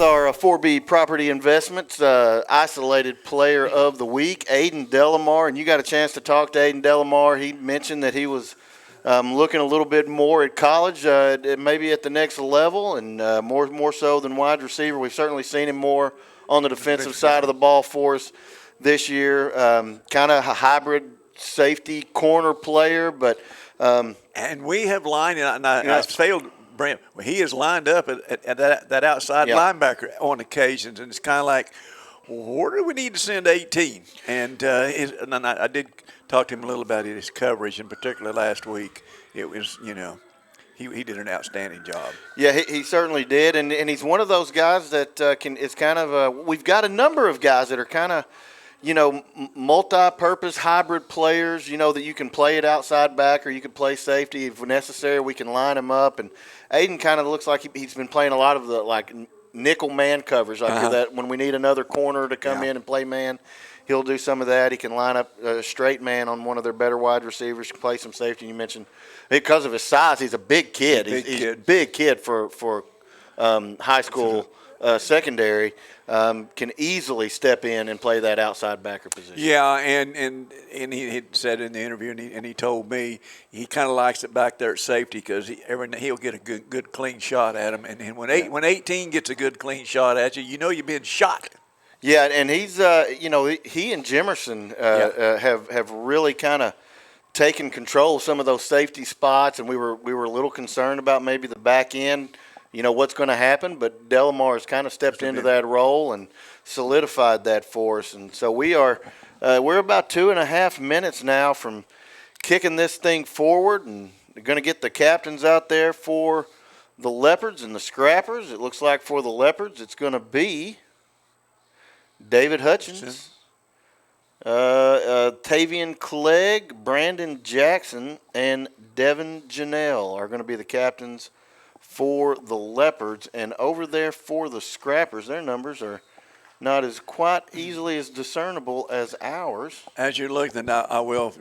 our 4B Property Investments Isolated Player of the Week, Aiden Delamar. And you got a chance to talk to Aiden Delamar. He mentioned that he was looking a little bit more at college, maybe at the next level, and more so than wide receiver. We've certainly seen him more on the defensive side of the ball for us this year. Kind of a hybrid safety corner player, but and we have lined, and I failed. Brent, he is lined up at that outside linebacker on occasions, and it's kind of like, where do we need to send 18? And I did talk to him a little about his coverage, and particularly last week. It was, he did an outstanding job. Yeah, he certainly did, and he's one of those guys that is kind of we've got a number of guys that are kind of, multi-purpose hybrid players, that you can play it outside back or you can play safety. If necessary, we can line him up. And Aiden kind of looks like he's been playing a lot of the, nickel man covers. That when we need another corner to come in and play man, he'll do some of that. He can line up a straight man on one of their better wide receivers, play some safety. You mentioned because of his size, he's a big kid. He's a big kid for high school secondary. Can easily step in and play that outside backer position. Yeah, and he said in the interview, and he told me he kind of likes it back there at safety because he'll get a good clean shot at him. And when 18 gets a good clean shot at you, you've been shot. Yeah, and he's he and Jimerson have really kind of taken control of some of those safety spots, and we were a little concerned about maybe the back end. What's going to happen, but Delamar has kind of stepped into that role and solidified that for us. And so we're about 2.5 minutes now from kicking this thing forward, and we're going to get the captains out there for the Leopards and the Scrappers. It looks like for the Leopards it's going to be David Hutchins, Tavian Clegg, Brandon Jackson, and Devin Janelle are going to be the captains for the Leopards. And over there for the Scrappers, their numbers are not as quite easily as discernible as ours. As you're looking, I will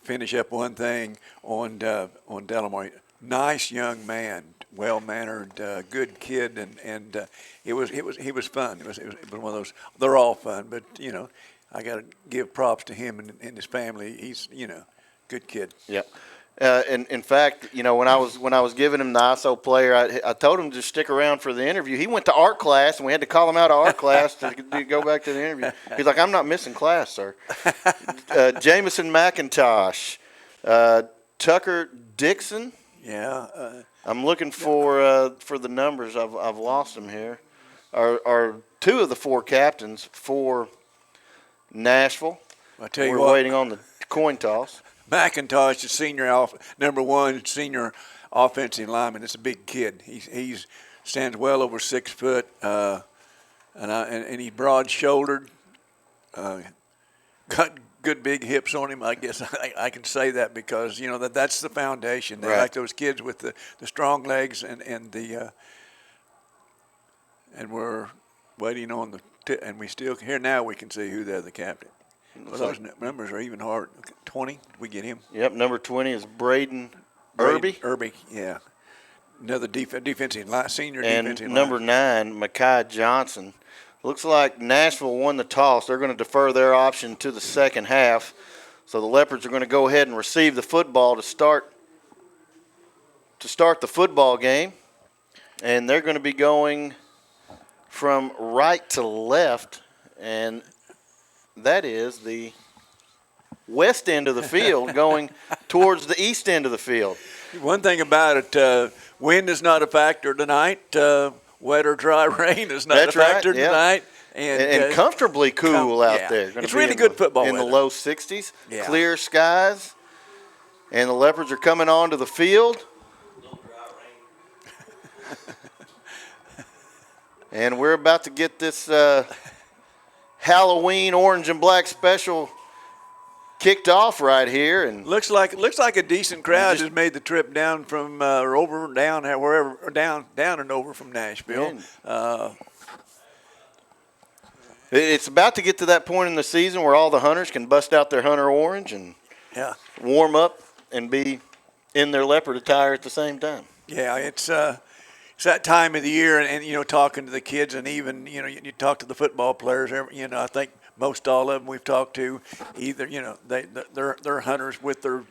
finish up one thing on Delamar. Nice young man, well-mannered, good kid, and he was fun. It was one of those. They're all fun, but I got to give props to him and his family. He's good kid. Yeah. In fact, when I was giving him the ISO player, I told him to stick around for the interview. He went to art class, and we had to call him out of art class to go back to the interview. He's like, "I'm not missing class, sir." Jamison McIntosh, Tucker Dixon. Yeah. I'm looking for the numbers. I've lost them here. Are two of the four captains for Nashville. I tell you We're what, waiting on the coin toss. McIntosh, the number one senior offensive lineman. It's a big kid. He stands well over 6 foot, and he's broad-shouldered. Got good big hips on him. I guess I can say that because that's the foundation. They like those kids with the strong legs and we're waiting on and we still here now. We can see who they're the captain. Well, those numbers are even hard. 20, did we get him? Yep, number 20 is Braden Irby. Irby, yeah. Another defensive line, senior and defensive line. And number 9, Mekhi Johnson. Looks like Nashville won the toss. They're going to defer their option to the second half. So the Leopards are going to go ahead and receive the football to start the football game. And they're going to be going from right to left, and that is the west end of the field going towards the east end of the field. One thing about it, wind is not a factor tonight. Wet or dry rain is not a factor tonight. And comfortably cool out there. It's really good football in weather. The low 60s, clear skies, and the Leopards are coming onto the field. And we're about to get this Halloween orange and black special kicked off right here, and looks like a decent crowd just made the trip down from over down wherever down and over from Nashville. It's about to get to that point in the season where all the hunters can bust out their hunter orange and warm up and be in their leopard attire at the same time. Yeah, it's it's that time of the year, and talking to the kids, and even you talk to the football players. I think most all of them we've talked to, either they're hunters with their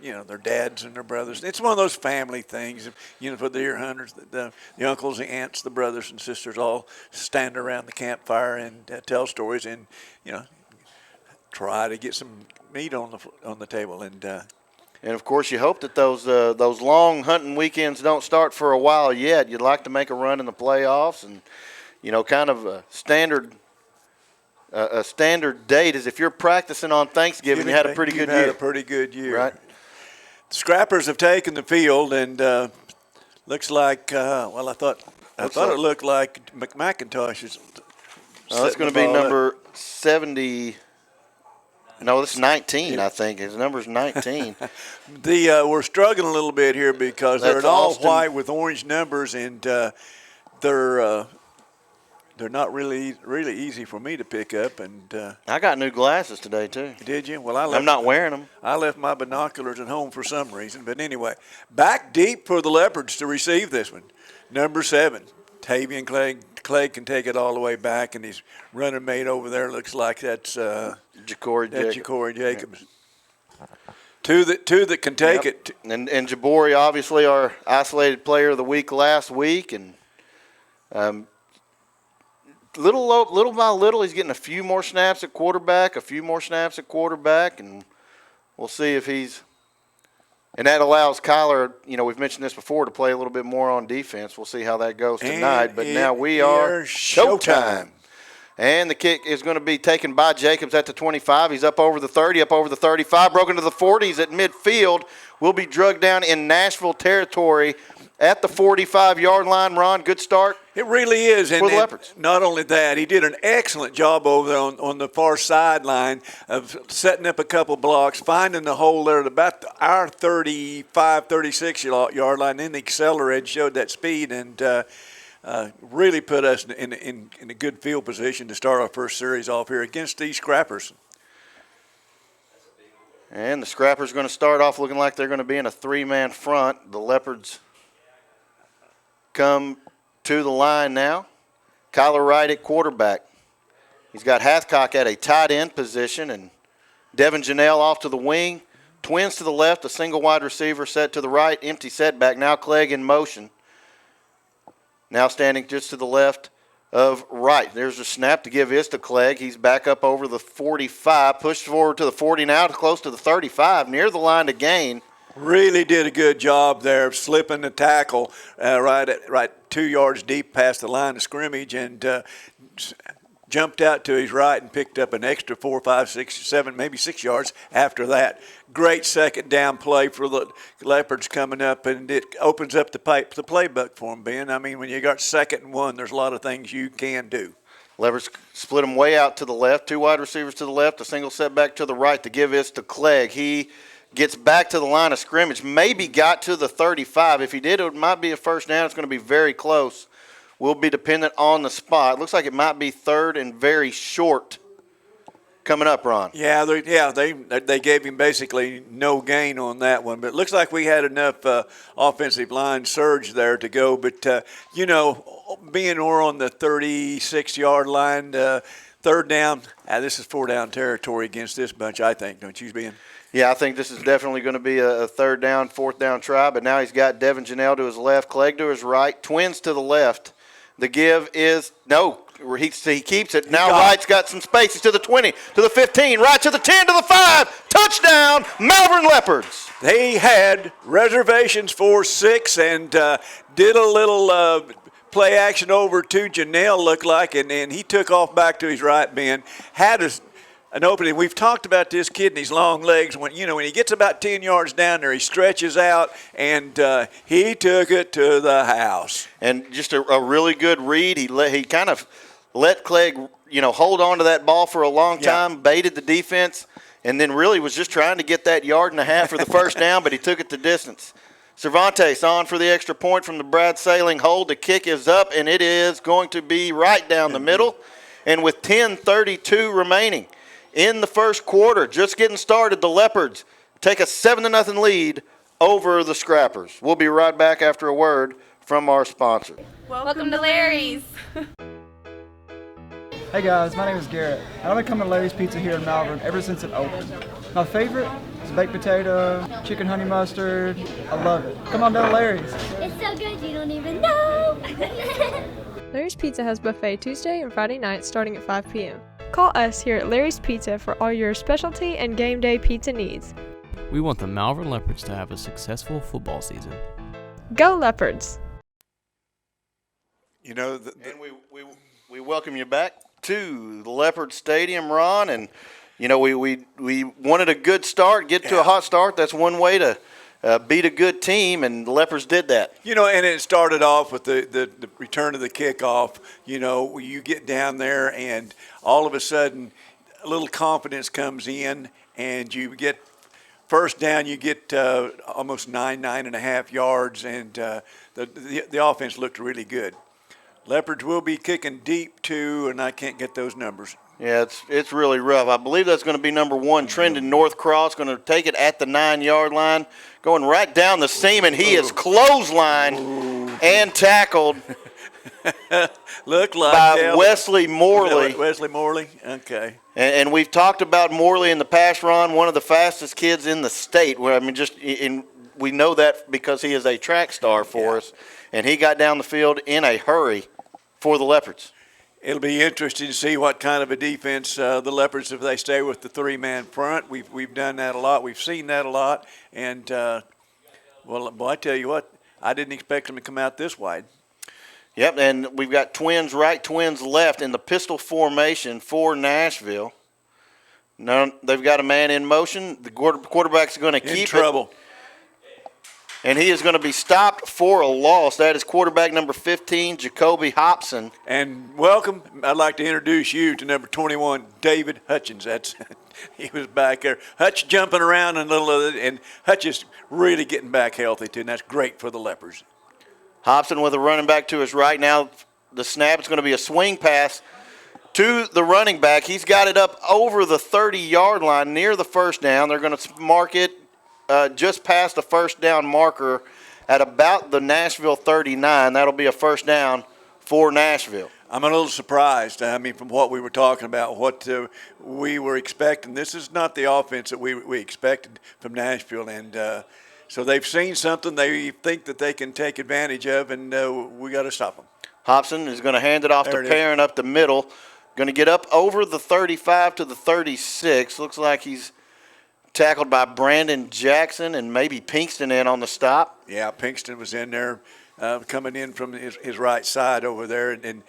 dads and their brothers. It's one of those family things. For the deer hunters, the uncles, the aunts, the brothers and sisters all stand around the campfire and tell stories, and try to get some meat on the table. And of course, you hope that those long hunting weekends don't start for a while yet. You'd like to make a run in the playoffs, and kind of a standard date is if you're practicing on Thanksgiving, you had a pretty good year. Had a pretty good year, right? The Scrappers have taken the field, and looks like I thought it looked like McIntosh is. That's going to be number 70. No, this is 19, I think. His number's 19. We're struggling a little bit here because they're in all Austin. white with orange numbers, and they're not really easy for me to pick up. And I got new glasses today too. Did you? Well, I'm not wearing them. I left my binoculars at home for some reason. But anyway, back deep for the Leopards to receive this one. Number 7, Tavian Clegg. Clegg can take it all the way back, and his running mate over there looks like that's Ja'Cory Jacobs. Two that can take it. And Jabori, obviously, our isolated player of the week last week, and little by little, he's getting a few more snaps at quarterback, and we'll see if he's. And that allows Kyler, we've mentioned this before, to play a little bit more on defense. We'll see how that goes tonight. But now we are showtime. And the kick is going to be taken by Jacobs at the 25. He's up over the 30, up over the 35, broken to the 40s at midfield. Will be drugged down in Nashville territory at the 45-yard line. Ron, good start. It really is. For the Leopards. Not only that, he did an excellent job over there on the far sideline of setting up a couple blocks, finding the hole there at about our 35, 36-yard line, then the accelerated, showed that speed, and really put us in a good field position to start our first series off here against these Scrappers. And the Scrappers are going to start off looking like they're going to be in a 3-man front. The Leopards come to the line now. Kyler Wright at quarterback. He's got Hathcock at a tight end position, and Devin Janelle off to the wing. Twins to the left, a single wide receiver set to the right, empty setback. Now Clegg in motion. Now standing just to the left of Wright. There's a snap to give to Clegg. He's back up over the 45, pushed forward to the 40 now, close to the 35, near the line to gain. Really did a good job there of slipping the tackle right 2 yards deep past the line of scrimmage, and jumped out to his right and picked up an extra 4, 5, 6, 7, maybe 6 yards after that. Great second down play for the Leopards coming up, and it opens up the playbook for them, Ben. I mean, when you got 2nd and 1, there's a lot of things you can do. Leopards split them way out to the left, 2 wide receivers to the left, a single setback to the right to give to Clegg. He gets back to the line of scrimmage, maybe got to the 35. If he did, it might be a first down. It's going to be very close. Will be dependent on the spot. Looks like it might be 3rd and very short coming up, Ron. Yeah, they gave him basically no gain on that one, but it looks like we had enough offensive line surge there to go. But being we're on the 36-yard line, 3rd down. This is 4-down territory against this bunch, I think. Don't you, Ben? Yeah, I think this is definitely going to be a 3rd down, 4th down try. But now he's got Devin Janelle to his left, Clegg to his right, Twins to the left. The give is no. He keeps it. Now Wright's got some space. He's to the 20, to the 15, right to the 10, to the 5. Touchdown, Malvern Leopards. They had reservations for 6 and did a little play action over to Janelle, looked like, and he took off back to his right, Ben. Had an opening. We've talked about this kid and his long legs. When he gets about 10 yards down there, he stretches out, and he took it to the house. And just a really good read. He kind of let Clegg, hold on to that ball for a long time, baited the defense, and then really was just trying to get that 1.5 yards for the first down, but he took it the distance. Cervantes on for the extra point from the Brad Sailing hold. The kick is up, and it is going to be right down the middle. And with 10:32 remaining in the first quarter, just getting started, the Leopards take a 7-0 lead over the Scrappers. We'll be right back after a word from our sponsor. Welcome to Larry's. Hey guys, my name is Garrett, and I've been coming to Larry's Pizza here in Malvern ever since it opened. My favorite is baked potato, chicken honey mustard. I love it. Come on down to Larry's. It's so good you don't even know. Larry's Pizza has buffet Tuesday and Friday nights starting at 5 p.m. Call us here at Larry's Pizza for all your specialty and game day pizza needs. We want the Malvern Leopards to have a successful football season. Go Leopards! You know, and we welcome you back to the Leopard Stadium, Ron. And, you know, we wanted a good start, get to a hot start. That's one way to beat a good team, and the Leopards did that. You know, and it started off with the return of the kickoff. You know, you get down there, and all of a sudden, a little confidence comes in, and you get first down. You get almost 9.5 yards, and the offense looked really good. Leopards will be kicking deep too, and I can't get those numbers. Yeah, it's really rough. I believe that's going to be number 1, Trendon Northcross, going to take it at the 9-yard line, going right down the seam, and he is clotheslined and tackled. Look like by Wesley Morley. Wesley Morley, okay. And we've talked about Morley in the past, Ron, one of the fastest kids in the state. Where we know that because he is a track star for us, and he got down the field in a hurry for the Leopards. It'll be interesting to see what kind of a defense the Leopards, if they stay with the 3-man front. We've done that a lot. We've seen that a lot. And, well, boy, I tell you what, I didn't expect them to come out this wide. Yep, and we've got twins right, twins left in the pistol formation for Nashville. Now they've got a man in motion. The quarterback's going to keep in trouble. And he is going to be stopped for a loss. That is quarterback number 15, Jacoby Hobson. And welcome. I'd like to introduce you to number 21, David Hutchins. He was back there. Hutch jumping around and Hutch is really getting back healthy too, and that's great for the Leopards. Hobson with a running back to his right. Now the snap is going to be a swing pass to the running back. He's got it up over the 30-yard line near the first down. They're going to mark it just past the first down marker at about the Nashville 39. That'll be a first down for Nashville. I'm a little surprised. I mean, from what we were talking about, what we were expecting. This is not the offense that we expected from Nashville. And so they've seen something they think that they can take advantage of, and we got to stop them. Hobson is going to hand it off to Perrin up the middle. Going to get up over the 35 to the 36. Looks like he's tackled by Brandon Jackson and maybe Pinkston in on the stop. Yeah, Pinkston was in there coming in from his right side over there. And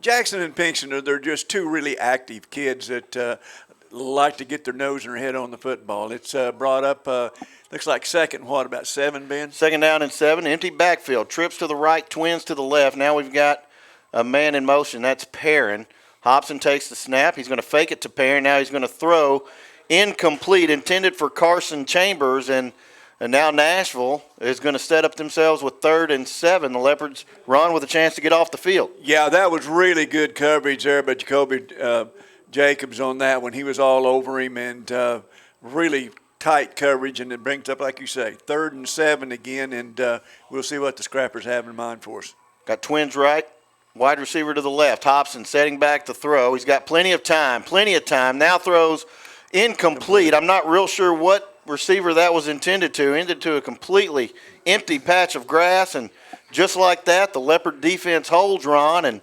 Jackson and Pinkston, they're just two really active kids that like to get their nose and their head on the football. It's brought up, looks like second, about 7, Ben? Second down and 7, empty backfield. Trips to the right, twins to the left. Now we've got a man in motion. That's Perrin. Hobson takes the snap. He's going to fake it to Perrin. Now he's going to throw. Incomplete, intended for Carson Chambers, and now Nashville is going to set up themselves with 3rd and 7. The Leopards run with a chance to get off the field. Yeah, that was really good coverage there by Jacoby Jacobs on that one. He was all over him, and really tight coverage, and it brings up, like you say, 3rd and 7 again, and we'll see what the Scrappers have in mind for us. Got twins right, wide receiver to the left. Hobson setting back to throw. He's got plenty of time. Now throws incomplete. I'm not real sure what receiver that was intended to a completely empty patch of grass, and just like that, the Leopard defense holds, Ron, and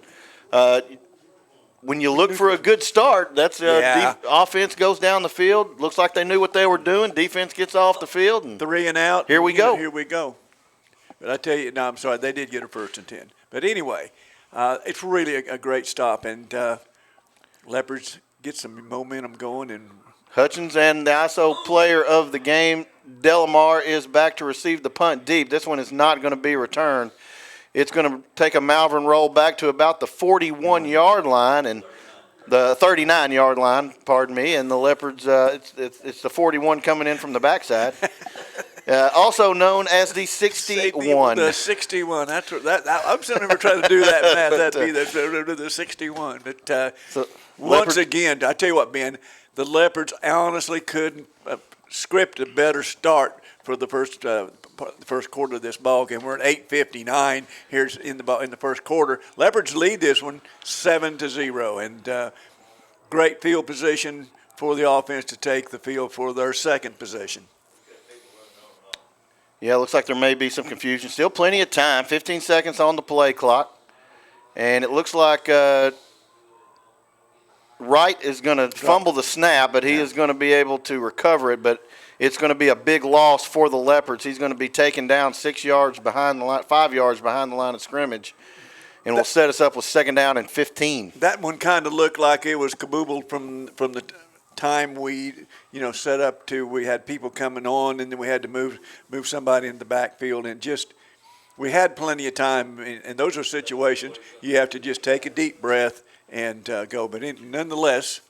when you look for a good start, that's offense goes down the field. Looks like they knew what they were doing. Defense gets off the field, and 3 and out. Here we go. But I tell you, no, I'm sorry, they did get a 1st and 10. But anyway, it's really a great stop, and Leopards get some momentum going. And Hutchins and the ISO player of the game, Delamar, is back to receive the punt deep. This one is not going to be returned. It's going to take a Malvern roll back to about the 41-yard line and the 39-yard line, pardon me, and the Leopards, it's the 41 coming in from the backside. Also known as the 61. The 61. That's what I'm still never trying to do that math. That'd be the 61. But once again, I tell you what, Ben, the Leopards honestly couldn't script a better start for the first quarter of this ball game. We're at 8:59 here in the first quarter. Leopards lead this one 7-0, and great field position for the offense to take the field for their second possession. Yeah, it looks like there may be some confusion. Still plenty of time, 15 seconds on the play clock. And it looks like Wright is going to fumble the snap, but he is going to be able to recover it. But it's going to be a big loss for the Leopards. He's going to be taken down 6 yards behind the line, 5 yards behind the line of scrimmage, and will set us up with 2nd down and 15. That one kind of looked like it was kaboobled from the time we set up to we had people coming on, and then we had to move somebody in the backfield, and just we had plenty of time. And those are situations you have to just take a deep breath and go. But nonetheless,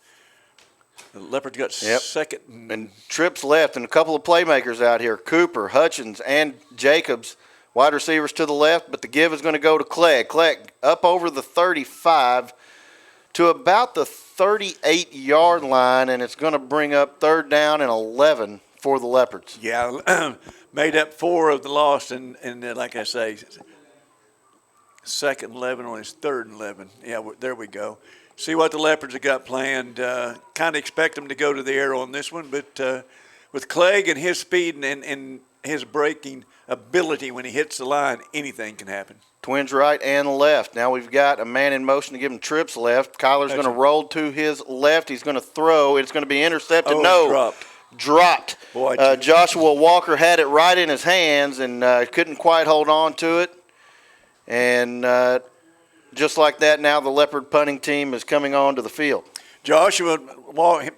the Leopards got second. And trips left, and a couple of playmakers out here, Cooper, Hutchins, and Jacobs, wide receivers to the left, but the give is going to go to Clegg. Clegg up over the 35 to about the 38-yard line, and it's going to bring up 3rd down and 11 for the Leopards. Yeah, made up 4 of the loss, and like I say, 2nd 11 on his 3rd 11. Yeah, there we go. See what the Leopards have got planned. Kind of expect them to go to the air on this one, but with Clegg and his speed and his breaking ability when he hits the line, anything can happen. Twins right and left. Now we've got a man in motion to give him trips left. Kyler's going to roll to his left. He's going to throw. It's going to be intercepted. Dropped. Boy, Joshua Walker had it right in his hands and couldn't quite hold on to it. And just like that, now the Leopard punting team is coming onto the field. Joshua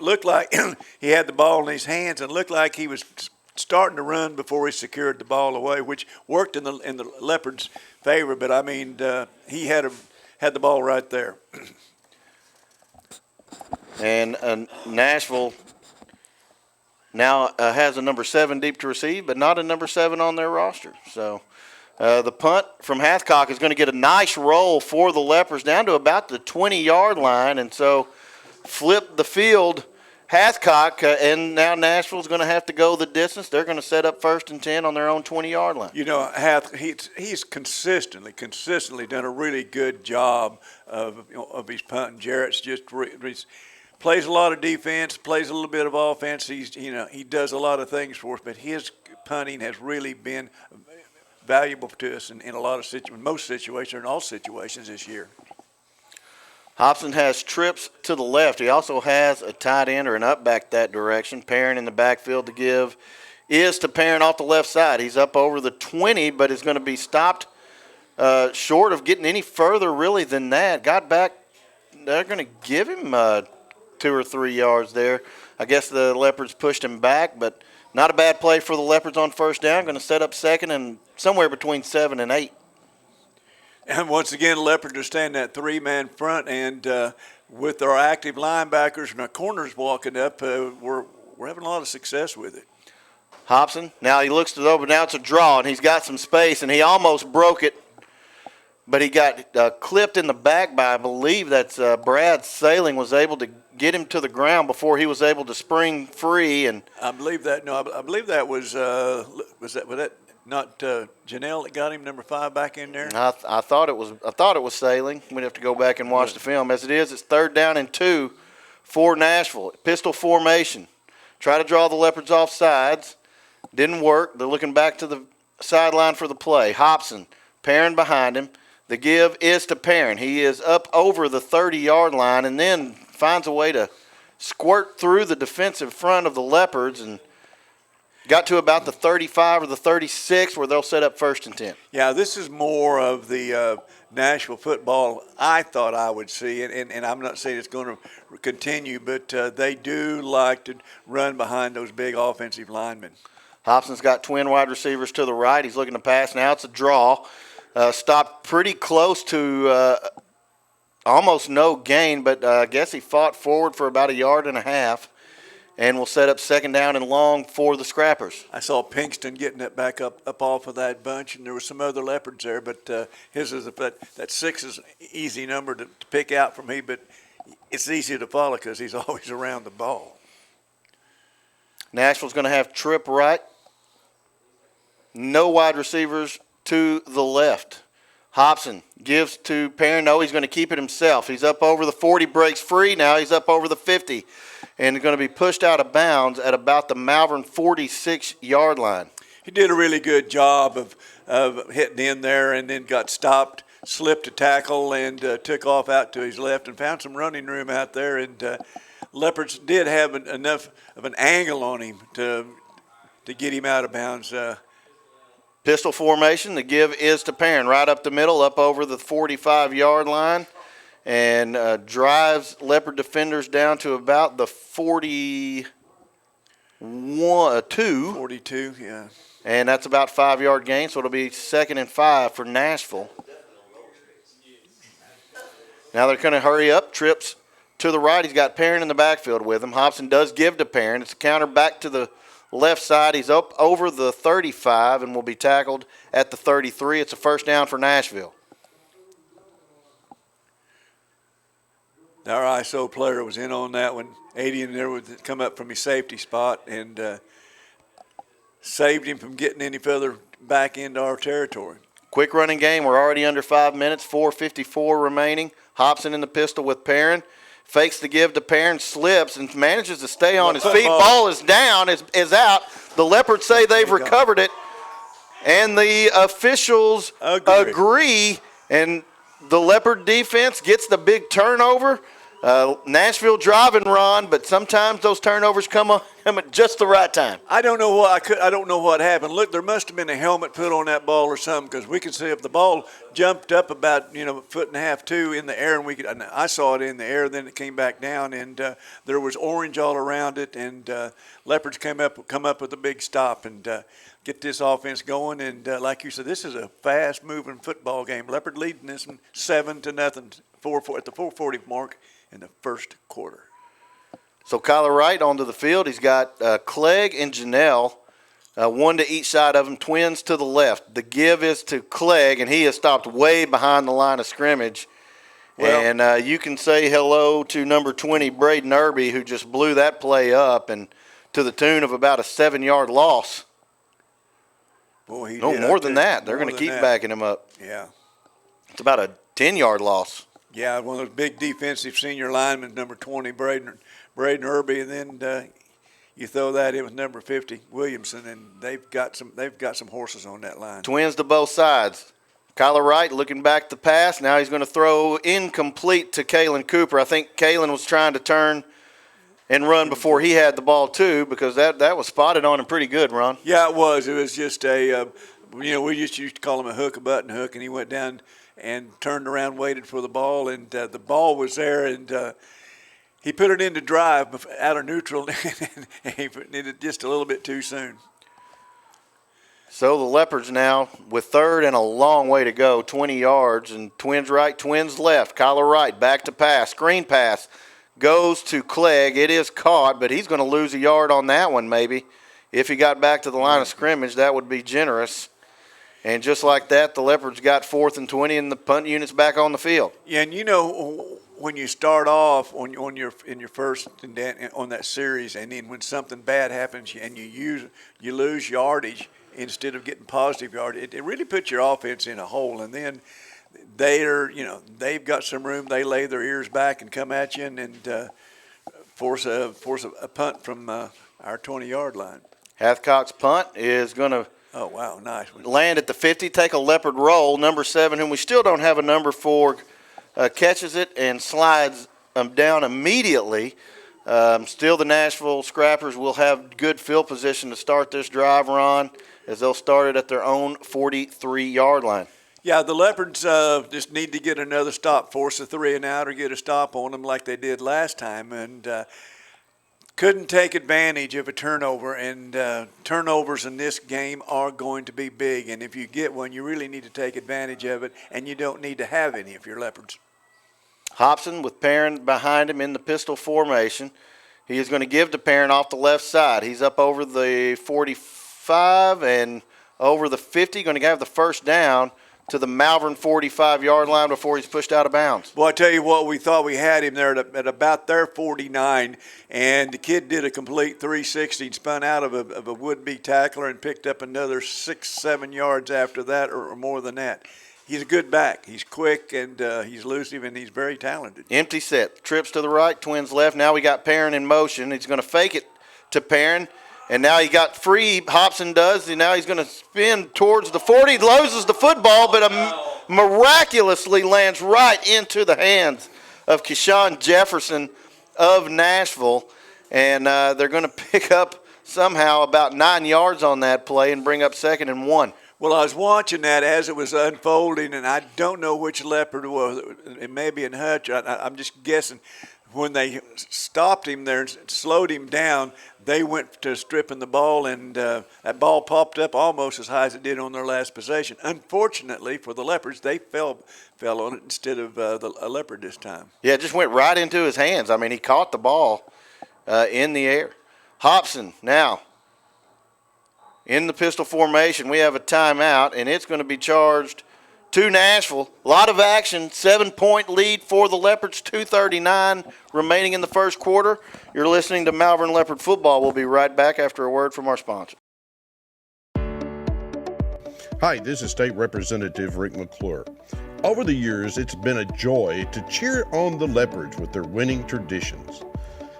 looked like he had the ball in his hands and looked like he was starting to run before he secured the ball away, which worked in the Leopards' favor. But I mean, he had the ball right there. And Nashville now has a number 7 deep to receive, but not a number 7 on their roster. So the punt from Hathcock is going to get a nice roll for the Leopards down to about the 20-yard line, and so flip the field. Hathcock, and now Nashville's going to have to go the distance. They're going to set up 1st and 10 on their own 20-yard line. He's consistently done a really good job of his punting. Jarrett's just plays a lot of defense, plays a little bit of offense. He does a lot of things for us, but his punting has really been valuable to us in a lot of most situations, in all situations this year. Hobson has trips to the left. He also has a tight end or an up back that direction. Perrin in the backfield to give is to Perrin off the left side. He's up over the 20, but is going to be stopped short of getting any further really than that. Got back. They're going to give him 2 or 3 yards there. I guess the Leopards pushed him back, but not a bad play for the Leopards on 1st down. Going to set up 2nd and somewhere between 7 and 8. And once again, Leopards are standing that 3-man front, and with our active linebackers and our corners walking up, we're having a lot of success with it. Hobson, now he looks to the over. Now it's a draw, and he's got some space, and he almost broke it, but he got clipped in the back by, I believe that's Brad Sailing, was able to get him to the ground before he was able to spring free. And I believe that. No, I believe that was that not Janelle that got him, number 5, back in there? I thought it was Sailing. We'd have to go back and watch the film. As it is, it's 3rd down and 2 for Nashville. Pistol formation. Try to draw the Leopards off sides. Didn't work. They're looking back to the sideline for the play. Hobson, Perrin behind him. The give is to Perrin. He is up over the 30-yard line and then finds a way to squirt through the defensive front of the Leopards and got to about the 35 or the 36 where they'll set up 1st and 10. Yeah, this is more of the Nashville football I thought I would see, and I'm not saying it's going to continue, but they do like to run behind those big offensive linemen. Hobson's got twin wide receivers to the right. He's looking to pass. Now it's a draw. Stopped pretty close to almost no gain, but I guess he fought forward for about 1.5 yards. And we'll set up 2nd down and long for the Scrappers. I saw Pinkston getting it back up off of that bunch, and there were some other Leopards there, but his is that 6 is an easy number to pick out for me, but it's easy to follow because he's always around the ball. Nashville's going to have trip right. No wide receivers to the left. Hobson gives to Perrin. No, he's going to keep it himself. He's up over the 40, breaks free. Now he's up over the 50 and going to be pushed out of bounds at about the Malvern 46-yard line. He did a really good job of hitting in there and then got stopped, slipped a tackle, and took off out to his left and found some running room out there. And Leopards did have enough of an angle on him to get him out of bounds. Pistol formation. The give is to Perrin, right up the middle, up over the 45-yard line, and drives Leopard defenders down to about the 42. 42, yeah. And that's about 5-yard gain, so it'll be 2nd and 5 for Nashville. Now they're going to hurry up. Trips to the right. He's got Perrin in the backfield with him. Hobson does give to Perrin. It's a counter back to the left side. He's up over the 35 and will be tackled at the 33. It's a first down for Nashville. Our ISO player was in on that one. Aiden there would come up from his safety spot and saved him from getting any further back into our territory. Quick running game. We're already under 5 minutes. 4:54 remaining. Hobson in the pistol with Perrin. Fakes the give to Perrin, slips, and manages to stay on his feet. Ball is down, is out. The Leopards say they've recovered it, and the officials agree. And the Leopard defense gets the big turnover. Nashville driving, Ron, but sometimes those turnovers come at just the right time. I don't know what happened. Look, there must have been a helmet put on that ball or something, because we can see if the ball jumped up about a foot and a half, 2 in the air, and I saw it in the air. Then it came back down, and there was orange all around it. And Leopards come up with a big stop and get this offense going. And like you said, this is a fast-moving football game. Leopard leading this one 7-0, 4-4 at the 4:40 mark in the first quarter. So Kyler Wright onto the field. He's got Clegg and Janelle, one to each side of him, twins to the left. The give is to Clegg, and he has stopped way behind the line of scrimmage. Well, and you can say hello to number 20, Braden Irby, who just blew that play up, and to the tune of about a 7-yard loss. Boy, no, more than that. They're going to keep backing him up. Yeah. It's about a 10-yard loss. Yeah, one of those big defensive senior linemen, number 20, Braden Irby, and then you throw that in with number 50, Williamson, and they've got some horses on that line. Twins to both sides. Kyler Wright looking back to pass. Now he's going to throw incomplete to Kalen Cooper. I think Kalen was trying to turn and run before he had the ball too, because that was spotted on him pretty good, Ron. Yeah, it was. It was just we used to call him a button hook, and he went down and turned around, waited for the ball, and the ball was there, and he put it into drive out of neutral, and he put it just a little bit too soon. So the Leopards now with third and a long way to go, 20 yards, and twins right, twins left. Kyler Wright back to pass, screen pass, goes to Clegg. It is caught, but he's going to lose a yard on that one maybe. If he got back to the line of scrimmage, that would be generous. And just like that, the Leopards got 4th and 20, and the punt unit's back on the field. Yeah, and when you start off in your first on that series, and then when something bad happens and you lose yardage instead of getting positive yardage, it really puts your offense in a hole. And then they've got some room. They lay their ears back and come at you and force a punt from our 20-yard line. Hathcock's punt is going to Oh, wow, nice. Land at the 50, take a Leopard roll. Number 7, whom we still don't have a number for, catches it and slides down immediately. Still the Nashville Scrappers will have good field position to start this drive, Ron, as they'll start it at their own 43-yard line. Yeah, the Leopards just need to get another stop, force a 3 and out or get a stop on them like they did last time. And couldn't take advantage of a turnover, and turnovers in this game are going to be big. And if you get one, you really need to take advantage of it, and you don't need to have any if you're Leopards. Hobson with Perrin behind him in the pistol formation. He is going to give to Perrin off the left side. He's up over the 45 and over the 50, going to have the first down. to the Malvern 45-yard line before he's pushed out of bounds. Well, I tell you what, we thought we had him there at about their 49, and the kid did a complete 360 and spun out of a would-be tackler and picked up another 6-7 yards after that or more than that. He's a good back. He's quick, and he's elusive, and he's very talented. Empty set. Trips to the right, twins left. Now we got Perrin in motion. He's going to fake it to Perrin. And now he got free, Hobson does, and now he's going to spin towards the 40, loses the football, but miraculously lands right into the hands of Keyshawn Jefferson of Nashville. And they're going to pick up somehow about 9 yards on that play and bring up 2nd and 1. Well, I was watching that as it was unfolding, and I don't know which Leopard it was. It may be in Hutch. I'm just guessing. When they stopped him there and slowed him down, they went to stripping the ball, and that ball popped up almost as high as it did on their last possession. Unfortunately for the Leopards, they fell on it instead of a Leopard this time. Yeah, it just went right into his hands. I mean, he caught the ball in the air. Hobson now in the pistol formation. We have a timeout, and it's going to be charged to Nashville. A lot of action, 7-point lead for the Leopards, 2:39 remaining in the first quarter. You're listening to Malvern Leopard Football. We'll be right back after a word from our sponsor. Hi, this is State Representative Rick McClure. Over the years, it's been a joy to cheer on the Leopards with their winning traditions.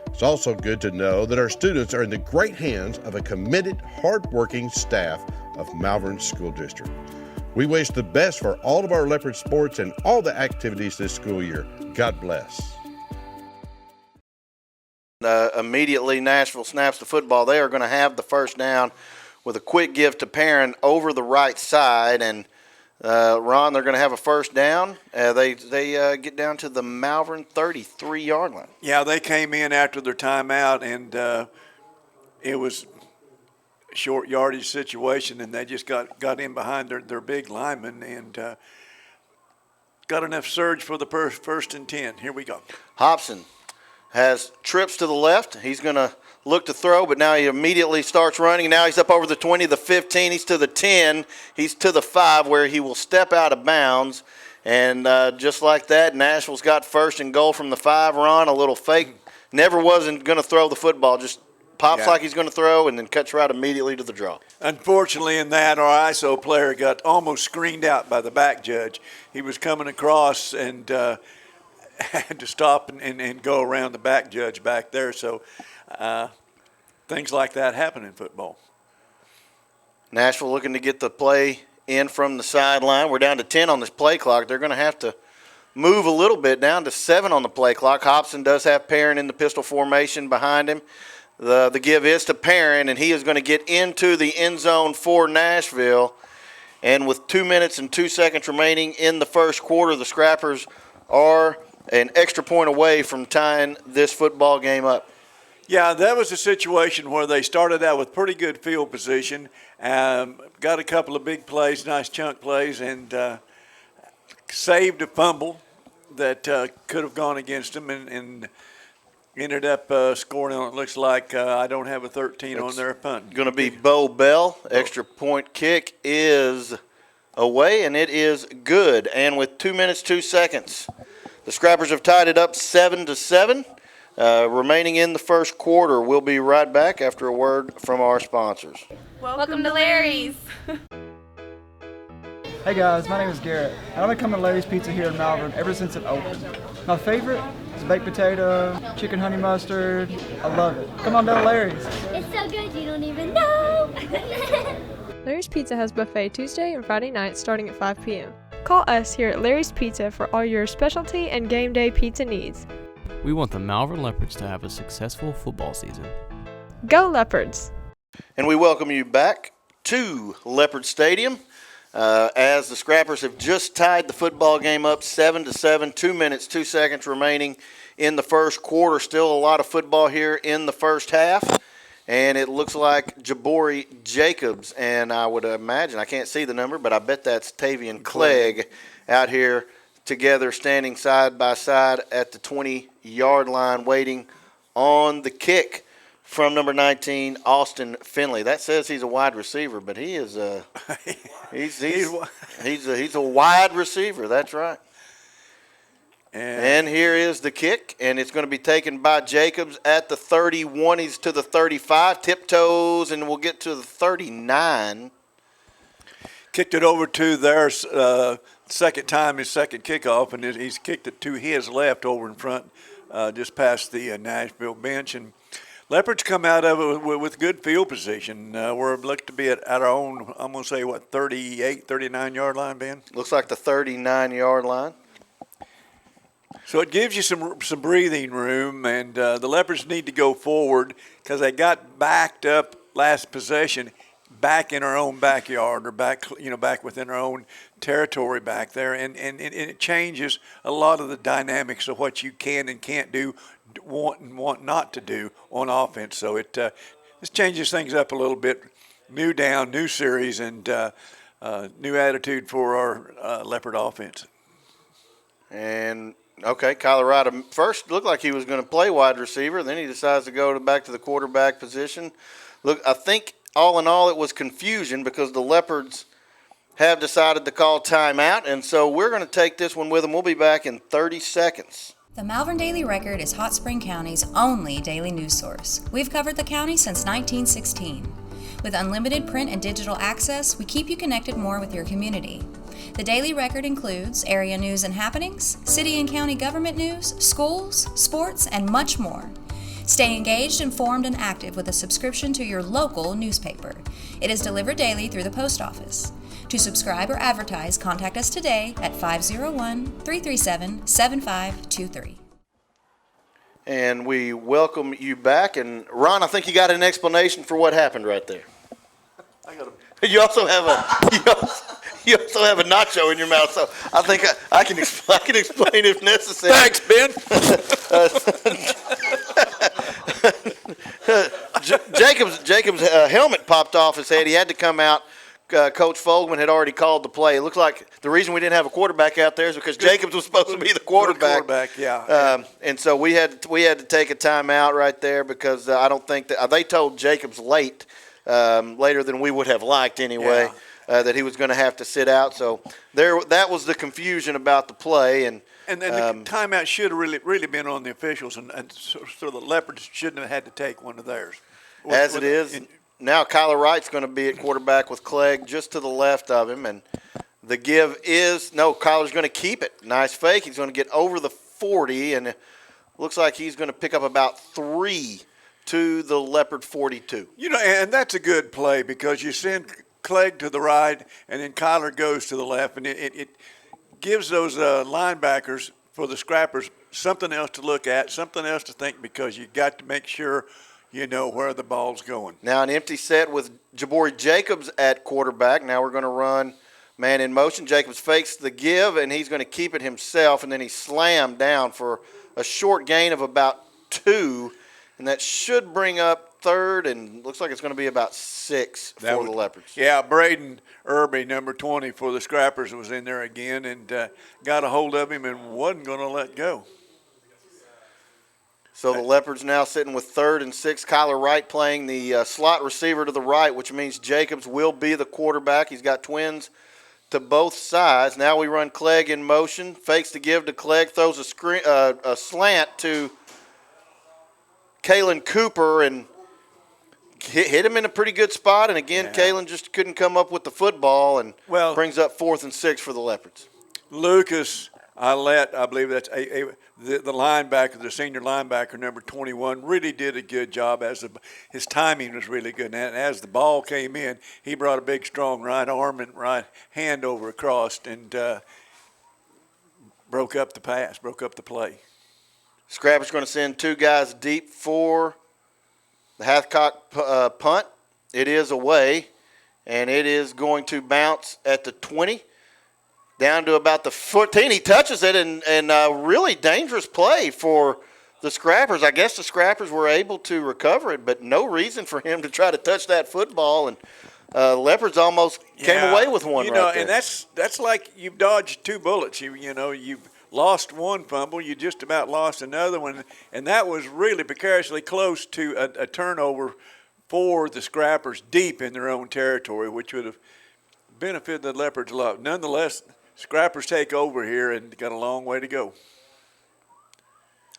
It's also good to know that our students are in the great hands of a committed, hard-working staff of Malvern School District. We wish the best for all of our Leopard sports and all the activities this school year. God bless. Immediately, Nashville snaps the football. They are going to have the first down with a quick give to Perrin over the right side. And, Ron, they're going to have a first down. They get down to the Malvern 33-yard line. Yeah, they came in after their timeout, and it was short yardage situation, and they just got in behind their big lineman and got enough surge for the first and 10. Here we go. Hobson has trips to the left. He's going to look to throw, but now he immediately starts running. Now he's up over the 20, the 15. He's to the 10. He's to the 5, where he will step out of bounds. And just like that, Nashville's got first and goal from the 5. Ron, a little fake. Never wasn't going to throw the football, just pops like he's going to throw, and then cuts right immediately to the draw. Unfortunately, in that, our ISO player got almost screened out by the back judge. He was coming across and had to stop and go around the back judge back there. So things like that happen in football. Nashville looking to get the play in from the sideline. We're down to 10 on this play clock. They're going to have to move a little bit, down to 7 on the play clock. Hobson does have Perrin in the pistol formation behind him. The give is to Perrin, and he is going to get into the end zone for Nashville. And with 2 minutes and 2 seconds remaining in the first quarter, the Scrappers are an extra point away from tying this football game up. Yeah, that was a situation where they started out with pretty good field position, got a couple of big plays, nice chunk plays, and saved a fumble that could have gone against them, and ended up scoring on it. Looks like I don't have a 13 on their punt. Going to be Bo Bell. Extra point kick is away, and it is good. And with 2 minutes, 2 seconds, the Scrappers have tied it up 7-7. Remaining in the first quarter. We'll be right back after a word from our sponsors. Welcome to Larry's. Hey guys, my name is Garrett, and I've been coming to Larry's Pizza here in Malvern ever since it opened. My favorite is baked potato, chicken honey mustard. I love it. Come on down to Larry's. It's so good you don't even know. Larry's Pizza has buffet Tuesday and Friday nights starting at 5 p.m. Call us here at Larry's Pizza for all your specialty and game day pizza needs. We want the Malvern Leopards to have a successful football season. Go Leopards! And we welcome you back to Leopard Stadium as the Scrappers have just tied the football game up 7-7, 2 minutes, 2 seconds remaining in the first quarter. Still a lot of football here in the first half. And it looks like Jabori Jacobs, and I would imagine, I can't see the number, but I bet that's Tavian Clegg out here together, standing side by side at the 20-yard line, waiting on the kick from number 19, Austin Finley. That says he's a wide receiver, but he is he's a wide receiver. That's right. And here is the kick, and it's going to be taken by Jacobs at the 31. He's to the 35, tiptoes, and we'll get to the 39. Kicked it over to their second time, his second kickoff, and he's kicked it to his left over in front, just past the Nashville bench. And Leopards come out of it with good field position. We're looked to be at our own, I'm going to say, 38, 39-yard line, Ben? Looks like the 39-yard line. So it gives you some breathing room, and the Leopards need to go forward because they got backed up last possession back in our own backyard or back within our own territory back there, and it changes a lot of the dynamics of what you can and can't do, want not to do on offense. So this changes things up a little bit. New down, new series, and new attitude for our Leopard offense. And okay, Colorado first looked like he was going to play wide receiver. Then he decides to go back to the quarterback position. Look, I think all in all it was confusion because the Leopards have decided to call timeout, and so we're going to take this one with them. We'll be back in 30 seconds. The Malvern Daily Record is Hot Spring County's only daily news source. We've covered the county since 1916. With unlimited print and digital access, we keep you connected more with your community. The Daily Record includes area news and happenings, city and county government news, schools, sports, and much more. Stay engaged, informed, and active with a subscription to your local newspaper. It is delivered daily through the post office. To subscribe or advertise, contact us today at 501-337-7523. And we welcome you back. And Ron, I think you got an explanation for what happened right there. You also have a nacho in your mouth, so I think I can explain if necessary. Thanks, Ben. Jacobs' helmet popped off his head. He had to come out. Coach Fogelman had already called the play. It looks like the reason we didn't have a quarterback out there is because Jacobs was supposed to be the quarterback. Yeah. And so we had to take a timeout right there because I don't think that they told Jacobs later than we would have liked anyway, that he was going to have to sit out. So that was the confusion about the play. And the timeout should have really been on the officials, and so the Leopards shouldn't have had to take one of theirs. As it is, now Kyler Wright's going to be at quarterback with Clegg just to the left of him. And the give is, no, Kyler's going to keep it. Nice fake. He's going to get over the 40, and it looks like he's going to pick up about 3 to the Leopard 42. And that's a good play because you send Clegg to the right, and then Kyler goes to the left, and it gives those linebackers for the scrappers something else to look at, something else to think, because you got to make sure you know where the ball's going. Now an empty set with Jabari Jacobs at quarterback. Now we're going to run man in motion. Jacobs fakes the give, and he's going to keep it himself, and then he's slammed down for a short gain of about 2, and that should bring up third, and looks like it's going to be about 6 for the Leopards. Yeah, Braden Irby, number 20 for the Scrappers, was in there again and got a hold of him and wasn't going to let go. So the Leopards now sitting with 3rd and 6. Kyler Wright playing the slot receiver to the right, which means Jacobs will be the quarterback. He's got twins to both sides. Now we run Clegg in motion. Fakes the give to Clegg, throws a slant to Kalen Cooper and hit him in a pretty good spot. And again, Kalen just couldn't come up with the football and brings up 4th and 6 for the Leopards. Lucas Ailette, I believe that's the linebacker, the senior linebacker, number 21, really did a good job. His timing was really good. And as the ball came in, he brought a big, strong right arm and right hand over across and broke up the pass, broke up the play. Scrappers going to send 2 guys deep for the Hathcock punt. It is away, and it is going to bounce at the 20. Down to about the 14. He touches it, and really dangerous play for the Scrappers. I guess the Scrappers were able to recover it, but no reason for him to try to touch that football. And Leopards almost came away with one right there. And that's like you've dodged 2 bullets. You've lost one fumble. You just about lost another one, and that was really precariously close to a turnover for the Scrappers deep in their own territory, which would have benefited the Leopards a lot. Nonetheless, Scrappers take over here and got a long way to go.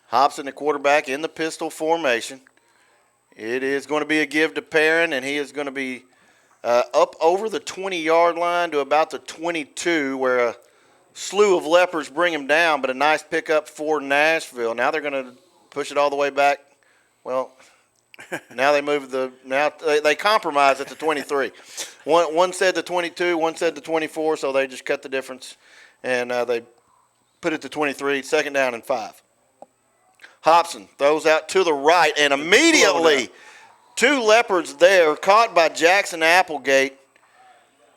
Hobson, the quarterback, in the pistol formation. It is going to be a give to Perrin, and he is going to be up over the 20-yard line to about the 22, where a slew of Leopards bring him down, but a nice pickup for Nashville. Now they're going to push it all the way back. Well, now they move they compromise at the 23. One said the 22, one said the 24, so they just cut the difference, and they put it to 23, second down and 5. Hobson throws out to the right, and immediately two Leopards there, caught by Jackson Applegate,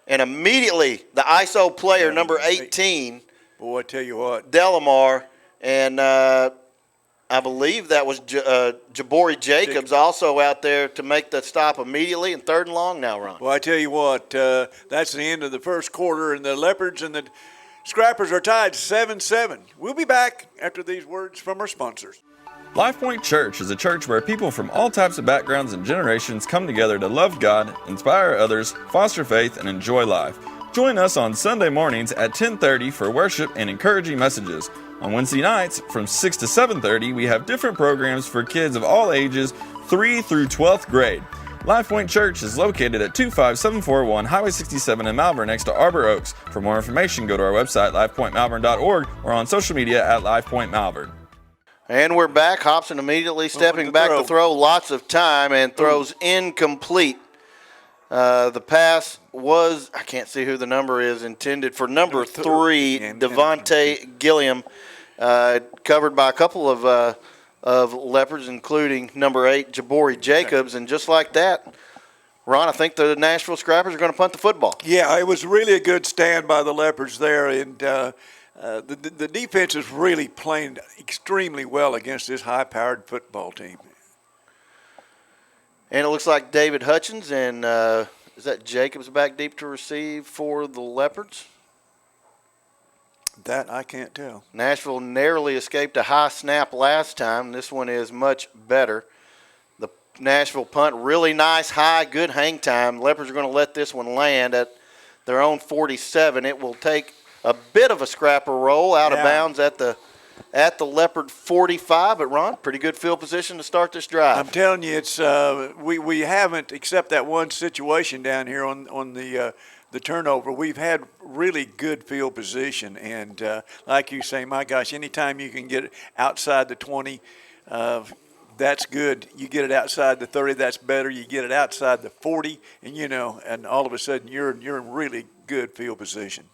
and immediately the ISO player, number 18. Boy, I tell you what. Delamar, and I believe that was Jabori Jacobs also out there to make the stop immediately, and 3rd and long now, Ron. Well, I tell you what, that's the end of the first quarter, and the Leopards and the Scrappers are tied 7-7. We'll be back after these words from our sponsors. LifePoint Church is a church where people from all types of backgrounds and generations come together to love God, inspire others, foster faith, and enjoy life. Join us on Sunday mornings at 10:30 for worship and encouraging messages. On Wednesday nights from 6 to 7:30, we have different programs for kids of all ages, 3 through 12th grade. LifePoint Church is located at 25741 Highway 67 in Malvern next to Arbor Oaks. For more information, go to our website, lifepointmalvern.org, or on social media at LifePointMalvern. And we're back. Hobson immediately stepping back to throw, lots of time, and throws incomplete. The pass was, I can't see who the number is, intended for number 3, Devontae Gilliam, covered by a couple of Leopards, including number 8, Jabori Jacobs. And just like that, Ron, I think the Nashville Scrappers are going to punt the football. Yeah, it was really a good stand by the Leopards there, and the defense is really playing extremely well against this high-powered football team. And it looks like David Hutchins and is that Jacobs back deep to receive for the Leopards? That I can't tell. Nashville narrowly escaped a high snap last time. This one is much better. The Nashville punt, really nice, high, good hang time. Leopards are going to let this one land at their own 47. It will take a bit of a scrapper roll out of bounds at the Leopard 45. But, Ron, pretty good field position to start this drive. I'm telling you, it's we haven't, except that one situation down here on the turnover, we've had really good field position. And like you say, my gosh, anytime you can get it outside the 20, that's good. You get it outside the 30, that's better. You get it outside the 40, and all of a sudden you're in really good field position.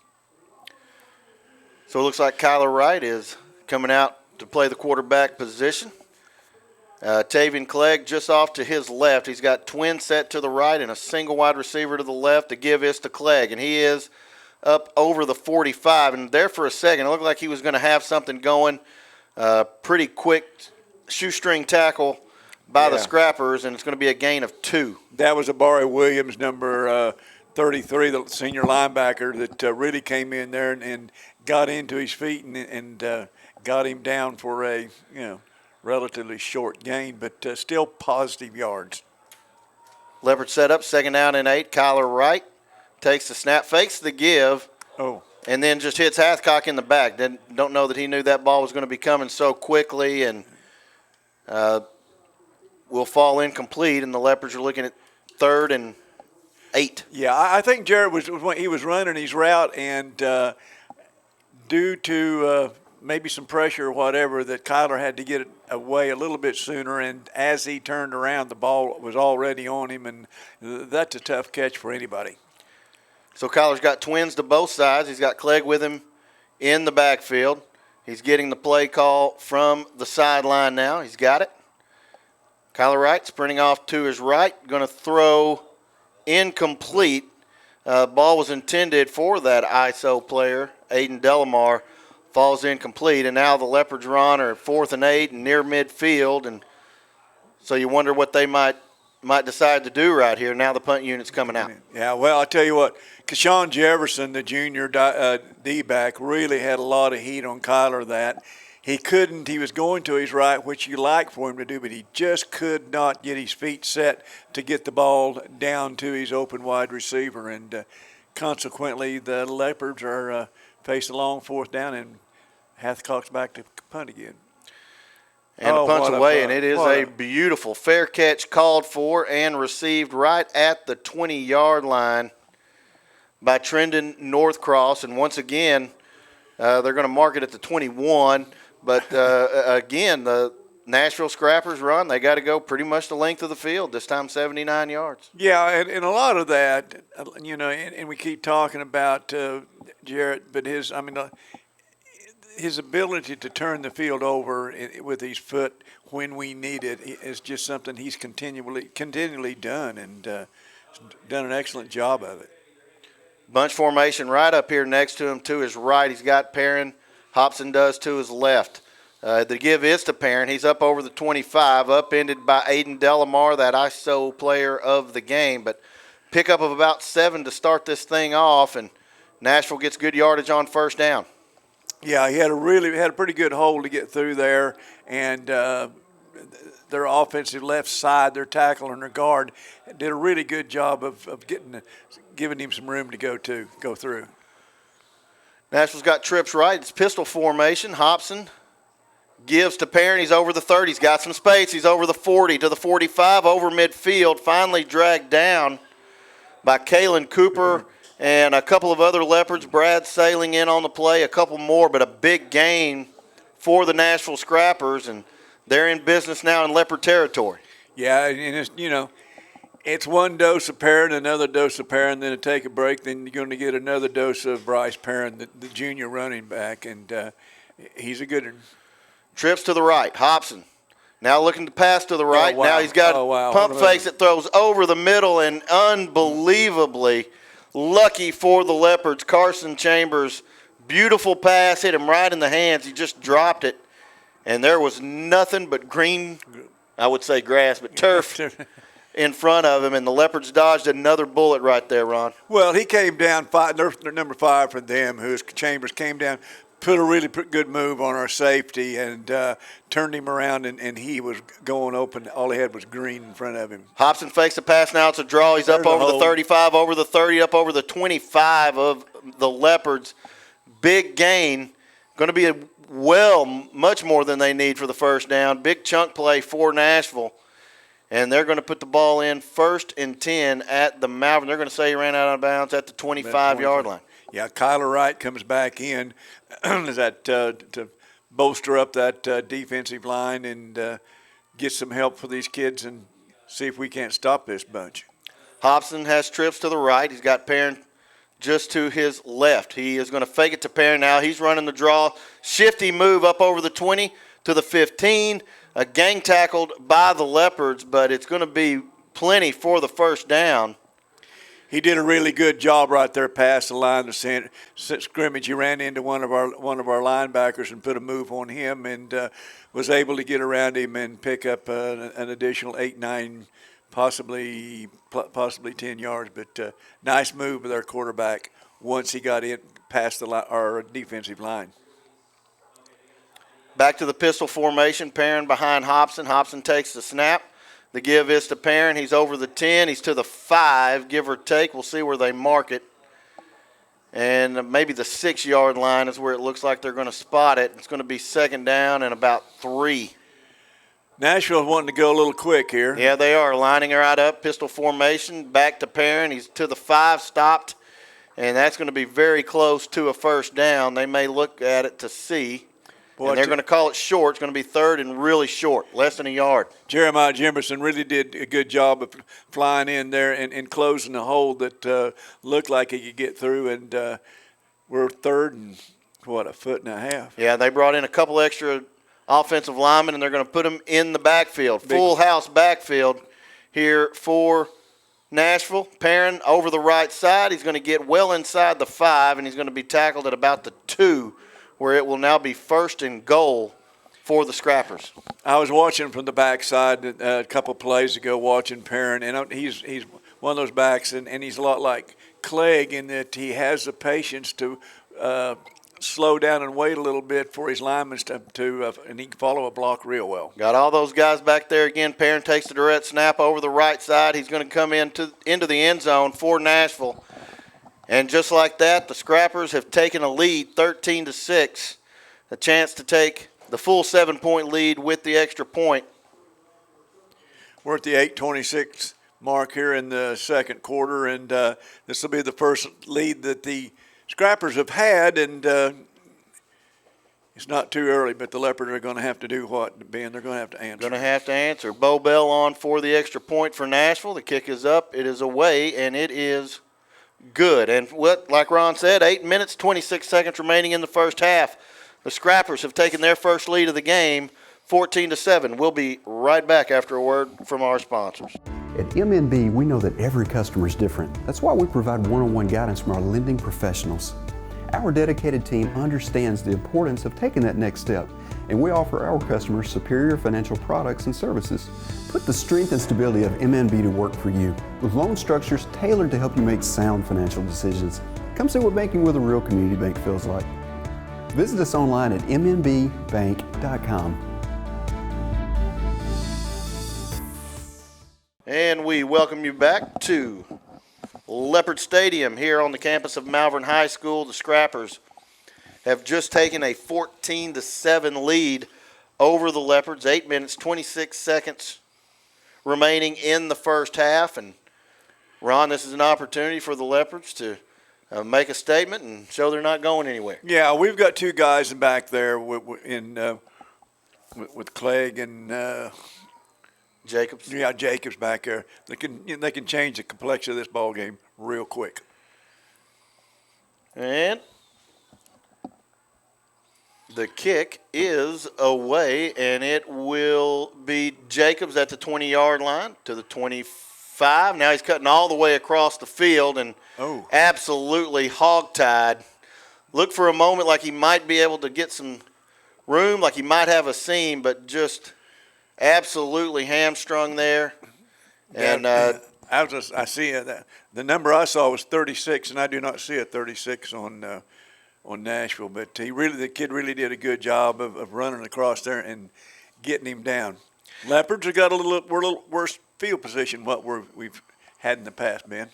So it looks like Kyler Wright is coming out to play the quarterback position. Tavian Clegg just off to his left. He's got twin set to the right and a single wide receiver to the left. The give is to Clegg, and he is up over the 45. And there for a second, it looked like he was going to have something going. Pretty quick shoestring tackle by the Scrappers, and it's going to be a gain of 2. That was Abari Williams, number 33, the senior linebacker, that really came in there and got into his feet and got him down for a relatively short gain, but still positive yards. Leopard set up, 2nd down and 8. Kyler Wright takes the snap, fakes the give, and then just hits Hathcock in the back. Don't know that he knew that ball was going to be coming so quickly, and will fall incomplete, and the Leopards are looking at 3rd and 8. Yeah, I think Jared was running his route, and due to maybe some pressure or whatever, that Kyler had to get it away a little bit sooner, and as he turned around, the ball was already on him, and that's a tough catch for anybody. So Kyler's got twins to both sides. He's got Clegg with him in the backfield. He's getting the play call from the sideline now. He's got it. Kyler Wright sprinting off to his right, going to throw incomplete. Ball was intended for that ISO player, Aiden Delamar, falls incomplete. And now the Leopards are on 4th and 8 and near midfield. And so you wonder what they might might decide to do right here. Now the punt unit's coming out. Yeah, well, I'll tell you what, Keshawn Jefferson, the junior D-back, really had a lot of heat on Kyler that. He was going to his right, which you like for him to do, but he just could not get his feet set to get the ball down to his open wide receiver. And consequently, the Leopards are facing a long fourth down, and Hathcock's back to punt again. And a punch away, and it is a beautiful fair catch called for and received right at the 20-yard line by Trendon Northcross. And once again, they're going to mark it at the 21. But, again, the Nashville Scrappers run, they got to go pretty much the length of the field, this time 79 yards. Yeah, and a lot of that, you know, and we keep talking about Jarrett, but his ability to turn the field over with his foot when we need it is just something he's continually done, and done an excellent job of it. Bunch formation right up here next to him to his right. He's got Perrin. Hobson does to his left. The give is to Perrin. He's up over the 25, upended by Aiden Delamar, that ISO player of the game. But pickup of about 7 to start this thing off, and Nashville gets good yardage on first down. Yeah, he had a pretty good hole to get through there, and their offensive left side, their tackle and their guard, did a really good job of giving him some room to go through. Nashville's got trips right. It's pistol formation. Hobson gives to Perrin. He's over the 30. He's got some space. He's over the 40 to the 45, over midfield, finally dragged down by Kalen Cooper and a couple of other Leopards. Brad sailing in on the play, a couple more, but a big gain for the Nashville Scrappers, and they're in business now in Leopard territory. Yeah, and it's, you know, it's one dose of Perrin, another dose of Perrin, then to take a break, then you're going to get another dose of Bryce Perrin, the junior running back, and he's a good one. Trips to the right. Hobson now looking to pass to the right. Oh, wow. Now he's got pump fakes that throws over the middle, and unbelievably lucky for the Leopards. Carson Chambers, beautiful pass, hit him right in the hands. He just dropped it, and there was nothing but green, I would say grass, but turf in front of him, and the Leopards dodged another bullet right there, Ron. Well, he came down, their number 5 for them, who's Chambers, came down, put a really good move on our safety, and turned him around, and he was going open. All he had was green in front of him. Hobson fakes a pass, now it's a draw. He's up over the 35, over the 30, up over the 25 of the Leopards. Big gain. Going to be much more than they need for the first down. Big chunk play for Nashville. And they're going to put the ball in 1st and 10 at the Malvern. They're going to say he ran out of bounds at the 25-yard line. Yeah, Kyler Wright comes back in to bolster up that defensive line and get some help for these kids and see if we can't stop this bunch. Hobson has trips to the right. He's got Perrin just to his left. He is going to fake it to Perrin now. He's running the draw. Shifty move up over the 20 to the 15. A gang tackled by the Leopards, but it's going to be plenty for the first down. He did a really good job right there past the line of scrimmage. He ran into one of our linebackers and put a move on him, and was able to get around him and pick up an additional 8, 9, possibly 10 yards. But nice move with our quarterback once he got in past our defensive line. Back to the pistol formation. Perrin behind Hobson. Hobson takes the snap. The give is to Perrin. He's over the 10. He's to the 5, give or take. We'll see where they mark it. And maybe the 6-yard line is where it looks like they're going to spot it. It's going to be 2nd down and about 3. Nashville wanting to go a little quick here. Yeah, they are lining right up. Pistol formation. Back to Perrin. He's to the 5, stopped. And that's going to be very close to a first down. They may look at it to see. And they're going to call it short. It's going to be 3rd and really short, less than a yard. Jeremiah Jimerson really did a good job of flying in there and closing the hole that looked like he could get through. And we're 3rd and, a foot and a half. Yeah, they brought in a couple extra offensive linemen, and they're going to put them in the backfield. Full house backfield here for Nashville. Perrin over the right side. He's going to get well inside the 5, and he's going to be tackled at about the 2, where it will now be 1st and goal for the Scrappers. I was watching from the backside a couple plays ago, watching Perrin, and he's one of those backs, and he's a lot like Clegg in that he has the patience to slow down and wait a little bit for his linemen and he can follow a block real well. Got all those guys back there again. Perrin takes the direct snap over the right side. He's going to come into the end zone for Nashville. And just like that, the Scrappers have taken a lead, 13-6, a chance to take the full 7-point lead with the extra point. We're at the 8:26 mark here in the second quarter, and this will be the first lead that the Scrappers have had, and it's not too early, but the Leopards are going to have to do what, Ben? They're going to have to answer. Going to have to answer. Bo Bell on for the extra point for Nashville. The kick is up. It is away, and it is good. And like Ron said, 8 minutes, 26 seconds remaining in the first half. The Scrappers have taken their first lead of the game, 14-7. We'll be right back after a word from our sponsors. At MNB, we know that every customer is different. That's why we provide one-on-one guidance from our lending professionals. Our dedicated team understands the importance of taking that next step, and we offer our customers superior financial products and services. Put the strength and stability of MNB to work for you, with loan structures tailored to help you make sound financial decisions. Come see what banking with a real community bank feels like. Visit us online at mnbbank.com. And we welcome you back to Leopard Stadium here on the campus of Malvern High School. The Scrappers have just taken a 14-7 lead over the Leopards. 8 minutes, 26 seconds remaining in the first half. And, Ron, this is an opportunity for the Leopards to make a statement and show they're not going anywhere. Yeah, we've got two guys back there with Clegg and Jacobs. Yeah, Jacobs back there. They can change the complexion of this ball game real quick. And the kick is away, and it will be Jacobs at the 20-yard line to the 25. Now he's cutting all the way across the field and absolutely hogtied. Looked for a moment like he might be able to get some room, like he might have a seam, but just absolutely hamstrung there. And I see that the number I saw was 36, and I do not see a 36 on Nashville. But the kid really did a good job of running across there and getting him down. Leopards have got a little worse field position what we've had in the past, Ben.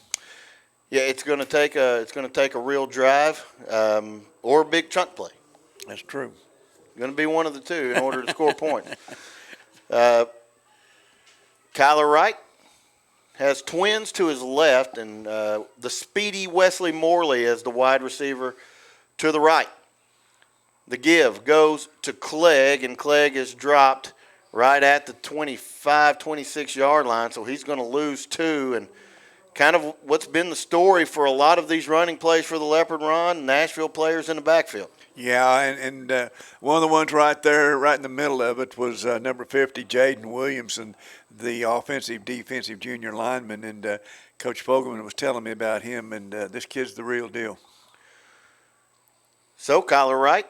Yeah, it's going to take a real drive or a big chunk play. That's true. Going to be one of the two in order to score points. Kyler Wright has twins to his left, and the speedy Wesley Morley as the wide receiver to the right. The give goes to Clegg, and Clegg is dropped right at the 25, 26-yard line, so he's going to lose two. And kind of what's been the story for a lot of these running plays for the Leopard Ron, Nashville players in the backfield. Yeah, and one of the ones right there, right in the middle of it, was number 50, Jaden Williamson, the defensive junior lineman. And Coach Fogelman was telling me about him, and this kid's the real deal. So Kyler Wright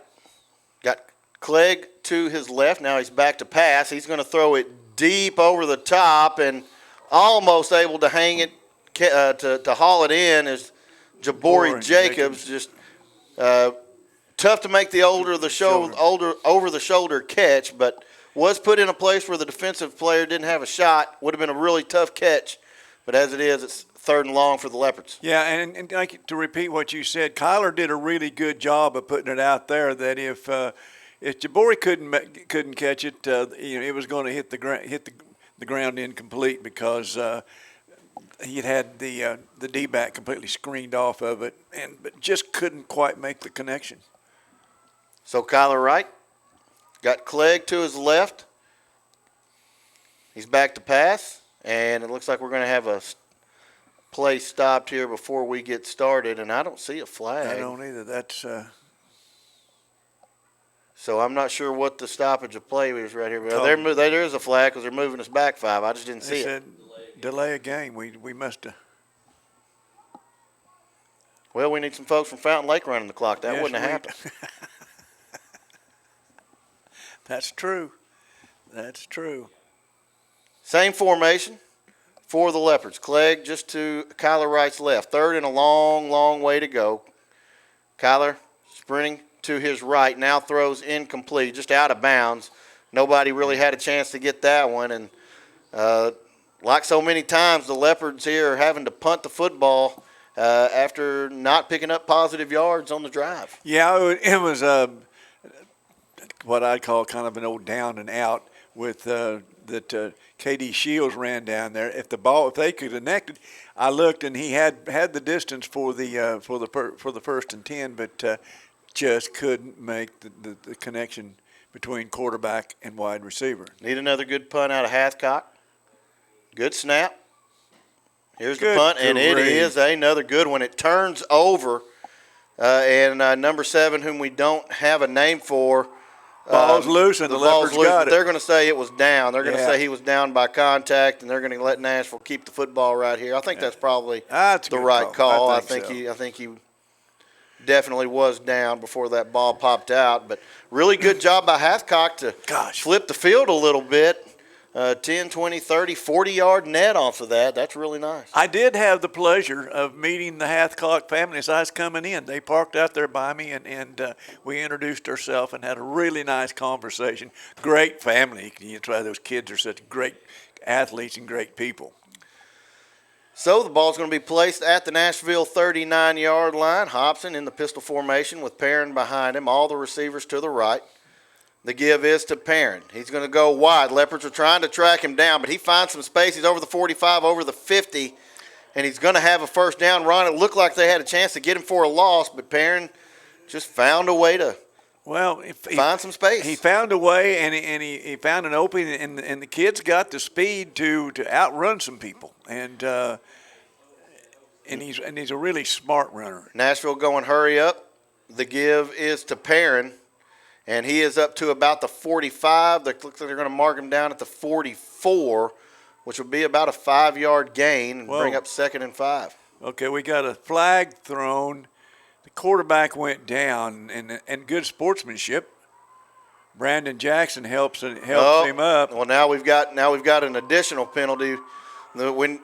got Clegg to his left. Now he's back to pass. He's going to throw it deep over the top and almost able to hang it, to haul it in as Jabari Jacobs just tough to make the over the shoulder catch, but was put in a place where the defensive player didn't have a shot. Would have been a really tough catch, but as it is, it's 3rd and long for the Leopards. Yeah, and like to repeat what you said, Kyler did a really good job of putting it out there. That if Jabari couldn't catch it, it was going to hit the ground incomplete because he had the D-back completely screened off of it, but just couldn't quite make the connection. So Kyler Wright got Clegg to his left. He's back to pass, and it looks like we're going to have a play stopped here before we get started, and I don't see a flag. I don't either. That's so I'm not sure what the stoppage of play is right here. There is a flag because they're moving us back 5. I just didn't see it. Delay a game. We must have. Well, we need some folks from Fountain Lake running the clock. That wouldn't have happened. That's true. That's true. Same formation for the Leopards. Clegg just to Kyler Wright's left. Third and a long, long way to go. Kyler sprinting to his right, now throws incomplete, just out of bounds. Nobody really had a chance to get that one. And like so many times, the Leopards here are having to punt the football after not picking up positive yards on the drive. Yeah, it was what I'd call kind of an old down and out with that KD Shields ran down there. If they could have connected, I looked and he had the distance for the first and 10, but just couldn't make the connection between quarterback and wide receiver. Need another good punt out of Hathcock. Good snap. Here's the punt, and it is another good one. It turns over, and number 7, whom we don't have a name for, ball's loose, and the Leopards got it. They're going to say it was down. They're going to say he was down by contact, and they're going to let Nashville keep the football right here. I think that's probably the right call. I think he definitely was down before that ball popped out. But really good job by Hathcock to flip the field a little bit. 10, 20, 30, 40-yard net off of that. That's really nice. I did have the pleasure of meeting the Hathcock family as I was coming in. They parked out there by me, and we introduced ourselves and had a really nice conversation. Great family. That's why those kids are such great athletes and great people. So the ball's going to be placed at the Nashville 39-yard line. Hobson in the pistol formation with Perrin behind him. All the receivers to the right. The give is to Perrin. He's going to go wide. Leopards are trying to track him down, but he finds some space. He's over the 45, over the 50, and he's going to have a first down run. It looked like they had a chance to get him for a loss, but Perrin just found a way to find some space. He found a way, and he found an opening, and the kid's got the speed to outrun some people, and he's a really smart runner. Nashville going hurry up. The give is to Perrin. And he is up to about the 45. They look like they're going to mark him down at the 44, which will be about a 5-yard gain and bring up 2nd and 5. Okay, we got a flag thrown. The quarterback went down, and good sportsmanship. Brandon Jackson helps him up. Well, now we've got an additional penalty. When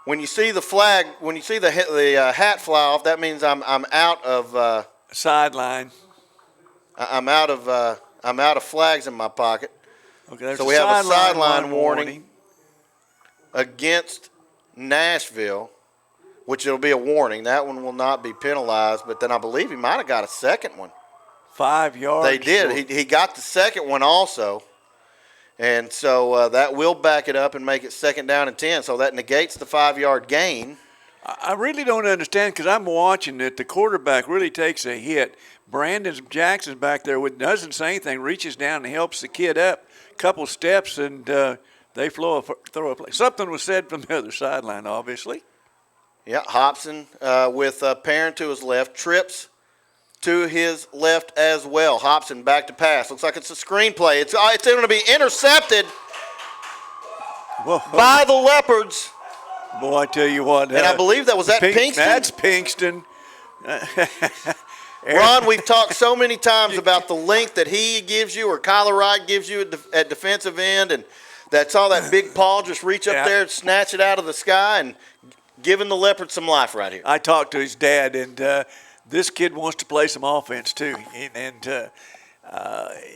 you see the flag, when you see the hat fly off, that means I'm out of sideline. I'm out of flags in my pocket. Okay, so we have a sideline warning against Nashville, which it'll be a warning. That one will not be penalized, but then I believe he might have got a second one. 5 yards. They did. He got the second one also, and so that will back it up and make it 2nd down and 10. So that negates the 5-yard gain. I really don't understand because I'm watching it. The quarterback really takes a hit. Brandon Jackson's back there doesn't say anything, reaches down and helps the kid up a couple steps, and they throw a play. Something was said from the other sideline, obviously. Yeah, Hobson with Perrin to his left, trips to his left as well. Hobson back to pass. Looks like it's a screenplay. It's going to be intercepted by the Leopards. Boy, I tell you what. And I believe that was at Pinkston. That's Pinkston. Ron, we've talked so many times about the length that he gives you or Kyler Wright gives you at defensive end, and that's all that big paw just reach up there and snatch it out of the sky and giving the Leopards some life right here. I talked to his dad, and this kid wants to play some offense too. And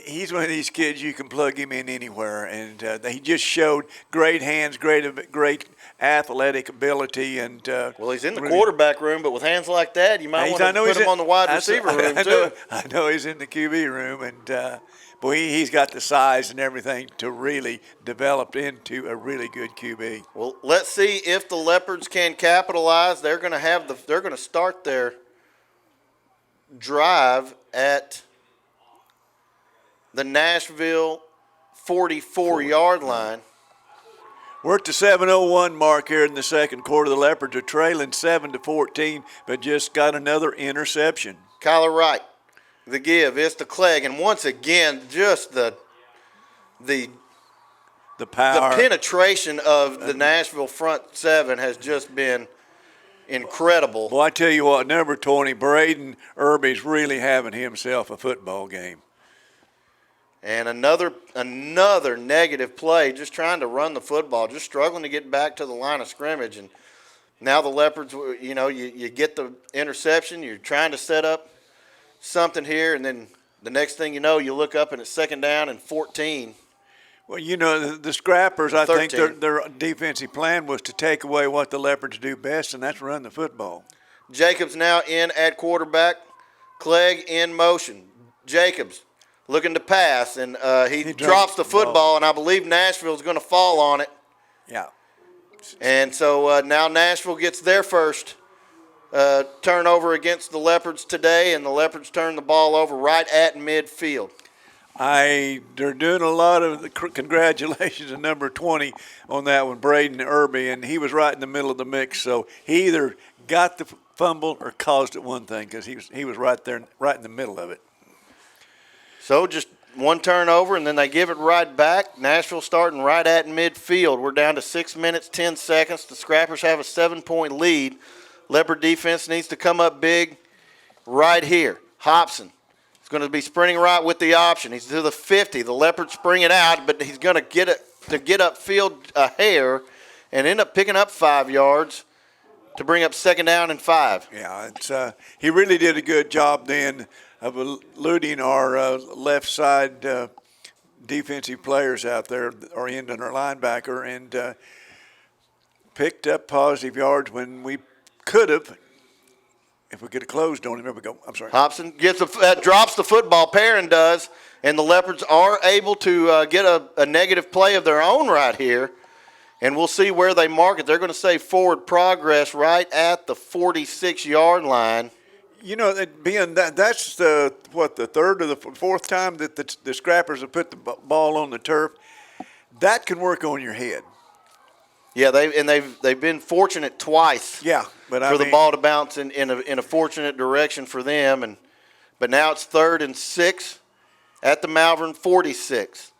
he's one of these kids you can plug him in anywhere, and he just showed great hands, great athletic ability, and well, he's in the quarterback room, but with hands like that, you might want to put him on the wide receiver room too. I know he's in the QB room, and boy, he's got the size and everything to really develop into a really good QB. Well, let's see if the Leopards can capitalize. They're going to start their drive at the Nashville 44-yard line. We're at the 7:01 mark here in the second quarter. The Leopards are trailing 7-14, but just got another interception. Kyler Wright, the give is to Clegg, and once again, just the power, the penetration of the Nashville front seven has just been incredible. Well, I tell you what, number 20, Braden Irby's really having himself a football game. And another negative play, just trying to run the football, just struggling to get back to the line of scrimmage. And now the Leopards, you get the interception, you're trying to set up something here, and then the next thing you know, you look up and it's 2nd down and 14. Well, the Scrappers, I think 13. their defensive plan was to take away what the Leopards do best, and that's run the football. Jacobs now in at quarterback. Clegg in motion. Jacobs looking to pass, and he drops the football, and I believe Nashville's going to fall on it. Yeah. And so now Nashville gets their first turnover against the Leopards today, and the Leopards turn the ball over right at midfield. They're doing a lot of the congratulations to number 20 on that one, Braden Irby, and he was right in the middle of the mix. So he either got the fumble or caused it one thing, because he was right there, right in the middle of it. So just one turnover, and then they give it right back. Nashville starting right at midfield. We're down to 6 minutes, 10 seconds. The Scrappers have a 7-point lead. Leopard defense needs to come up big right here. Hobson is going to be sprinting right with the option. He's to the 50. The Leopards spring it out, but he's going to get upfield a hair and end up picking up 5 yards to bring up 2nd down and 5. Yeah, he really did a good job then of eluding our left side defensive players out there, our end and our linebacker, and picked up positive yards when we could have, if we could have closed on him. There we go. I'm sorry. Hobson drops the football. Perrin does, and the Leopards are able to get a negative play of their own right here, and we'll see where they mark it. They're going to say forward progress right at the 46-yard line. That's the third or the fourth time that the Scrappers have put the ball on the turf. That can work on your head. Yeah, they've been fortunate twice. Yeah, but for the ball to bounce in a fortunate direction for them, but now it's 3rd and 6 at the Malvern 46.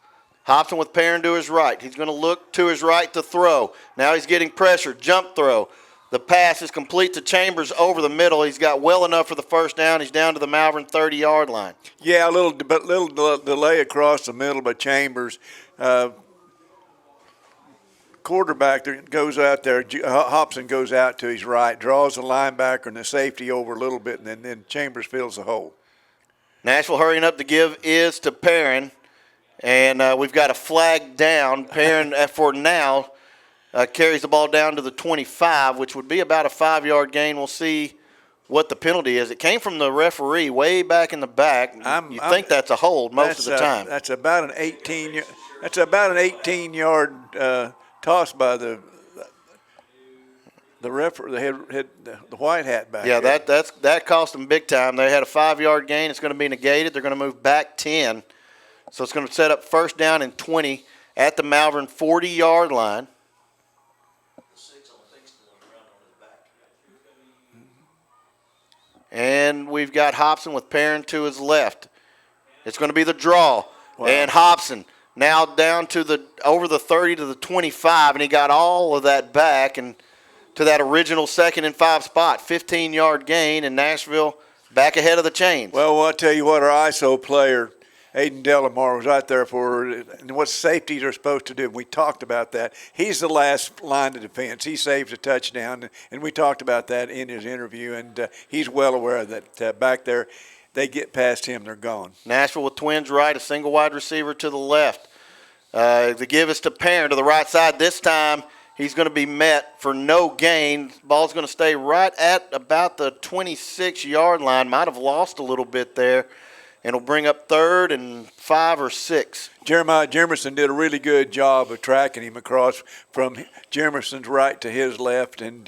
Hobson with Perrin to his right. He's going to look to his right to throw. Now he's getting pressure. Jump throw. The pass is complete to Chambers over the middle. He's got well enough for the first down. He's down to the Malvern 30-yard line. Yeah, a little delay across the middle by Chambers. Quarterback that goes out there, Hobson goes out to his right, draws the linebacker and the safety over a little bit, and then Chambers fills the hole. Nashville hurrying up to give is to Perrin, and we've got a flag down. Perrin, for now, carries the ball down to the 25, which would be about a 5-yard gain. We'll see what the penalty is. It came from the referee way back in the back. You think that's a hold most of the time. That's about an 18-yard toss by the referee, the white hat back. Yeah, that cost them big time. They had a 5-yard gain. It's going to be negated. They're going to move back 10. So it's going to set up 1st down and 20 at the Malvern 40-yard line. And we've got Hobson with Perrin to his left. It's going to be the draw. Wow. And Hobson now down to over the 30 to the 25, and he got all of that back and to that original 2nd and 5 spot. 15-yard gain, and Nashville back ahead of the chains. Well, I'll tell you what, our ISO player, Aiden Delamar, was out there for and what safeties are supposed to do. We talked about that. He's the last line of defense. He saves a touchdown, and we talked about that in his interview, and he's well aware of that back there. They get past him, they're gone. Nashville with twins right, a single wide receiver to the left. The give is to Perrin to the right side. This time he's going to be met for no gain. Ball's going to stay right at about the 26-yard line. Might have lost a little bit there. And it'll bring up 3rd and 5 or 6. Jeremiah Jemerson did a really good job of tracking him across from Jemerson's right to his left, and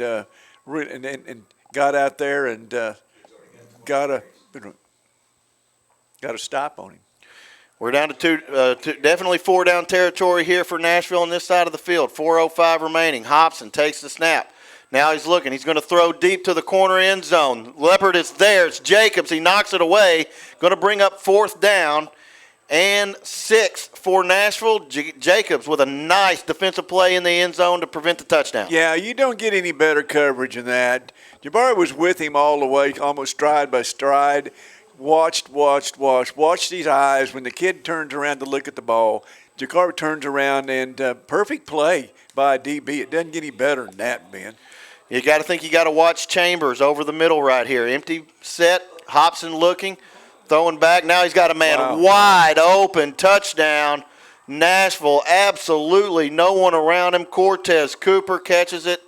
got out there and got a stop on him. We're down to definitely 4-down territory here for Nashville on this side of the field. 4:05 remaining. Hobson takes the snap. Now he's looking. He's going to throw deep to the corner end zone. Leopard is there. It's Jacobs. He knocks it away. Going to bring up 4th down and 6 for Nashville. Jacobs with a nice defensive play in the end zone to prevent the touchdown. Yeah, you don't get any better coverage than that. Jabari was with him all the way, almost stride by stride. watched these eyes when the kid turns around to look at the ball. Jacarby turns around, and perfect play by a DB. It doesn't get any better than that, Ben. You got to think you got to watch Chambers over the middle right here. Empty set, Hobson looking, throwing back. Now he's got a man wide open, touchdown. Nashville, absolutely no one around him. Cortez Cooper catches it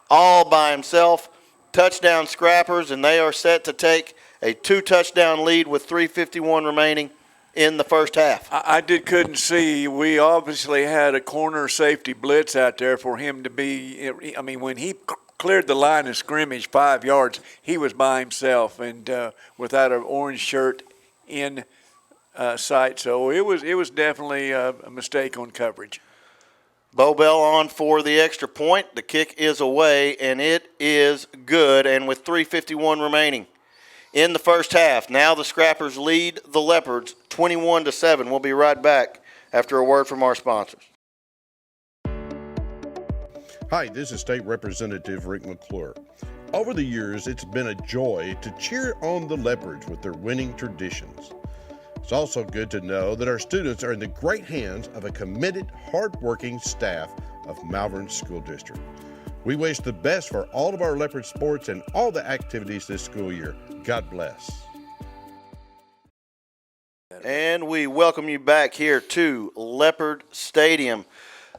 all by himself. Touchdown Scrappers, and they are set to take a 2-touchdown lead with 3:51 remaining in the first half. I couldn't see. We obviously had a corner safety blitz out there for him to be. I mean, when he cleared the line of scrimmage 5 yards, he was by himself and without an orange shirt in sight. So it was definitely a mistake on coverage. Bo Bell on for the extra point. The kick is away, and it is good. And with 3:51 remaining in the first half, now the Scrappers lead the Leopards 21-7. We'll be right back after a word from our sponsors. Hi, this is State Representative Rick McClure. Over the years, it's been a joy to cheer on the Leopards with their winning traditions. It's also good to know that our students are in the great hands of a committed, hard-working staff of Malvern School District. We wish the best for all of our Leopard sports and all the activities this school year. God bless. And we welcome you back here to Leopard Stadium.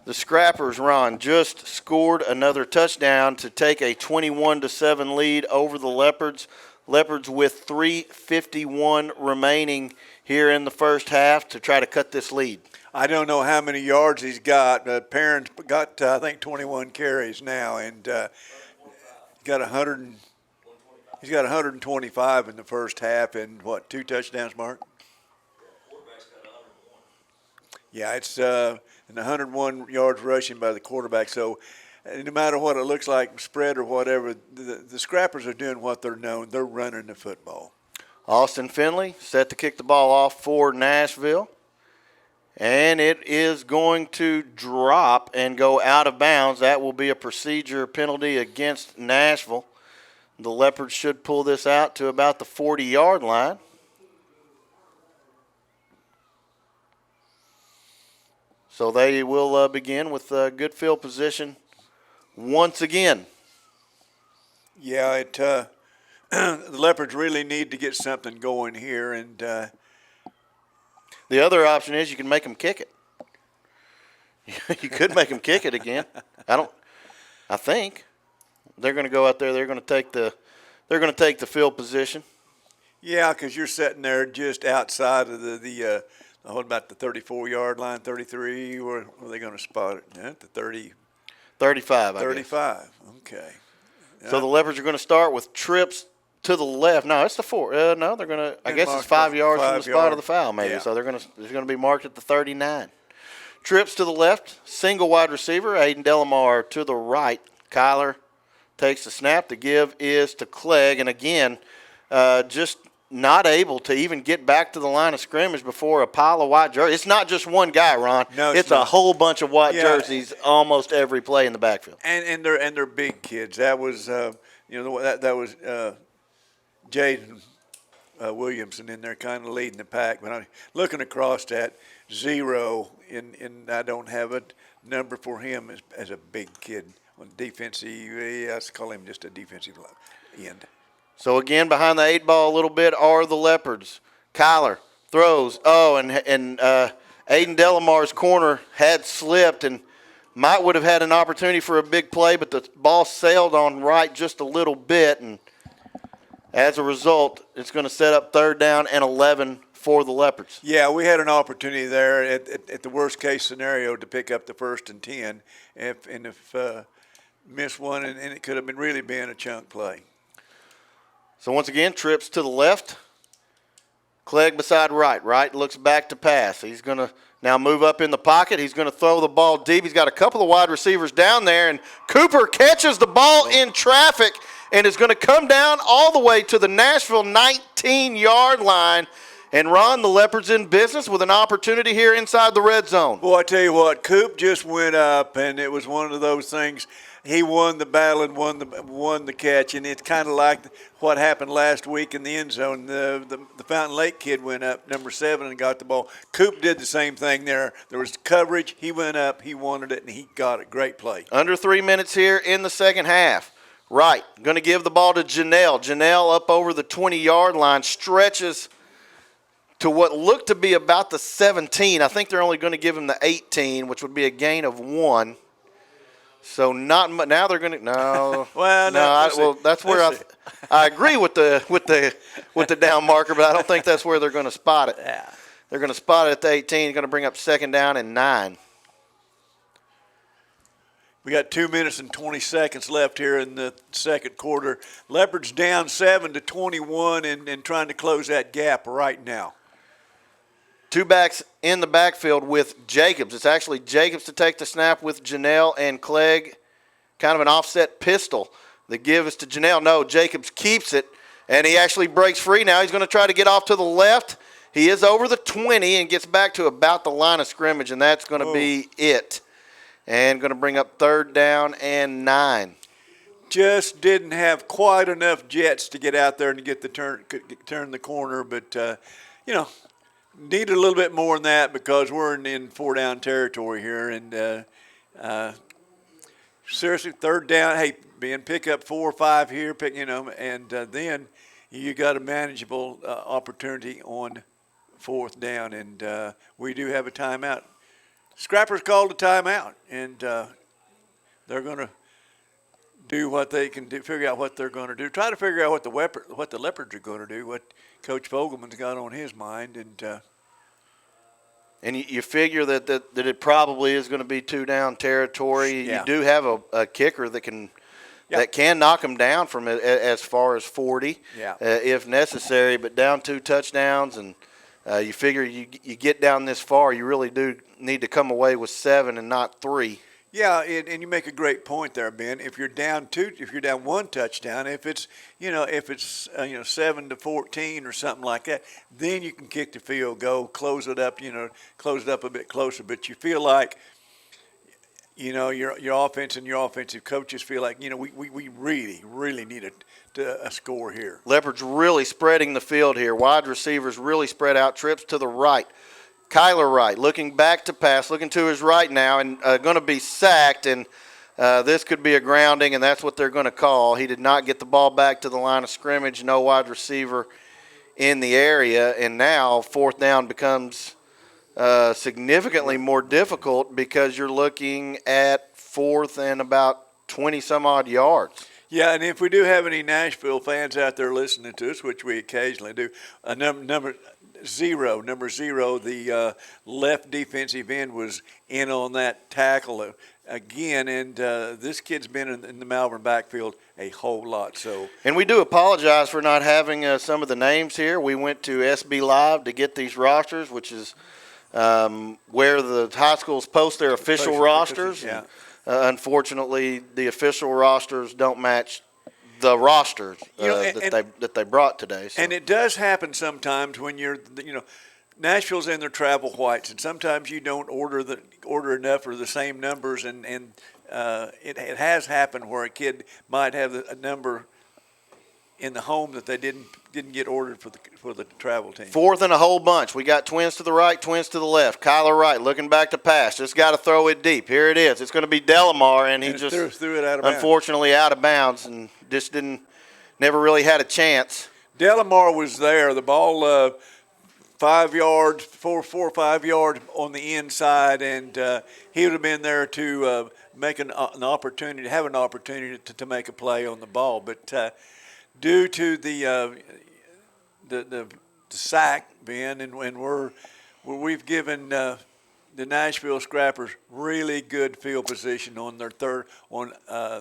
The Scrappers, Ron, just scored another touchdown to take a 21-7 lead over the Leopards. Leopards with 3:51 remaining here in the first half to try to cut this lead. I don't know how many yards he's got, but Perrin's got, I think, 21 carries now, and got 100. He's got 125 in the first half, and 2 touchdowns, Mark? Yeah, it's and 101 yards rushing by the quarterback. So no matter what it looks like, spread or whatever, the Scrappers are doing what they're known. They're running the football. Austin Finley set to kick the ball off for Nashville. And it is going to drop and go out of bounds. That will be a procedure penalty against Nashville. The Leopards should pull this out to about the 40-yard line. So they will begin with good field position once again. Yeah, the Leopards really need to get something going here, and the other option is you can make them kick it. You could make them kick it again. I think they're going to go out there. They're going to take the field position. Yeah, because you're sitting there just outside of the what about the 34-yard line, 33? Where are they going to spot it? Yeah, the 30. 35, I 35. guess. Okay. So the Leopards are going to start with trips to the left. No, it's the 4. No, they're going to. I guess it's 5 yards from the spot of the foul, maybe. Yeah. So it's going to be marked at the 39. Trips to the left, single wide receiver, Aiden Delamar to the right. Kyler takes the snap. The give is to Clegg, and again, just not able to even get back to the line of scrimmage before a pile of white jerseys. It's not just one guy, Ron. No, it's a whole bunch of white jerseys almost every play in the backfield. And they're big kids. That was that was Jaden Williamson in there kind of leading the pack. But I'm looking across that 0, and I don't have a number for him as a big kid on defensive. I call him just a defensive end. So, again, behind the 8 ball a little bit are the Leopards. Kyler throws. And Aiden Delamar's corner had slipped and would have had an opportunity for a big play, but the ball sailed on right just a little bit. And as a result, it's going to set up 3rd down and 11 for the Leopards. Yeah, we had an opportunity there at the worst-case scenario to pick up the 1st and 10 if missed one, and it could have really been a chunk play. So, once again, trips to the left. Clegg beside right. Right looks back to pass. He's going to now move up in the pocket. He's going to throw the ball deep. He's got a couple of wide receivers down there, and Cooper catches the ball in traffic and is going to come down all the way to the Nashville 19-yard line. And, Ron, the Leopards in business with an opportunity here inside the red zone. Boy, I tell you what, Coop just went up, and it was one of those things. he won the battle and won the catch, and it's kind of like what happened last week in the end zone. The Fountain Lake kid went up, number 7, and got the ball. Coop did the same thing there. There was coverage. He went up, he wanted it, and he got it. Great play. Under 3 minutes here in the second half. Right, going to give the ball to Janelle. Janelle up over the 20-yard line, stretches to what looked to be about the 17. I think they're only going to give him the 18, which would be a gain of 1. So not much. Now they're going to no. Well, no. That's where I agree with the down marker, but I don't think that's where they're going to spot it. Yeah. They're going to spot it at the 18. Going to bring up second down and 9. We got 2 minutes and 20 seconds left here in the second quarter. Leopards down 7-21 and trying to close that gap right now. 2 backs in the backfield with Jacobs. It's actually Jacobs to take the snap with Janelle and Clegg. Kind of an offset pistol. The give is to Janelle. No, Jacobs keeps it, and he actually breaks free now. He's going to try to get off to the left. He is over the 20 and gets back to about the line of scrimmage, and that's going to be it. And going to bring up third down and 9. Just didn't have quite enough jets to get out there and get the turn the corner, but needed a little bit more than that because we're in 4-down territory here. And seriously, third down, hey, pick up 4 or 5 here, and then you got a manageable opportunity on fourth down, and we do have a timeout. Scrappers called a timeout, and they're going to do what they can do, figure out what they're going to do, try to figure out what the Leopards are going to do, what Coach Fogelman's got on his mind. And you figure that it probably is going to be 2-down territory. Yeah. You do have a kicker that can knock them down from as far as 40 if necessary, but down 2 touchdowns, and you figure you get down this far, you really do need to come away with 7 and not 3. Yeah, and you make a great point there, Ben. If you're down 1 touchdown, if it's 7-14 or something like that, then you can kick the field goal, close it up a bit closer. But you feel like, your offense and your offensive coaches feel like, we really need a score here. Leopards really spreading the field here. Wide receivers really spread out. Trips to the right. Kyler Wright looking back to pass, looking to his right now, and going to be sacked. And this could be a grounding, and that's what they're going to call. He did not get the ball back to the line of scrimmage. No wide receiver in the area. And now fourth down becomes significantly more difficult because you're looking at fourth and about 20-some-odd yards. Yeah, and if we do have any Nashville fans out there listening to us, which we occasionally do, number zero, the left defensive end was in on that tackle again, and this kid's been in the Malvern backfield a whole lot. And we do apologize for not having some of the names here. We went to SB Live to get these rosters, which is where the high schools post their official rosters. Yeah. Unfortunately, the official rosters don't match the rosters that they brought today. So. And it does happen sometimes when Nashville's in their travel whites, and sometimes you don't order enough or the same numbers, and it has happened where a kid might have a number in the home that they didn't get ordered for the travel team. Fourth and a whole bunch. We got twins to the right, twins to the left. Kyler Wright looking back to pass. Just got to throw it deep. Here it is. It's going to be Delamar, and he just threw it out of bounds. Unfortunately out of bounds, and just never really had a chance. Delamar was there. The ball 5 yards, 4 or 5 yards on the inside, and he would have been there to make an opportunity, have an opportunity to make a play on the ball, but. Due to the sack, Ben, and we've given the Nashville Scrappers really good field position on their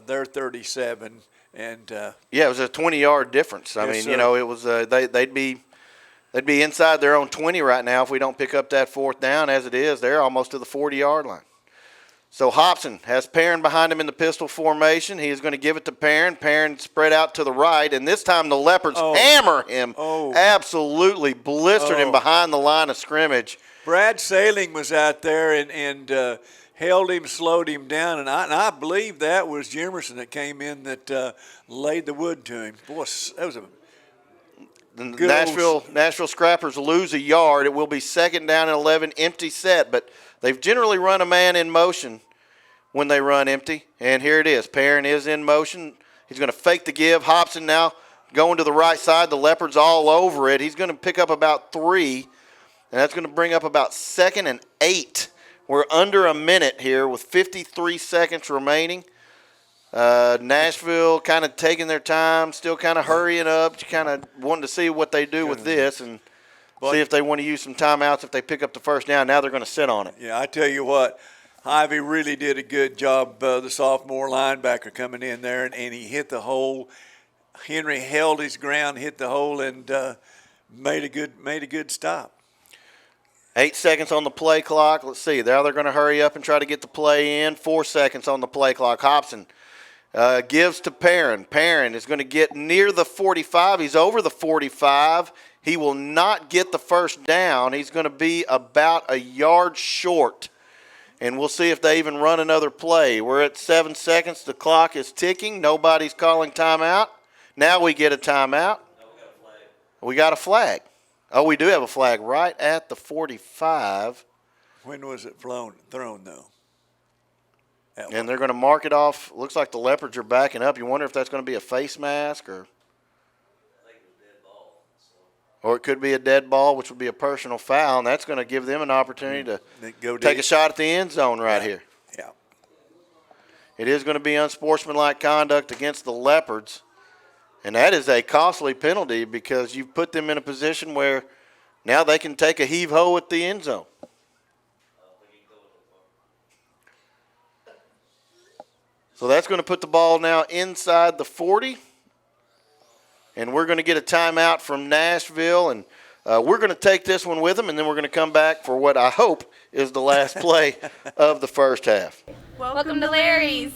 their 37, and it was a 20-yard difference. I mean, it was they'd be inside their own 20 right now if we don't pick up that fourth down. As it is, they're almost to the 40-yard line. So Hobson has Perrin behind him in the pistol formation. He is going to give it to Perrin. Perrin spread out to the right, and this time the Leopards hammer him. Absolutely blistered him behind the line of scrimmage. Brad Sailing was out there and held him, slowed him down, and I believe that was Jimerson that came in that laid the wood to him. Boy, that was a the Nashville Scrappers lose a yard. It will be 2nd down and 11, empty set, but they've generally run a man in motion when they run empty, and here it is. Perrin is in motion. He's going to fake the give. Hobson now going to the right side. The Leopards all over it. He's going to pick up about 3, and that's going to bring up about 2nd and 8. We're under a minute here with 53 seconds remaining. Nashville kind of taking their time, still kind of hurrying up, kind of wanting to see what they do with this and see if they want to use some timeouts if they pick up the first down. Now they're going to sit on it. Yeah, I tell you what, Ivy really did a good job, the sophomore linebacker coming in there, and he hit the hole. Henry held his ground, hit the hole, and made a good stop. 8 seconds on the play clock. Let's see. Now they're going to hurry up and try to get the play in. 4 seconds on the play clock. Hobson gives to Perrin. Perrin is going to get near the 45. He's over the 45. He will not get the first down. He's going to be about a yard short. And we'll see if they even run another play. We're at 7 seconds. The clock is ticking. Nobody's calling timeout. Now we get a timeout. We got a flag. Oh, we do have a flag right at the 45. When was it thrown, though? And they're going to mark it off. Looks like the Leopards are backing up. You wonder if that's going to be a face mask or it could be a dead ball, which would be a personal foul, and that's going to give them an opportunity to take a shot at the end zone right here. Yeah. It is going to be unsportsmanlike conduct against the Leopards, and that is a costly penalty because you've put them in a position where now they can take a heave-ho at the end zone. So that's going to put the ball now inside the 40. And we're going to get a timeout from Nashville, and we're going to take this one with them, and then we're going to come back for what I hope is the last play of the first half. Welcome to Larry's.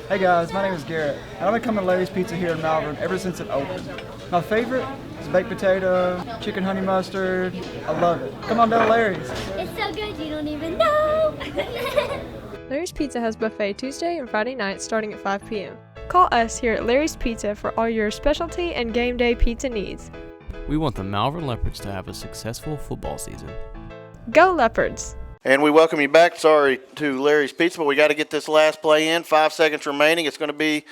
Hey guys, my name is Garrett, and I've been coming to Larry's Pizza here in Malvern ever since it opened. My favorite is baked potato, chicken honey mustard. I love it. Come on down to Larry's. It's so good you don't even know. Larry's Pizza has buffet Tuesday and Friday nights starting at 5 p.m. Call us here at Larry's Pizza for all your specialty and game day pizza needs. We want the Malvern Leopards to have a successful football season. Go Leopards! And we welcome you back. Sorry to Larry's Pizza, but we got to get this last play in. 5 seconds remaining. It's going to be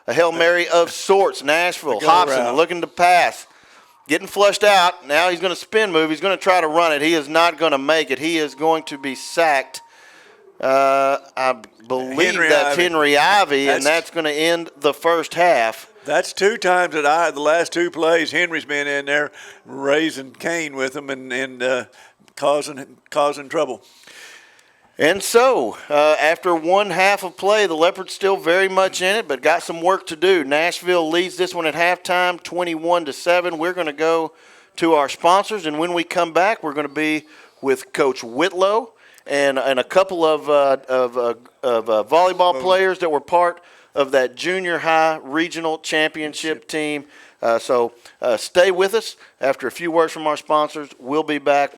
a Hail Mary of sorts. Nashville, Hobson looking to pass. Getting flushed out. Now he's going to spin move. He's going to try to run it. He is not going to make it. He is going to be sacked. I believe that's Henry Ivy, and that's going to end the first half. That's 2 times that the last 2 plays, Henry's been in there raising Cain with him and causing trouble. And so, after one half of play, the Leopards still very much in it, but got some work to do. Nashville leads this one at halftime, 21-7. We're going to go to our sponsors, and when we come back, we're going to be with Coach Whitlow and a couple of volleyball players that were part of that junior high regional championship team. So stay with us. After a few words from our sponsors, we'll be back.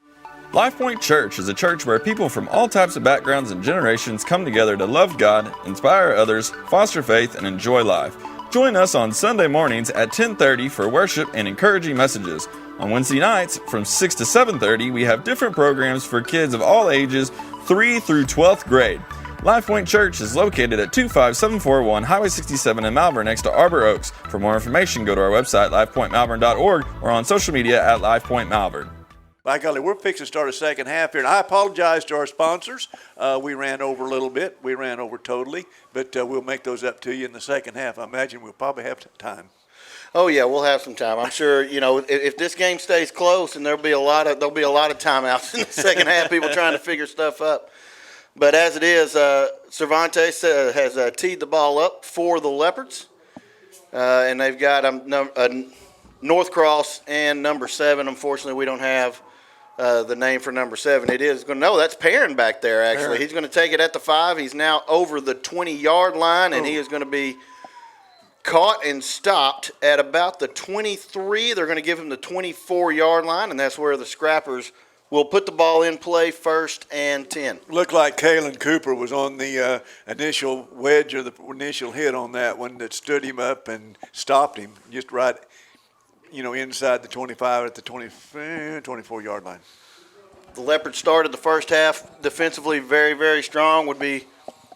LifePoint Church is a church where people from all types of backgrounds and generations come together to love God, inspire others, foster faith, and enjoy life. Join us on Sunday mornings at 10:30 for worship and encouraging messages. On Wednesday nights from 6 to 7:30, we have different programs for kids of all ages, 3 through 12th grade. LifePoint Church is located at 25741 Highway 67 in Malvern next to Arbor Oaks. For more information, go to our website, lifepointmalvern.org, or on social media at LifePointMalvern. By golly, we're fixing to start a second half here, and I apologize to our sponsors. We ran over a little bit. We ran over totally, but we'll make those up to you in the second half. I imagine we'll probably have time. Oh yeah, we'll have some time. I'm sure. If this game stays close, and there'll be a lot of timeouts in the second half. People trying to figure stuff up. But as it is, Cervantes has teed the ball up for the Leopards, and they've got North Cross and number 7. Unfortunately, we don't have the name for number 7. It is going to, no, that's Perrin back there, actually. Perrin. He's going to take it at the 5. He's now over the 20-yard line, and he is going to be caught and stopped at about the 23. They're going to give him the 24-yard line, and that's where the Scrappers will put the ball in play, 1st and 10. Looked like Kalen Cooper was on the initial wedge or the initial hit on that one that stood him up and stopped him just right, inside the 25 at the 24-yard line. The Leopards started the first half defensively very, very strong. Would be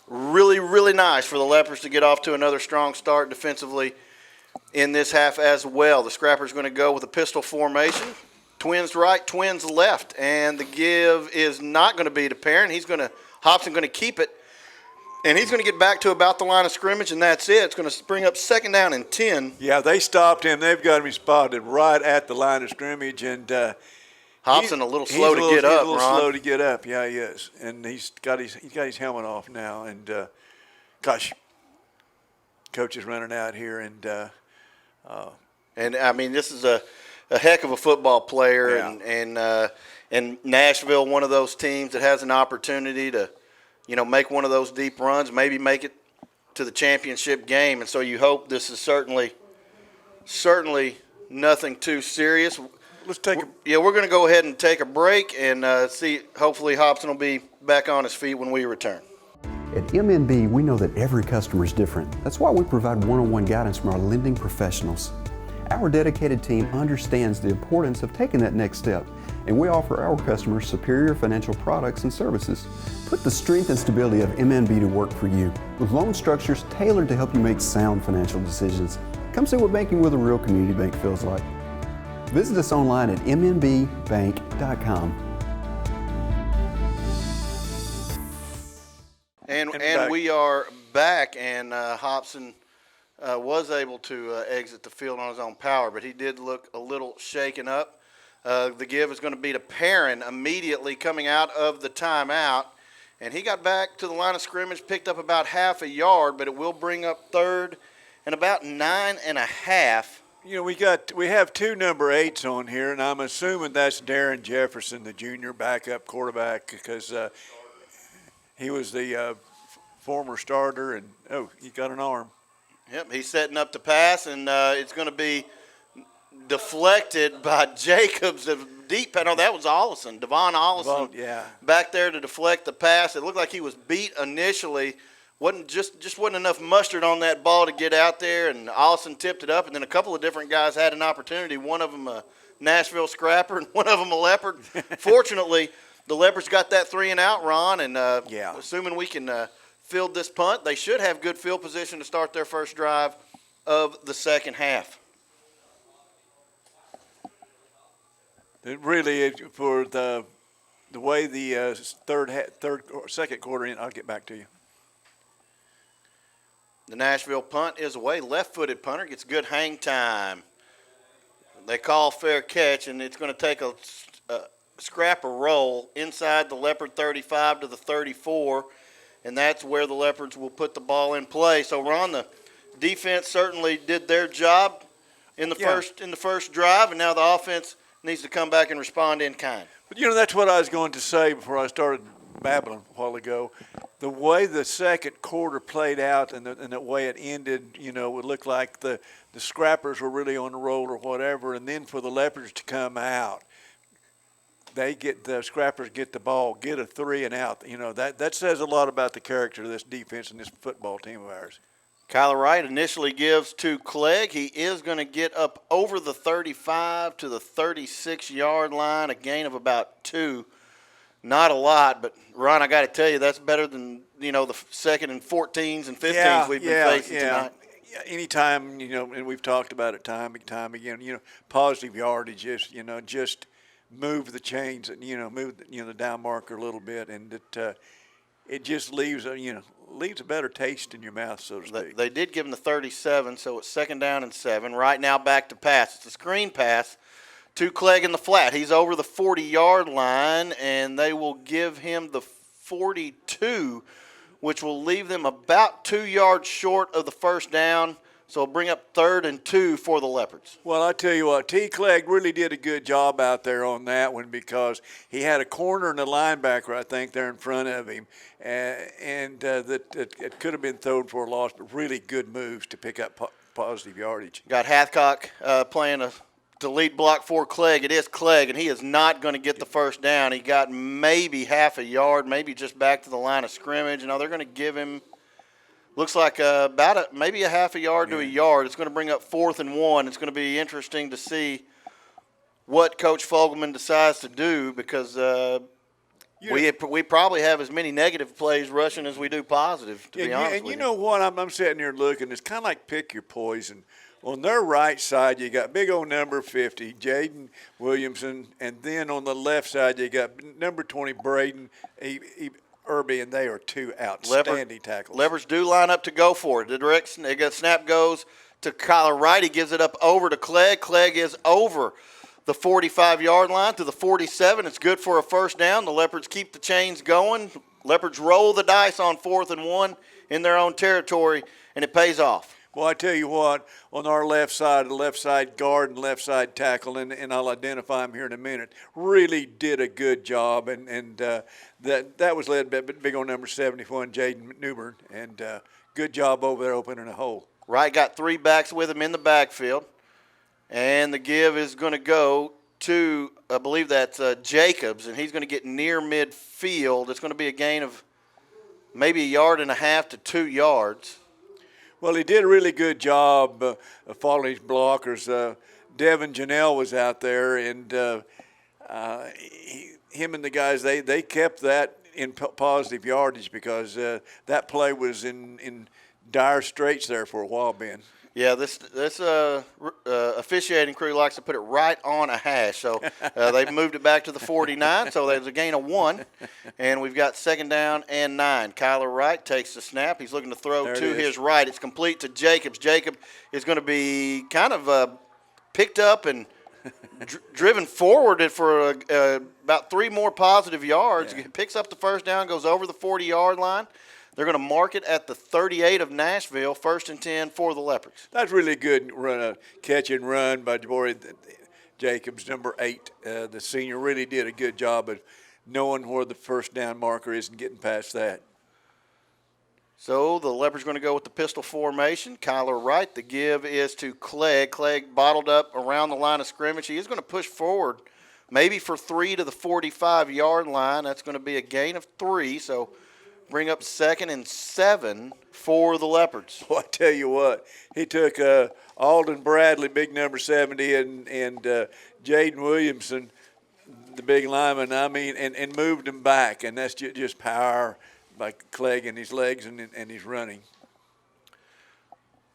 really, really nice for the Leopards to get off to another strong start defensively in this half as well. The Scrappers going to go with a pistol formation. Twins right, twins left, and the give is not going to be to Perrin. Hobson going to keep it, and he's going to get back to about the line of scrimmage, and that's it. It's going to bring up 2nd down and 10. Yeah, they stopped him. They've got him spotted right at the line of scrimmage, and Hobson a little slow to get up. He's a little Ron. slow to get up. Yeah, he is, and he's got his helmet off now. And gosh, coach is running out here, and I mean, this is a heck of a football player, Yeah. and Nashville, one of those teams that has an opportunity to, make one of those deep runs, maybe make it to the championship game. And so you hope this is certainly nothing too serious. let's take we're going to go ahead and take a break and see. Hopefully Hobson will be back on his feet when we return. At MNB, we know that every customer is different. That's why we provide one-on-one guidance from our lending professionals. Our dedicated team understands the importance of taking that next step, and we offer our customers superior financial products and services. Put the strength and stability of MNB to work for you, with loan structures tailored to help you make sound financial decisions. Come see what banking with a real community bank feels like. Visit us online at mnbbank.com. And we are back, and Hobson was able to exit the field on his own power, but he did look a little shaken up. The give is going to be to Perrin immediately coming out of the timeout, and he got back to the line of scrimmage, picked up about half a yard, but it will bring up third and about 9.5. You know, we have two number 8s on here, and I'm assuming that's Darren Jefferson, the junior backup quarterback, because he was the former starter, and he got an arm. Yep, he's setting up to pass, and it's going to be deflected by Jacobs. Deep, no, that was Ollison, Devon Ollison, back there to deflect the pass. It looked like he was beat initially. Wasn't enough mustard on that ball to get out there, and Ollison tipped it up, and then a couple of different guys had an opportunity. One of them a Nashville Scrapper, and one of them a Leopard. Fortunately, the Leopards got that 3-and-out, Ron, and assuming we can field this punt, they should have good field position to start their first drive of the second half. It really is for the way the second quarter in. I'll get back to you. The Nashville punt is away. Left-footed punter gets good hang time. They call fair catch, and it's going to take a Scrapper roll inside the Leopard 35 to the 34, and that's where the Leopards will put the ball in play. So, Ron, the defense certainly did their job in the first drive, and now the offense needs to come back and respond in kind. But, that's what I was going to say before I started babbling a while ago. The way the second quarter played out and the way it ended, it would look like the Scrappers were really on the roll or whatever, and then for the Leopards to come out, the Scrappers get the ball, get a 3-and-out. That says a lot about the character of this defense and this football team of ours. Kyler Wright initially gives to Clegg. He is going to get up over the 35 to the 36-yard line, a gain of about 2. Not a lot, but, Ron, I got to tell you, that's better than, the second and 14s and 15s we've been facing tonight. Yeah, anytime, and we've talked about it time and time again, positive yardage is, just move the chains and, move, the down marker a little bit, and it just leaves a better taste in your mouth, so to speak. They did give him the 37, so it's 2nd down and 7. Right now back to pass. It's a screen pass to Clegg in the flat. He's over the 40-yard line, and they will give him the 42, which will leave them about 2 yards short of the first down So it'll bring up 3rd and 2 for the Leopards. Well, I tell you what, T. Clegg really did a good job out there on that one because he had a corner and a linebacker, I think, there in front of him, and that it could have been thrown for a loss, but really good moves to pick up positive yardage. Got Hathcock playing to lead block for Clegg. It is Clegg, and he is not going to get the first down. He got maybe half a yard, maybe just back to the line of scrimmage. Now they're going to give him, looks like maybe a half a yard to a yard. It's going to bring up 4th and 1. It's going to be interesting to see what Coach Fogelman decides to do because we probably have as many negative plays rushing as we do positive, to be honest with you. And you know what? I'm sitting here looking. It's kind of like pick your poison. On their right side, you got big old number 50, Jaden Williamson, and then on the left side, you got number 20, Braden Irby, and they are two outstanding tackles. Leopards do line up to go for it. The snap goes to Kyler Wright. He gives it up over to Clegg. Clegg is over the 45-yard line to the 47. It's good for a first down. The Leopards keep the chains going. Leopards roll the dice on 4th and 1 in their own territory, and it pays off. Well, I tell you what, on our left side, the left side guard and left side tackle, and I'll identify him here in a minute, really did a good job, and that was led by big old number 71, Jaden Newbern, and good job over there opening a hole. Wright got 3 backs with him in the backfield, and the give is going to go to, I believe that's Jacobs, and he's going to get near midfield. It's going to be a gain of maybe 1.5 yards to 2 yards. Well, he did a really good job of following his blockers. Devin Janelle was out there, and him and the guys, they kept that in positive yardage because that play was in dire straits there for a while, Ben. Yeah, this officiating crew likes to put it right on a hash. So they've moved it back to the 49, so there's a gain of 1. And we've got 2nd down and 9. Kyler Wright takes the snap. He's looking to throw to his right. It's complete to Jacobs. Jacob is going to be kind of picked up and driven forward for about 3 more positive yards. Yeah. He picks up the first down, goes over the 40-yard line. They're going to mark it at the 38 of Nashville, 1st and 10 for the Leopards. That's really good catch and run by Jabari Jacobs, number 8. The senior really did a good job of knowing where the first down marker is and getting past that. So the Leopards going to go with the pistol formation. Kyler Wright, the give is to Clegg. Clegg bottled up around the line of scrimmage. He is going to push forward maybe for 3 to the 45-yard line. That's going to be a gain of 3, so bring up 2nd and 7 for the Leopards. Well, I tell you what, he took Alden Bradley, big number 70, and Jaden Williamson, the big lineman, and moved him back, and that's just power by Clegg and his legs and his running.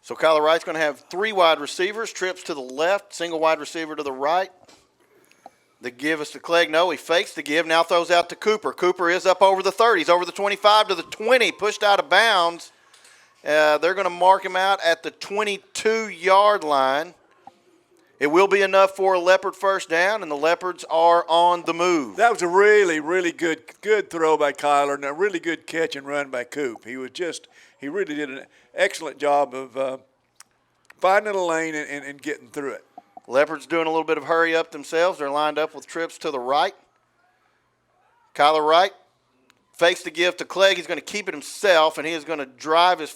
So Kyler Wright's going to have 3 wide receivers, trips to the left, single wide receiver to the right. The give is to Clegg. No, he fakes the give, now throws out to Cooper. Cooper is up over the 30. He's over the 25 to the 20, pushed out of bounds. They're going to mark him out at the 22-yard line. It will be enough for a Leopard first down, and the Leopards are on the move. That was a really, really good throw by Kyler, and a really good catch and run by Coop. He really did an excellent job of finding a lane and getting through it. Leopards doing a little bit of hurry up themselves. They're lined up with trips to the right. Kyler Wright fakes the give to Clegg. He's going to keep it himself, and he is going to drive his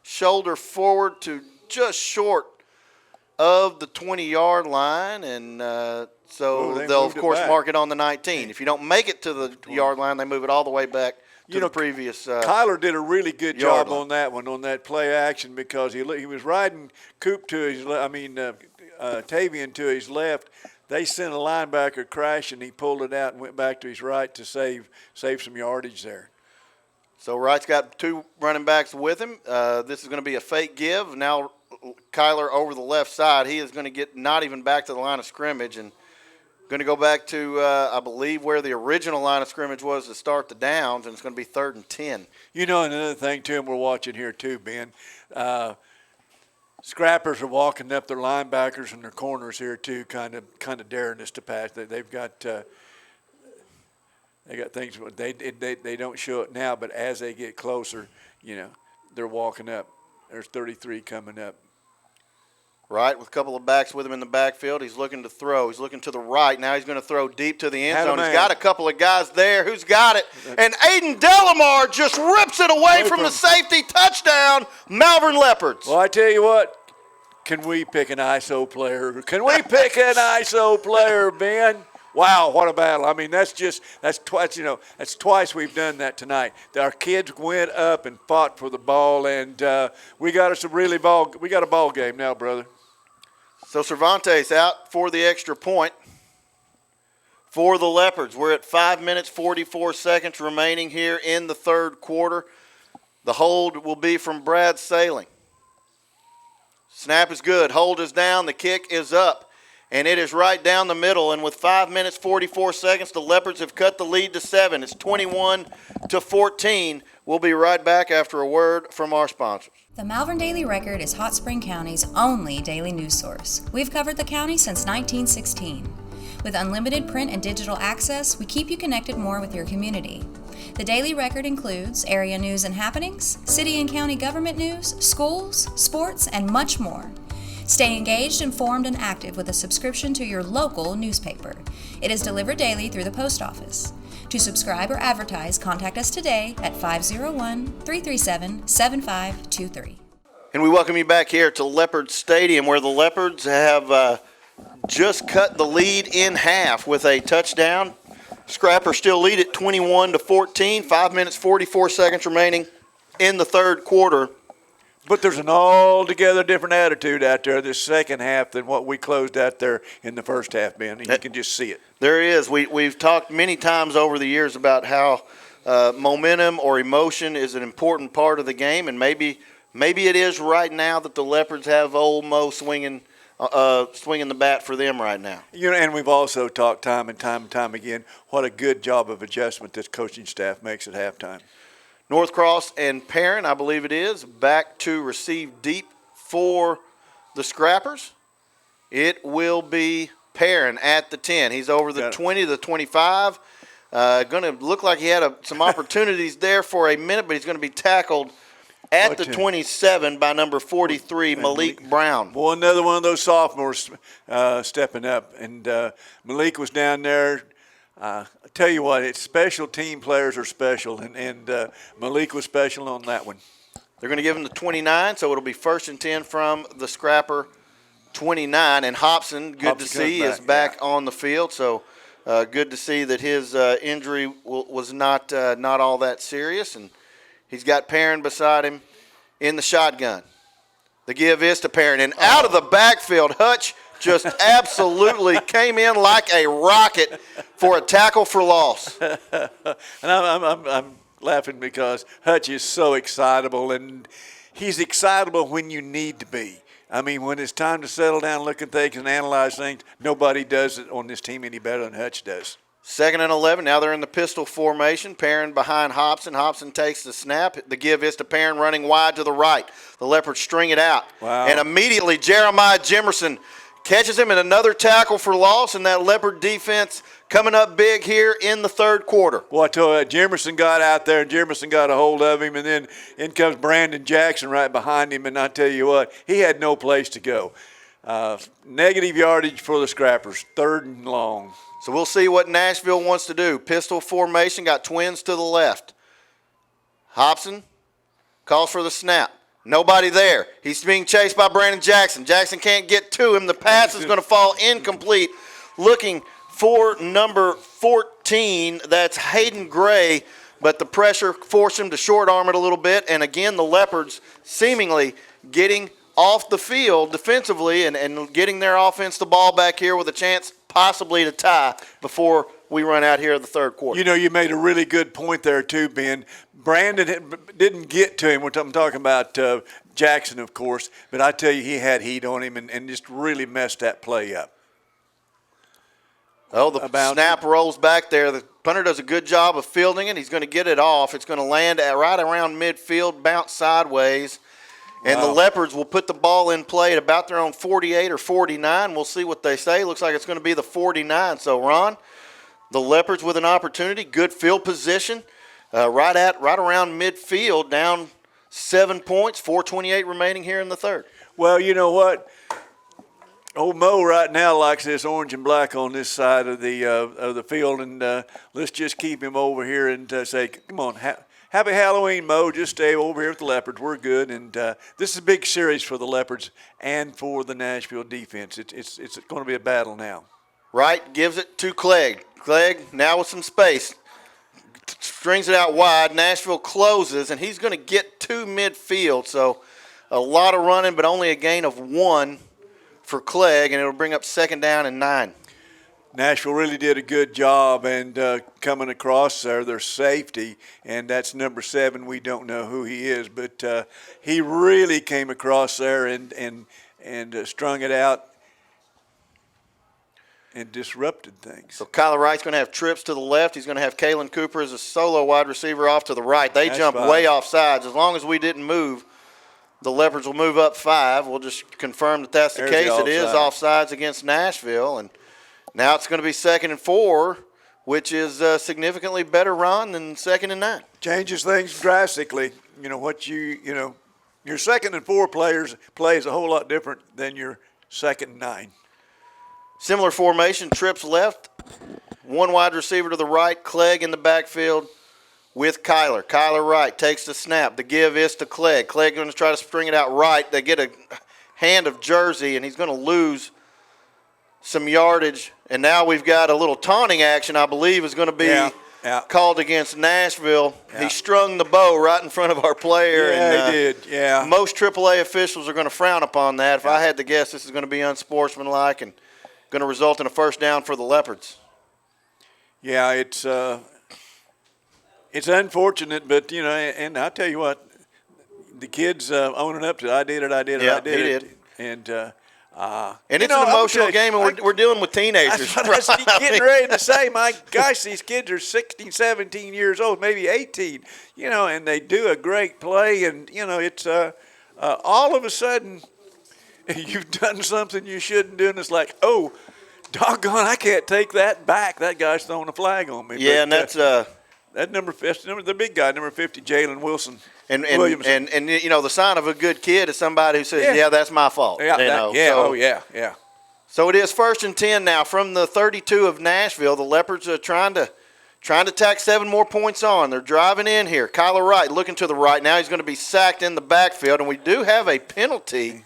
shoulder forward to just short of the 20-yard line, and so they'll, of course, mark it on the 19. If you don't make it to the yard line, they move it all the way back to the previous Kyler did a really good job on that one, on that play action, because he was riding Coop to his Tavian to his left. They sent a linebacker crashing. He pulled it out and went back to his right to save some yardage there. So Wright's got 2 running backs with him. This is going to be a fake give. Now Kyler over the left side. He is going to get not even back to the line of scrimmage and going to go back to, I believe, where the original line of scrimmage was to start the downs, and it's going to be 3rd and 10. You know, another thing, too, and we're watching here, too, Ben, scrappers are walking up their linebackers and their corners here too, kind of daring us to pass. They've got things they don't show it now, but as they get closer, they're walking up. There's 33 coming up. right, with a couple of backs with him in the backfield. He's looking to throw. He's looking to the right. Now he's going to throw deep to the end zone. He's got a couple of guys there. Who's got it? And Aiden Delamar just rips it away from the safety. Touchdown, Malvern Leopards. Well, I tell you what, can we pick an ISO player? Can we pick an ISO player, Ben? Wow, what a battle. I mean, that's twice we've done that tonight. Our kids went up and fought for the ball, and we got a ball game now, brother. So Cervantes out for the extra point for the Leopards. We're at 5 minutes, 44 seconds remaining here in the third quarter. The hold will be from Brad Sailing. Snap is good. Hold is down. The kick is up. And it is right down the middle. And with 5 minutes, 44 seconds, the Leopards have cut the lead to 7. It's 21-14. We'll be right back after a word from our sponsors. The Malvern Daily Record is Hot Spring County's only daily news source. We've covered the county since 1916. With unlimited print and digital access, we keep you connected more with your community. The Daily Record includes area news and happenings, city and county government news, schools, sports, and much more. Stay engaged, informed, and active with a subscription to your local newspaper. It is delivered daily through the post office. To subscribe or advertise, contact us today at 501-337-7523. And we welcome you back here to Leopard Stadium, where the Leopards have just cut the lead in half with a touchdown. Scrapper still lead at 21-14. 5 minutes, 44 seconds remaining in the third quarter. But there's an altogether different attitude out there this second half than what we closed out there in the first half, Ben. You can just see it. There is. We've talked many times over the years about how momentum or emotion is an important part of the game, and maybe it is right now that the Leopards have old Mo swinging the bat for them right now. And we've also talked time and time again what a good job of adjustment this coaching staff makes at halftime. Northcross and Perrin, I believe it is, back to receive deep for the Scrappers. It will be Perrin at the 10. He's over the 20 to the 25. Going to look like he had some opportunities there for a minute, but he's going to be tackled at the 27 by number 43, Malik Brown. Well, another one of those sophomores stepping up. And Malik was down there. I tell you what, it's special team players are special, and Malik was special on that one. They're going to give him the 29, so it'll be 1st and 10 from the Scrapper 29. And Hobson, good to see, is back on the field. So good to see that his injury was not all that serious. And he's got Perrin beside him in the shotgun. The give is to Perrin. And out of the backfield, Hutch just absolutely came in like a rocket for a tackle for loss. And I'm laughing because Hutch is so excitable, and he's excitable when you need to be. I mean, when it's time to settle down, look at things, and analyze things, nobody does it on this team any better than Hutch does. 2nd and 11. Now they're in the pistol formation. Perrin behind Hobson. Hobson takes the snap. The give is to Perrin running wide to the right. The Leopards string it out. Wow. And immediately Jeremiah Jimerson catches him in another tackle for loss, and that Leopard defense coming up big here in the third quarter. Well, I tell you, Jimerson got out there, and Jimerson got a hold of him, and then in comes Brandon Jackson right behind him, and I tell you what, he had no place to go. Negative yardage for the Scrappers, 3rd and long. So we'll see what Nashville wants to do. Pistol formation, got twins to the left. Hobson calls for the snap. Nobody there. He's being chased by Brandon Jackson. Jackson can't get to him. The pass is going to fall incomplete. Looking for number 14, that's Hayden Gray, but the pressure forced him to short arm it a little bit. And again, the Leopards seemingly getting off the field defensively and getting their offense the ball back here with a chance possibly to tie before we run out here in the third quarter. You made a really good point there too, Ben. Brandon didn't get to him. I'm talking about Jackson, of course, but I tell you, he had heat on him and just really messed that play up. Oh, the snap rolls back there. The punter does a good job of fielding it. He's going to get it off. It's going to land right around midfield, bounce sideways. And the Leopards will put the ball in play at about their own 48 or 49. We'll see what they say. Looks like it's going to be the 49. So, Ron, the Leopards with an opportunity, good field position, right around midfield, down 7 points, 4:28 remaining here in the third. Well, you know what? Old Mo right now likes this orange and black on this side of the field, and let's just keep him over here and say, come on, happy Halloween, Mo. Just stay over here with the Leopards. We're good, and this is a big series for the Leopards and for the Nashville defense. It's going to be a battle now. Wright gives it to Clegg. Clegg now with some space. Strings it out wide. Nashville closes, and he's going to get to midfield. So a lot of running, but only a gain of 1 for Clegg, and it'll bring up 2nd down and 9. Nashville really did a good job and coming across there, their safety, and that's number 7. We don't know who he is, but he really came across there and strung it out and disrupted things. So Kyler Wright's going to have trips to the left. He's going to have Kalen Cooper as a solo wide receiver off to the right. They jumped way off sides. As long as we didn't move, the Leopards will move up 5. We'll just confirm that that's the case. It is offsides against Nashville, and now it's going to be 2nd and 4, which is a significantly better run than 2nd and 9. Changes things drastically. You know what your 2nd and 4 play is a whole lot different than your 2nd and 9. Similar formation, trips left, 1 wide receiver to the right, Clegg in the backfield with Kyler. Kyler Wright takes the snap. The give is to Clegg. Clegg going to try to string it out right. They get a hand of Jersey, and he's going to lose some yardage. And now we've got a little taunting action, I believe, is going to be called against Nashville. He strung the bow right in front of our player. Yeah, he did, yeah. Most AAA officials are going to frown upon that. If I had to guess, this is going to be unsportsmanlike and going to result in a 1st down for the Leopards. Yeah, it's unfortunate, but, and I'll tell you what, the kids owning up to it. I did it. He did. And it's an emotional game, and we're dealing with teenagers. I was getting ready to say, my gosh, these kids are 16, 17 years old, maybe 18, and they do a great play, and, it's all of a sudden you've done something you shouldn't do, and it's like, oh, doggone, I can't take that back. That guy's throwing a flag on me. Yeah, but, and that's that the big guy, number 50, Jalen Wilson. And the sign of a good kid is somebody who says, yeah that's my fault. Yeah. So it is 1st and 10 now from the 32 of Nashville. The Leopards are trying to tack 7 more points on. They're driving in here. Kyler Wright looking to the right. Now he's going to be sacked in the backfield, and we do have a penalty.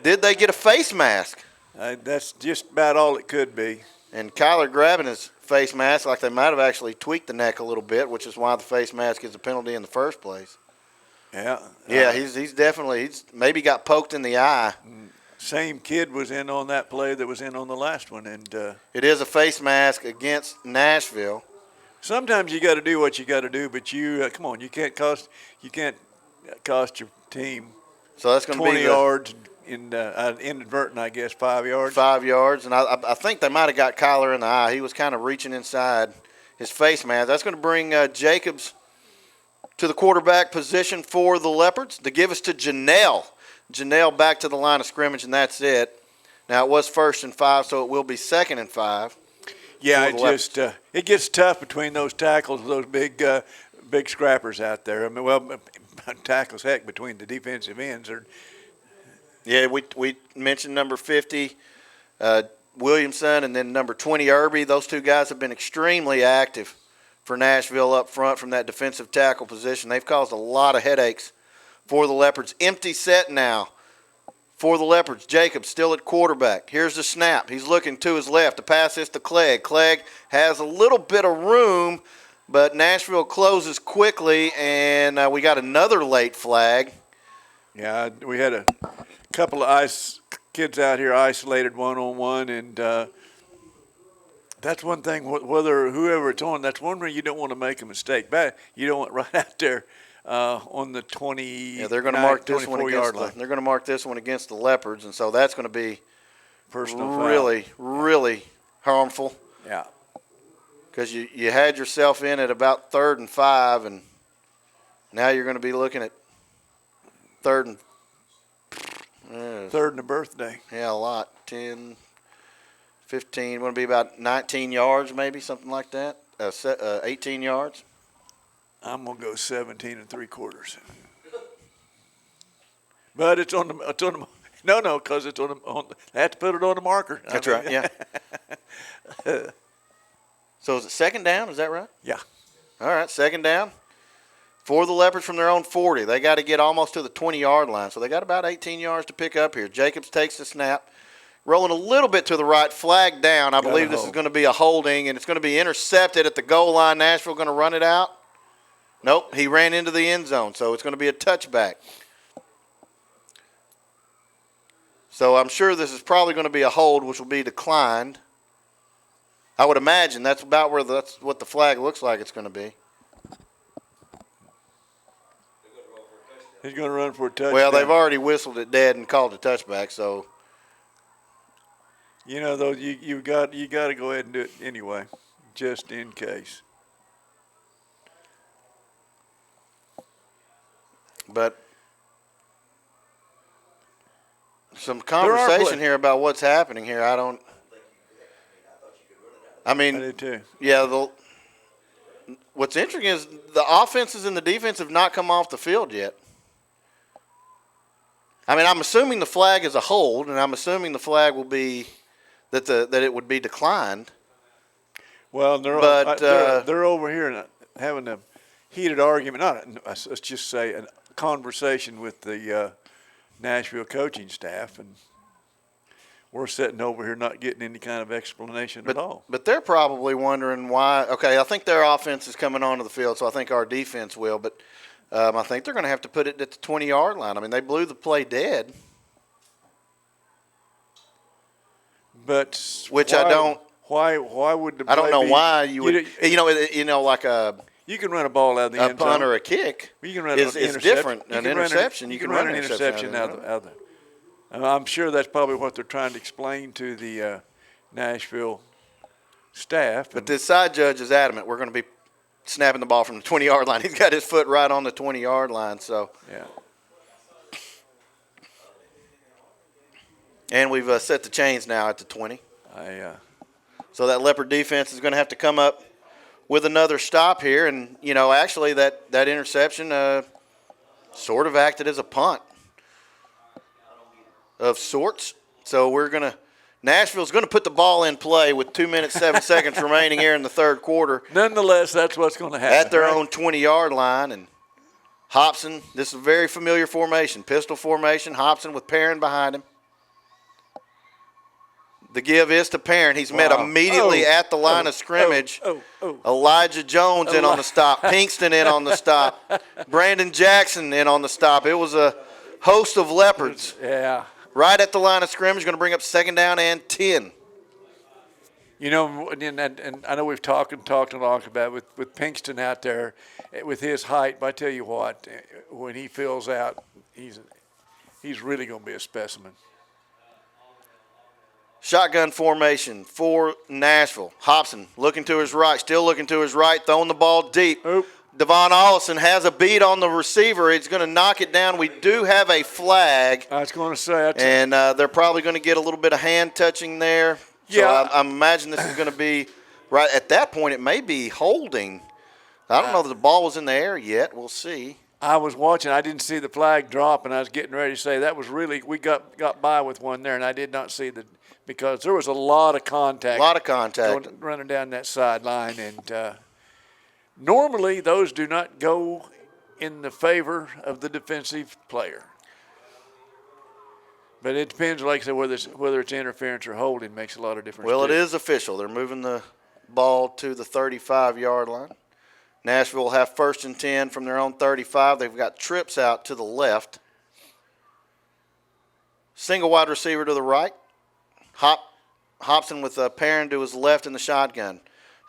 Did they get a face mask? That's just about all it could be. And Kyler grabbing his face mask like they might have actually tweaked the neck a little bit, which is why the face mask is a penalty in the first place. Yeah. Yeah, he's definitely maybe got poked in the eye. Same kid was in on that play that was in on the last one, and it is a face mask against Nashville. Sometimes you got to do what you got to do, but come on, you can't cost your team. So that's going to be 20 yards. Inadvertent, I guess, 5 yards. 5 yards, and I think they might have got Kyler in the eye. He was kind of reaching inside his face mask. That's going to bring Jacobs to the quarterback position for the Leopards. The give us to Janelle. Janelle back to the line of scrimmage, and that's it. Now, it was 1st and 5, so it will be 2nd and 5. Yeah, it gets tough between those tackles, those big scrappers out there. I mean, well, tackles, heck, between the defensive ends are. Yeah, we mentioned number 50, Williamson, and then number 20, Irby. Those 2 guys have been extremely active for Nashville up front from that defensive tackle position. They've caused a lot of headaches for the Leopards. Empty set now for the Leopards. Jacobs still at quarterback. Here's the snap. He's looking to his left. The pass is to Clegg. Clegg has a little bit of room, but Nashville closes quickly, and we got another late flag. Yeah, we had a couple of kids out here isolated one-on-one, and that's one thing, whoever it's on, that's one where you don't want to make a mistake. You don't want right out there on the 20. Yeah, they're going to mark this one they're going to mark this one against the Leopards, and so that's going to be really harmful. Yeah. Because you had yourself in at about 3rd and 5, and now you're going to be looking at 3rd and a birthday. Yeah, a lot. 10, 15. Going to be about 19 yards, maybe something like that. 18 yards. I'm gonna go 17 3/4. But it's on the No, because it's they have to put it on the marker. That's right, yeah. So is it second down? Is that right? Yeah. All right, second down. For the Leopards from their own 40. They got to get almost to the 20-yard line. So they got about 18 yards to pick up here. Jacobs takes the snap. Rolling a little bit to the right, flag down. I believe this is going to be a holding, and it's going to be intercepted at the goal line. Nashville going to run it out. Nope, he ran into the end zone, so it's going to be a touchback. So I'm sure this is probably going to be a hold, which will be declined. I would imagine that's about where that's what the flag looks like it's going to be. He's going to run for a touchdown. Well, they've already whistled it dead and called a touchback, so. You know, though, you got to go ahead and do it anyway, just in case. But some conversation here about what's happening here. I did too. Yeah. What's interesting is the offenses and the defense have not come off the field yet. I mean, I'm assuming the flag is a hold, and I'm assuming the flag will be that it would be declined. Well, they're over here having a heated argument. Let's just say a conversation with the Nashville coaching staff, and we're sitting over here not getting any kind of explanation at all. But they're probably wondering why. Okay, I think their offense is coming onto the field, so I think our defense will. But I think they're going to have to put it at the 20-yard line. I mean, they blew the play dead. But which I don't. Why would the play I don't know be, why you would. Like a. You can run a ball out of the end zone. A punt or a kick. You can run is different. An interception. You can run an interception out of the. I'm sure that's probably what they're trying to explain to the Nashville staff. But this side judge is adamant. We're going to be snapping the ball from the 20-yard line. He's got his foot right on the 20-yard line. So. Yeah. And we've set the chains now at the 20. So that Leopard defense is going to have to come up with another stop here. And, actually that interception sort of acted as a punt of sorts. So Nashville's going to put the ball in play with 2 minutes, 7 seconds remaining here in the third quarter. Nonetheless, that's what's going to happen. At their own 20-yard line. And Hobson, this is a very familiar formation, pistol formation. Hobson with Perrin behind him. The give is to Perrin. He's met immediately at the line of scrimmage. Elijah Jones in on the stop. Pinkston in on the stop. Brandon Jackson in on the stop. It was a host of Leopards. Yeah. Right at the line of scrimmage, going to bring up second down and 10. And I know we've talked a lot about with Pinkston out there with his height. But I tell you what, when he fills out, he's really going to be a specimen. Shotgun formation for Nashville. Hobson looking to his right, still looking to his right, throwing the ball deep. Devon Ollison has a beat on the receiver. He's going to knock it down. We do have a flag. I was going to say. And they're probably going to get a little bit of hand touching there. Yeah. So I imagine this is going to be right at that point. It may be holding. I don't know that the ball was in the air yet. We'll see. I was watching. I didn't see the flag drop, and I was getting ready to say that was really we got by with one there, and I did not see because there was a lot of contact. Running down that sideline, and normally those do not go in the favor of the defensive player. But it depends, like I said, whether it's interference or holding makes a lot of difference. Well, it is official. They're moving the ball to the 35-yard line. Nashville will have 1st and 10 from their own 35. They've got trips out to the left. Single wide receiver to the right. Hobson with Perrin to his left in the shotgun.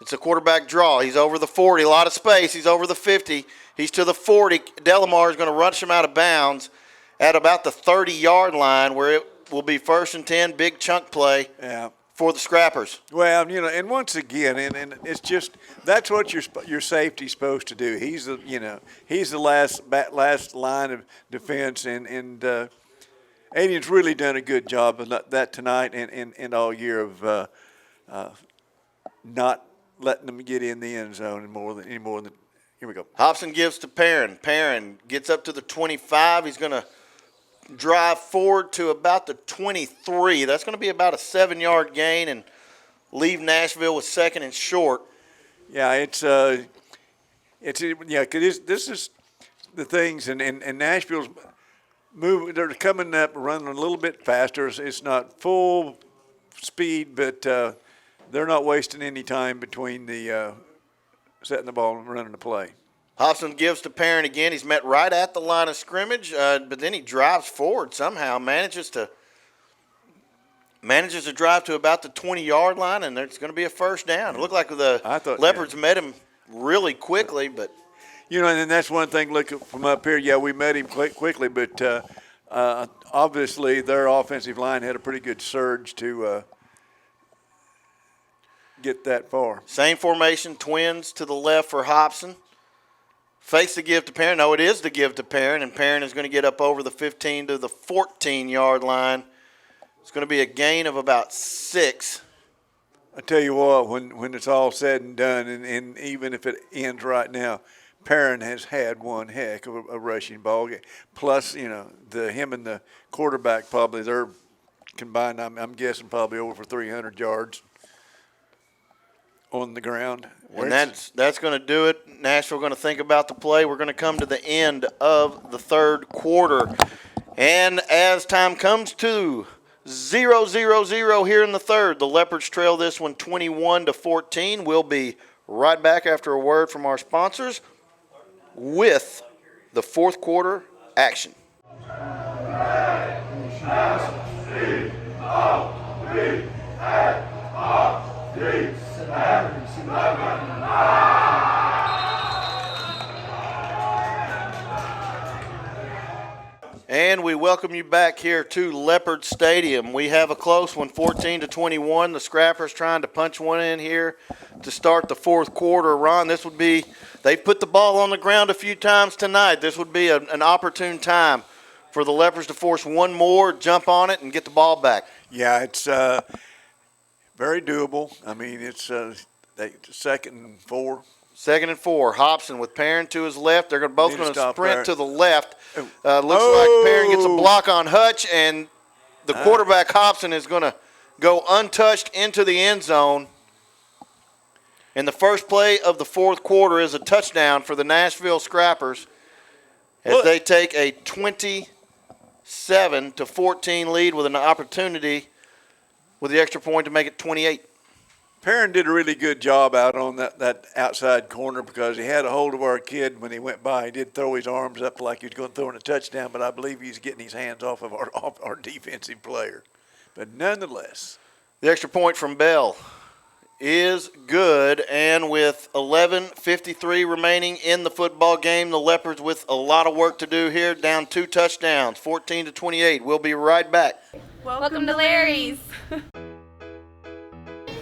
It's a quarterback draw. He's over the 40. A lot of space. He's over the 50. He's to the 40. Delamar is going to rush him out of bounds at about the 30-yard line where it will be 1st and 10. Big chunk play. Yeah. For the Scrappers. Well, and once again, and it's just that's what your safety's supposed to do. He's the last line of defense, and Aiden's really done a good job of that tonight and all year of not letting them get in the end zone any more than. Here we go. Hobson gives to Perrin. Perrin gets up to the 25. He's going to drive forward to about the 23. That's going to be about a 7-yard gain and leave Nashville with second and short. Yeah, it's yeah, 'cause this is the things, and Nashville's moving. They're coming up, running a little bit faster. It's not full speed, but they're not wasting any time between the setting the ball and running the play. Hobson gives to Perrin again. He's met right at the line of scrimmage, but then he drives forward somehow, manages to drive to about the 20-yard line, and there's going to be a first down. It looked like the Leopards met him really quickly, but and that's one thing. Look from up here. Yeah, we met him quickly, but obviously their offensive line had a pretty good surge to get that far. Same formation, twins to the left for Hobson. Fakes the give to Perrin. No, it is the give to Perrin, and Perrin is going to get up over the 15 to the 14-yard line. It's going to be a gain of about 6. I tell you what, when it's all said and done, and even if it ends right now, Perrin has had one heck of a rushing ball game. Plus, him and the quarterback probably, they're combined, I'm guessing probably over for 300 yards on the ground. And that's going to do it. Nashville going to think about the play. We're going to come to the end of the third quarter. And as time comes to 0-0-0 here in the third, the Leopards trail this one 21-14. We'll be right back after a word from our sponsors with the fourth quarter action. And we welcome you back here to Leopard Stadium. We have a close one, 14-21. The Scrappers trying to punch one in here to start the fourth quarter. Ron, they put the ball on the ground a few times tonight. This would be an opportune time for the Leopards to force one more, jump on it, and get the ball back. Yeah, it's very doable. I mean, it's second and 4. Second and 4. Hobson with Perrin to his left. They're both going to sprint to the left. Looks like Perrin gets a block on Hutch, and the quarterback Hobson is going to go untouched into the end zone. And the first play of the fourth quarter is a touchdown for the Nashville Scrappers as they take a 27-14 lead with an opportunity with the extra point to make it 28. Perrin did a really good job out on that outside corner because he had a hold of our kid when he went by. He did throw his arms up like he was going to throw in a touchdown, but I believe he's getting his hands off of our defensive player. But nonetheless, the extra point from Bell is good, and with 11:53 remaining in the football game, the Leopards with a lot of work to do here, down 2 touchdowns, 14-28. We'll be right back. Welcome to Larry's.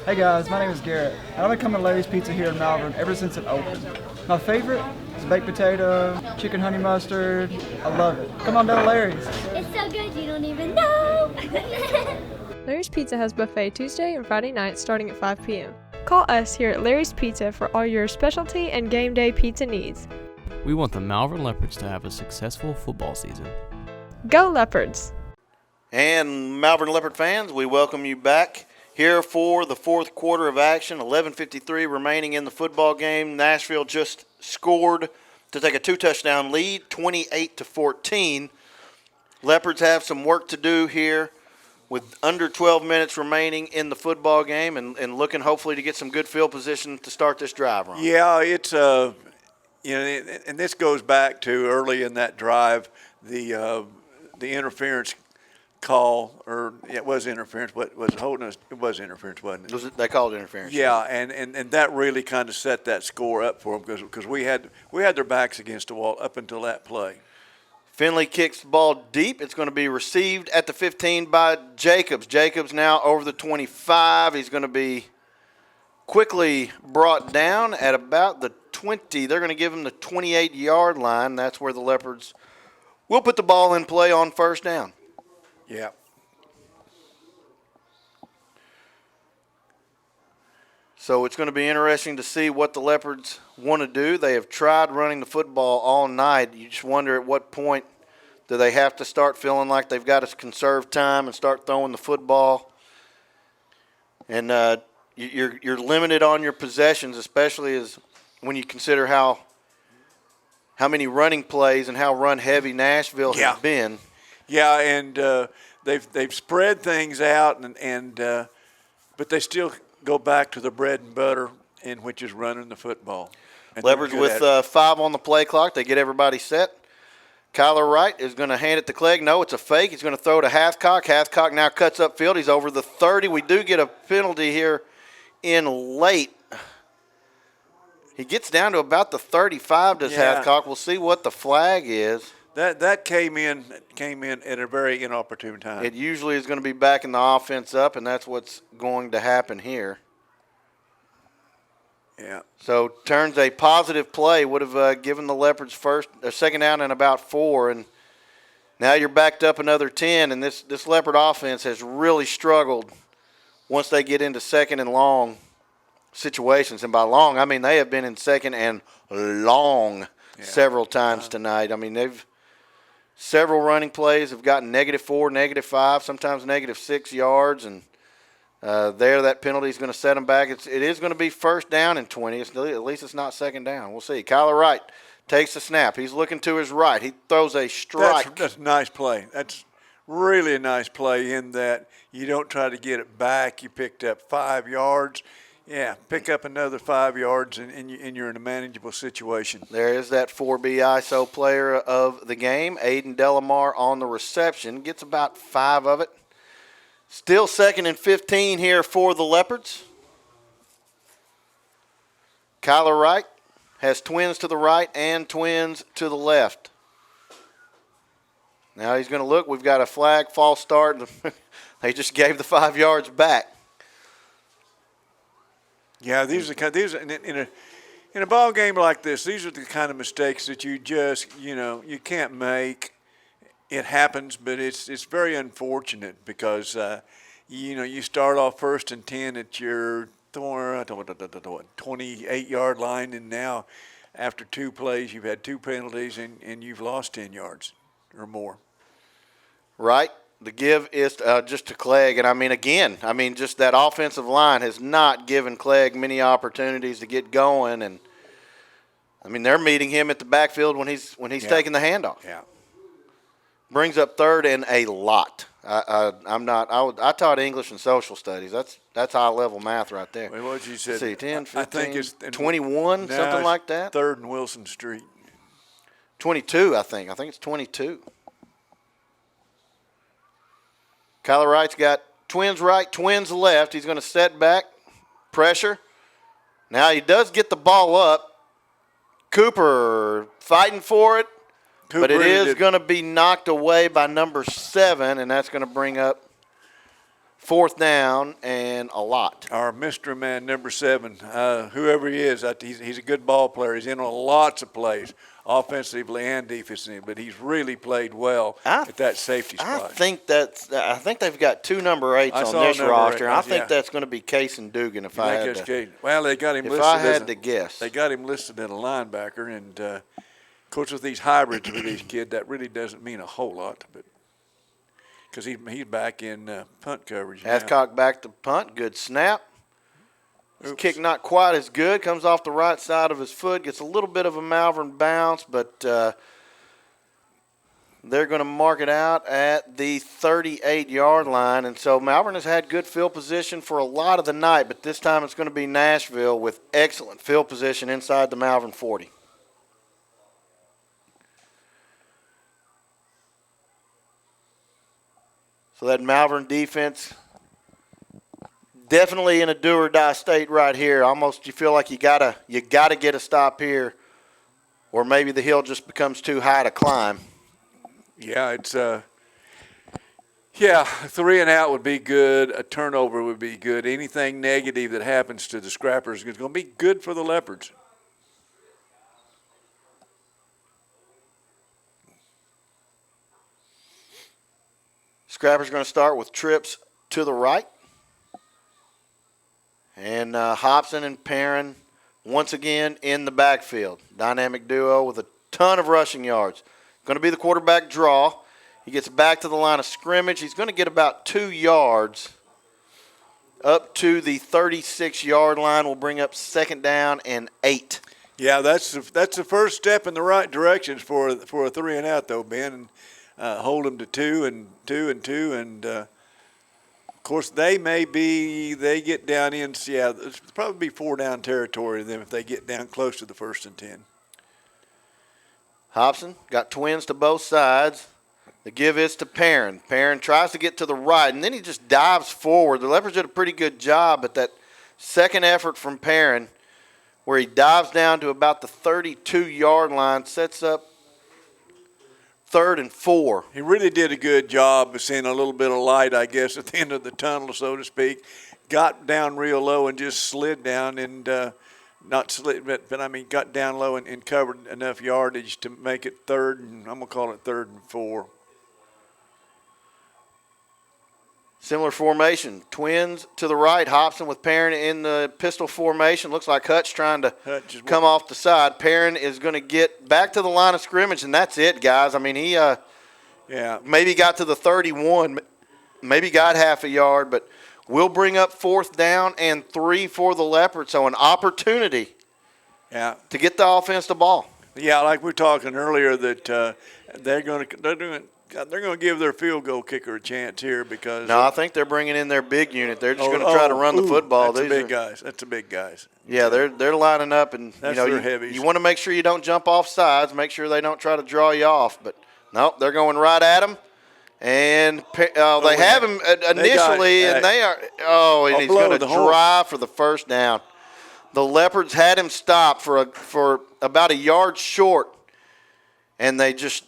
Hey guys, my name is Garrett, and I've been coming to Larry's Pizza here in Malvern ever since it opened. My favorite is baked potato, chicken honey mustard. I love it. Come on down to Larry's. It's so good you don't even know. Larry's Pizza has buffet Tuesday and Friday nights starting at 5 p.m. Call us here at Larry's Pizza for all your specialty and game day pizza needs. We want the Malvern Leopards to have a successful football season. Go Leopards! And Malvern Leopard fans, we welcome you back here for the fourth quarter of action. 11:53 remaining in the football game. Nashville just scored to take a 2-touchdown lead, 28-14. Leopards have some work to do here with under 12 minutes remaining in the football game and looking hopefully to get some good field position to start this drive, Ron. Yeah, it's and this goes back to early in that drive, the interference call, or it was interference, but was holding us. It was interference, wasn't it? They called interference. Yeah, and that really kind of set that score up for them because we had their backs against the wall up until that play. Finley kicks the ball deep. It's going to be received at the 15 by Jacobs. Jacobs now over the 25. He's going to be quickly brought down at about the 20. They're going to give him the 28-yard line. That's where the Leopards will put the ball in play on first down. Yeah. So it's going to be interesting to see what the Leopards want to do. They have tried running the football all night. You just wonder at what point Do they have to start feeling like they've got to conserve time and start throwing the football? And you're limited on your possessions, especially as when you consider how many running plays and how run heavy Nashville has been. Yeah, and they've spread things out, but they still go back to the bread and butter, in which is running the football. And Leopards with 5 on the play clock. They get everybody set. Kyler Wright is going to hand it to Clegg. No, it's a fake. He's going to throw to Hathcock. Hathcock now cuts upfield. He's over the 30. We do get a penalty here in late. He gets down to about the 35, does Hathcock. We'll see what the flag is. That came in at a very inopportune time. It usually is going to be backing the offense up, and that's what's going to happen here. Yeah. So turns a positive play, would have given the Leopards second down and about 4, and now you're backed up another 10, and this Leopard offense has really struggled once they get into second and long situations. And by long, I mean they have been in second and long several times tonight. I mean, several running plays have gotten -4, -5, sometimes -6 yards, and that penalty is going to set them back. It is going to be first down and 20. At least it's not second down. We'll see. Kyler Wright takes the snap. He's looking to his right. He throws a strike. That's a nice play. That's really a nice play in that you don't try to get it back. You picked up 5 yards. Yeah, pick up another 5 yards, and you're in a manageable situation. There is that 4B ISO player of the game, Aiden Delamar, on the reception. Gets about 5 of it. Still second and 15 here for the Leopards. Kyler Wright has twins to the right and twins to the left. Now he's going to look. We've got a flag, false start. They just gave the 5 yards back. Yeah, these in a ball game like this, these are the kind of mistakes that you just you can't make. It happens, but it's very unfortunate because you start off first and 10 at your 28-yard line, and now after 2 plays you've had 2 penalties and you've lost 10 yards or more. Right. The give is just to Clegg. And, just that offensive line has not given Clegg many opportunities to get going. And, they're meeting him at the backfield when he's taking the handoff. Yeah. Brings up third and a lot. I taught English and social studies. That's high-level math right there. Wait, what did you say? Let's see, 10, 15, I think it's 21, something like that? 3rd and Wilson Street. 22, I think. I think it's 22. Kyler Wright's got twins right, twins left. He's going to set back, pressure. Now he does get the ball up. Cooper fighting for it, but it is going to be knocked away by number 7, and that's going to bring up 4th down and a lot. Our mystery man, number 7, whoever he is, he's a good ball player. He's in on lots of plays, offensively and defensively, but he's really played well at that safety spot. I think they've got 2 number 8s on this roster. I think that's going to be Case and Dugan. Well, they got him listed. If I had to guess, they got him listed as a linebacker, and of course with these hybrids with these kids, that really doesn't mean a whole lot, but because he's back in punt coverage. Hathcock back to punt. Good snap. His kick not quite as good. Comes off the right side of his foot. Gets a little bit of a Malvern bounce, but they're going to mark it out at the 38-yard line. And so Malvern has had good field position for a lot of the night, but this time it's going to be Nashville with excellent field position inside the Malvern 40. So that Malvern defense definitely in a do-or-die state right here. Almost you feel like you gotta get a stop here, or maybe the hill just becomes too high to climb. Yeah, it's 3 and out would be good. A turnover would be good. Anything negative that happens to the Scrappers is going to be good for the Leopards. Scrappers going to start with trips to the right. And Hobson and Perrin once again in the backfield. Dynamic duo with a ton of rushing yards. Going to be the quarterback draw. He gets back to the line of scrimmage. He's going to get about 2 yards up to the 36-yard line. Will bring up 2nd down and 8. Yeah, that's the first step in the right direction for a 3-and-out though, Ben. And hold them to 2 and 2 and 2, and of course they get down in. Yeah, it's probably be 4-down territory to them if they get down close to the 1st and 10. Hobson got twins to both sides. The give is to Perrin. Perrin tries to get to the right, and then he just dives forward. The Leopards did a pretty good job, but that second effort from Perrin, where he dives down to about the 32-yard line, sets up 3rd and 4. He really did a good job of seeing a little bit of light, I guess, at the end of the tunnel, so to speak. Got down real low and just slid down and not slid, but I mean got down low and covered enough yardage to make it 3rd, and I'm going to call it 3rd and 4. Similar formation. Twins to the right. Hobson with Perrin in the pistol formation. Looks like Hutch trying to come off the side. Perrin is going to get back to the line of scrimmage, and that's it, guys. I mean, he maybe got to the 31, maybe got half a yard, but we'll bring up 4th down and 3 for the Leopards. So an opportunity to get the offense the ball. Yeah, like we were talking earlier that they're going to give their field goal kicker a chance here because. No, I think they're bringing in their big unit. They're just going to try to run the football. That's the big guys. Yeah, they're lining up, and you want to make sure you don't jump off sides. Make sure they don't try to draw you off. But nope, they're going right at him, and they have him initially, and they are. Oh, and he's going to drive for the 1st down. The Leopards had him stopped for about a yard short, and they just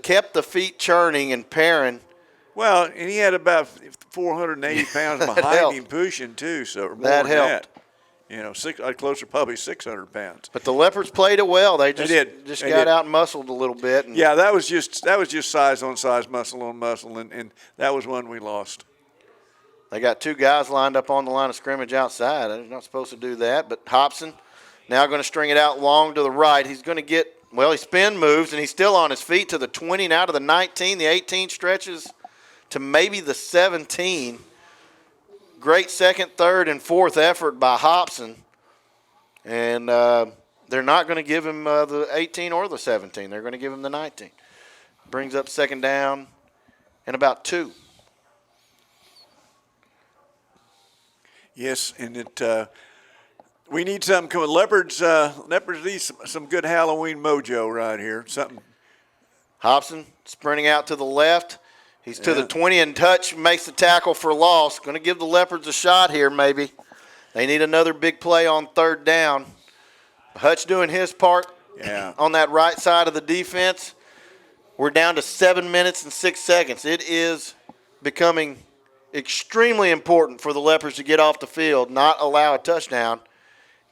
kept the feet churning, and Perrin. Well, and he had about 480 pounds behind him pushing too, so more that than helped. Closer probably 600 pounds. But the Leopards played it well. They did. Got out muscled a little bit. And that was just size on size, muscle on muscle, and that was one we lost. They got 2 guys lined up on the line of scrimmage outside. They're not supposed to do that, but Hobson now going to string it out long to the right. He's going to get. Well, he spin moves, and he's still on his feet to the 20, now to the 19. The 18 stretches to maybe the 17. Great 2nd, 3rd, and 4th effort by Hobson. And they're not going to give him the 18 or the 17. They're going to give him the 19. Brings up 2nd down and about 2. Yes, and we need something coming. Leopards need some good Halloween mojo right here. Something. Hobson sprinting out to the left. He's to the 20 and touch, makes the tackle for loss. Going to give the Leopards a shot here maybe. They need another big play on 3rd down. Hutch doing his part on that right side of the defense. We're down to 7 minutes and 6 seconds. It is becoming extremely important for the Leopards to get off the field, not allow a touchdown.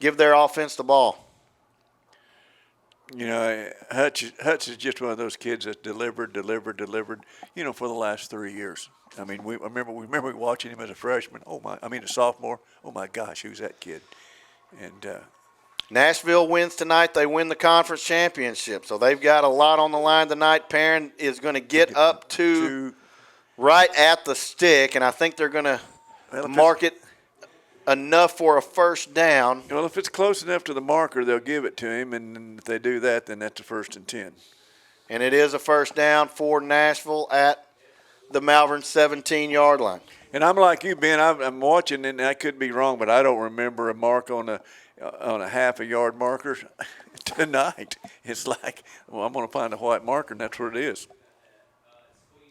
Give their offense the ball. Hutch is just one of those kids that's delivered, for the last 3 years. I mean, we remember watching him as a freshman. A sophomore. Oh my gosh, who's that kid? And Nashville wins tonight. They win the conference championship, so they've got a lot on the line tonight. Perrin is going to get up to right at the stick, and I think they're going to mark it enough for a 1st down. Well, if it's close enough to the marker, they'll give it to him, and if they do that, then that's a 1st and 10. And it is a 1st down for Nashville at the Malvern 17-yard line. And I'm like you, Ben. I'm watching, and I could be wrong, but I don't remember a mark on a half a yard marker tonight. It's like, I'm going to find a white marker, and that's what it is.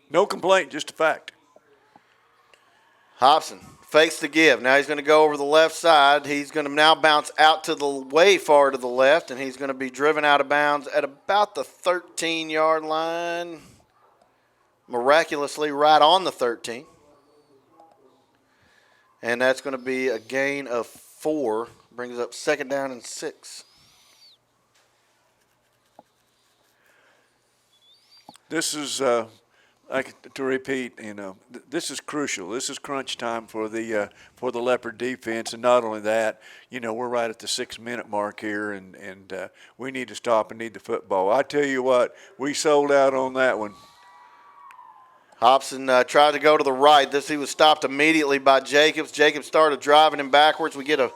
No complaint, just a fact. Hobson fakes the give. Now he's going to go over the left side. He's going to now bounce out to the way far to the left, and he's going to be driven out of bounds at about the 13-yard line. Miraculously right on the 13. And that's going to be a gain of 4. Brings up 2nd down and 6. This is like to repeat, this is crucial. This is crunch time for the Leopard defense, and not only that, we're right at the 6-minute mark here, and we need to stop and need the football. I tell you what, we sold out on that one. Hobson tried to go to the right. He was stopped immediately by Jacobs. Jacobs started driving him backwards. We get a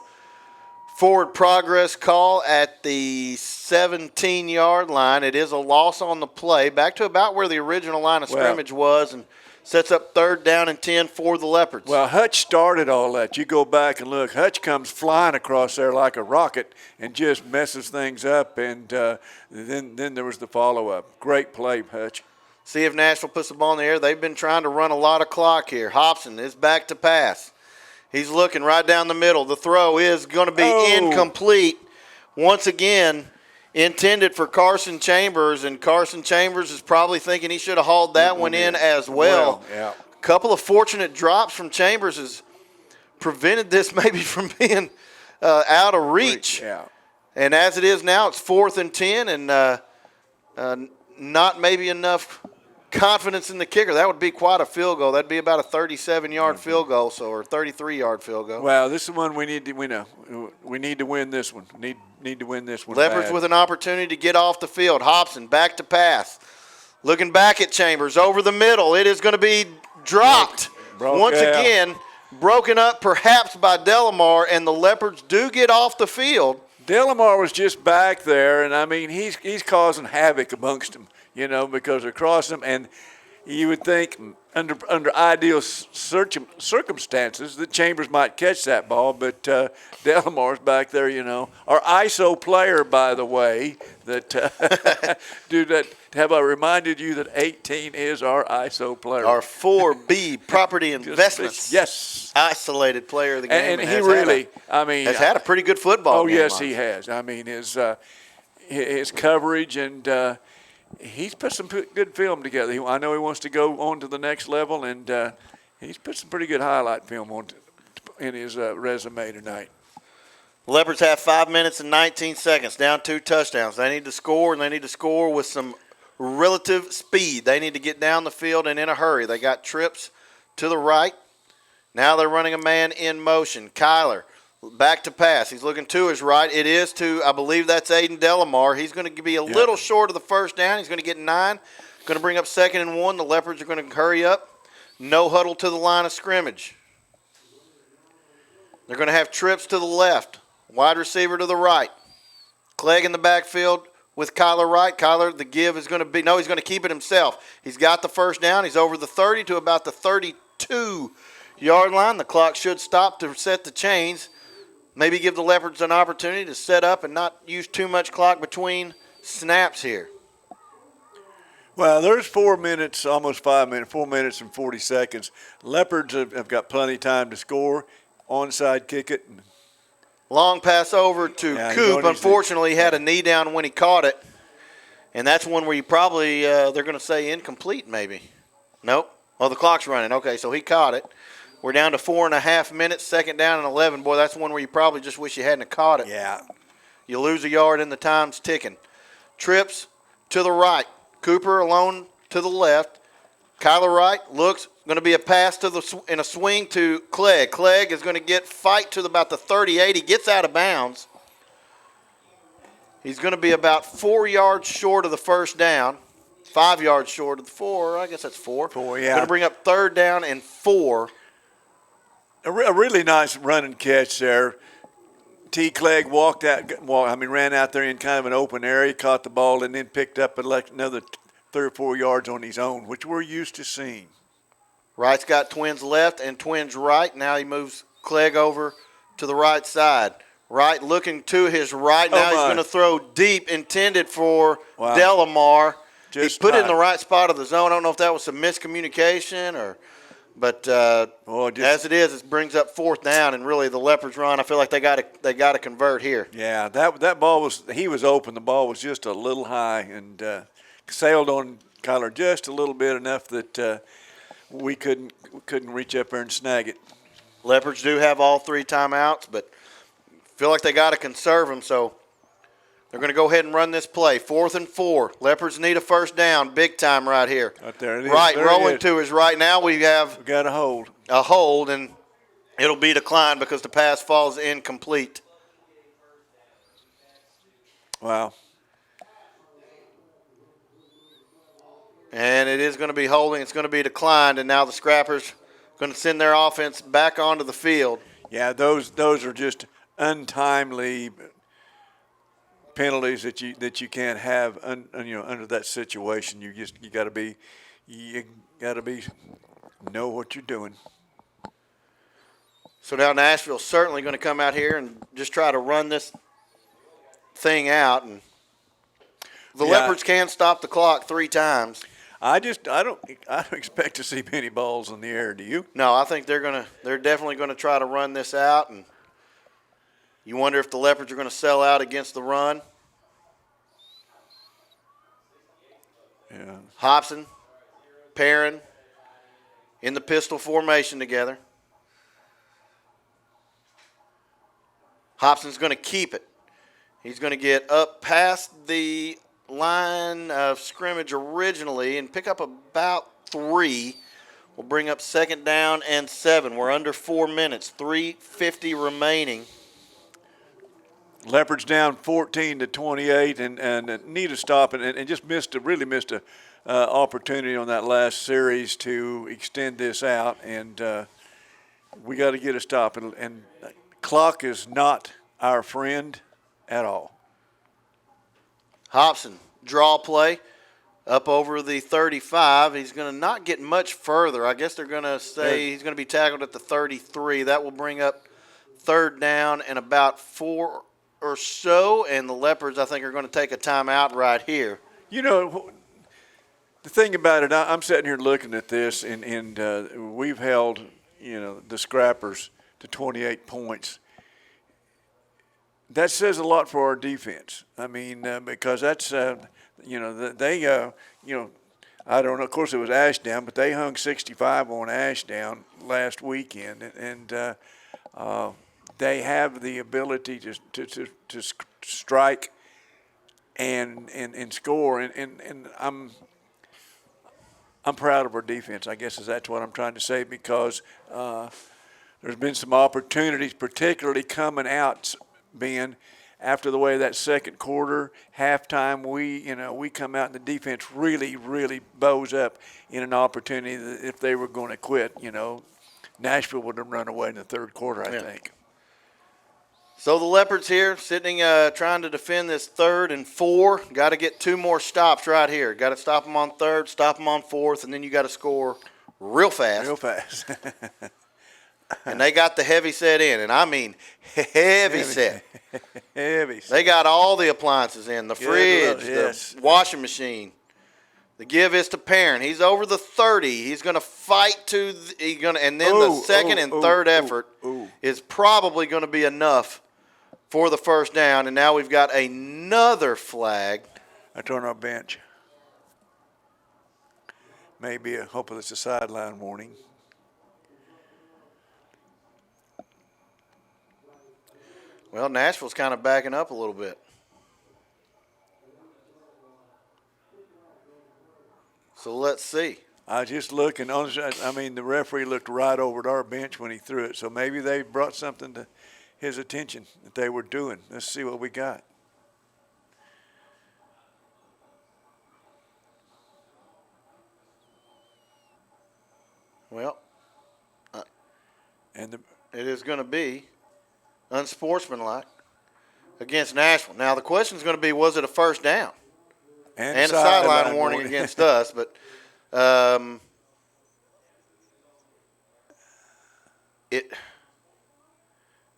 forward progress call at the 17-yard line. It is a loss on the play, back to about where the original line of scrimmage was, and sets up 3rd down and 10 for the Leopards. Well, Hutch started all that. You go back and look. Hutch comes flying across there like a rocket and just messes things up, and then there was the follow-up. Great play, Hutch. See if Nashville puts the ball in the air. They've been trying to run a lot of clock here. Hobson is back to pass. He's looking right down the middle. The throw is going to be incomplete. Once again, intended for Carson Chambers, and Carson Chambers is probably thinking he should have hauled that one in as well. Yeah. A couple of fortunate drops from Chambers has prevented this maybe from being out of reach. Yeah. And as it is now, it's 4th and 10, and not maybe enough confidence in the kicker. That would be quite a field goal. That'd be about a 37-yard field goal, or 33-yard field goal. Well, this is one we need to win. We need to win this one. Need to win this one. Leopards with an opportunity to get off the field. Hobson back to pass. Looking back at Chambers over the middle. It is going to be dropped. Once again, broken up perhaps by Delamar, and the Leopards do get off the field. Delamar was just back there, and I mean he's causing havoc amongst them, because they're crossing them, and you would think under ideal circumstances that Chambers might catch that ball, but Delamar's back there, Our ISO player, by the way, have I reminded you that 18 is our ISO player? Our 4B property investments. Yes. Isolated player of the game. And he really, has had a pretty good football game. Oh, yes, he has. I mean, his coverage, and he's put some good film together. I know he wants to go on to the next level, and he's put some pretty good highlight film in his resume tonight. Leopards have 5 minutes and 19 seconds, down 2 touchdowns. They need to score, and they need to score with some relative speed. They need to get down the field and in a hurry. They got trips to the right. Now they're running a man in motion. Kyler back to pass. He's looking to his right. It is to, I believe that's Aiden Delamar. He's going to be a little short of the 1st down. He's going to get 9. Going to bring up 2nd and 1. The Leopards are going to hurry up. No huddle to the line of scrimmage. They're going to have trips to the left. Wide receiver to the right. Clegg in the backfield with Kyler Wright. Kyler, the give is going to be, he's going to keep it himself. He's got the 1st down. He's over the 30 to about the 32-yard line. The clock should stop to set the chains. Maybe give the Leopards an opportunity to set up and not use too much clock between snaps here. Well, there's 4 minutes, almost 5 minutes, 4 minutes and 40 seconds. Leopards have got plenty of time to score. Onside kick it. Long pass over to Coop. Unfortunately, he had a knee down when he caught it. And that's one where you probably, they're going to say incomplete maybe. Nope. Oh, the clock's running. Okay, so he caught it. We're down to 4.5 minutes, 2nd down and 11. Boy, that's one where you probably just wish you hadn't caught it. Yeah. You lose a yard and the time's ticking. Trips to the right. Cooper alone to the left. Kyler Wright looks, going to be a pass in a swing to Clegg. Clegg is going to fight to about the 38. He gets out of bounds. He's going to be about 4 yards short of the 1st down. 5 yards short of the 4. I guess that's 4. 4, yeah. Going to bring up 3rd down and 4. A really nice running catch there. T. Clegg ran out there in kind of an open area, caught the ball, and then picked up another 3 or 4 yards on his own, which we're used to seeing. Wright's got twins left and twins right. Now he moves Clegg over to the right side. Wright looking to his right. Now he's going to throw deep, intended for Delamar. He put it in the right spot of the zone. I don't know if that was some miscommunication but as it is, it brings up 4th down, and really the Leopards run. I feel like they got to convert here. Yeah, that ball he was open. The ball was just a little high and sailed on Kyler just a little bit, enough that we couldn't reach up there and snag it. Leopards do have all 3 timeouts, but feel like they got to conserve them. So They're going to go ahead and run this play. 4th and 4. Leopards need a first down, big time right here. Right there it is. Right, there rolling to us right now. We got a hold. A hold, and it'll be declined because the pass falls incomplete. Wow. And it is going to be holding. It's going to be declined, and now the Scrappers going to send their offense back onto the field. Yeah, those are just untimely penalties that you can't have under that situation. You got to know what you're doing. So now Nashville's certainly going to come out here and just try to run this thing out, and the Leopards can stop the clock 3 times. I don't expect to see many balls in the air. Do you? No, I think they're definitely going to try to run this out, and you wonder if the Leopards are going to sell out against the run. Yeah. Hobson, Perrin in the pistol formation together. Hobson's going to keep it. He's going to get up past the line of scrimmage originally and pick up about 3. We'll bring up 2nd down and 7. We're under 4 minutes, 3:50 remaining. Leopards down 14-28 and need a stop and just missed a opportunity on that last series to extend this out, and we got to get a stop, and clock is not our friend at all. Hobson, draw play, up over the 35. He's going to not get much further. I guess they're going to say he's going to be tackled at the 33. That will bring up 3rd down and about 4 or so, and the Leopards, I think, are going to take a timeout right here. You know, the thing about it, I'm sitting here looking at this, and we've held, the Scrappers to 28 points. That says a lot for our defense. I mean, because that's, I don't know, of course it was Ashdown, but they hung 65 on Ashdown last weekend, and they have the ability to strike and score, and I'm proud of our defense. I guess that's what I'm trying to say, because there's been some opportunities, particularly coming out, Ben, after the way that second quarter, halftime, we come out and the defense really, really bows up in an opportunity that if they were going to quit, Nashville would have run away in the third quarter, I think. So the Leopards here sitting trying to defend this 3rd and 4. Got to get 2 more stops right here. Got to stop them on 3rd, stop them on 4th, and then you got to score real fast. Real fast. And they got the heavy set in, and I mean heavy set. Heavy set. They got all the appliances in, the fridge, yes. the washing machine. The give is to Perrin. He's over the 30. He's going to fight to and then the 2nd and 3rd effort is probably going to be enough for the first down, and now we've got another flag. That's on our bench. Maybe hopefully it's a sideline warning. Well, Nashville's kind of backing up a little bit. So let's see. I just looking. I mean, the referee looked right over at our bench when he threw it, so maybe they brought something to his attention that they were doing. Let's see what we got. Well, and it is going to be unsportsmanlike against Nashville. Now, the question is going to be, was it a first down? And a sideline warning against us, but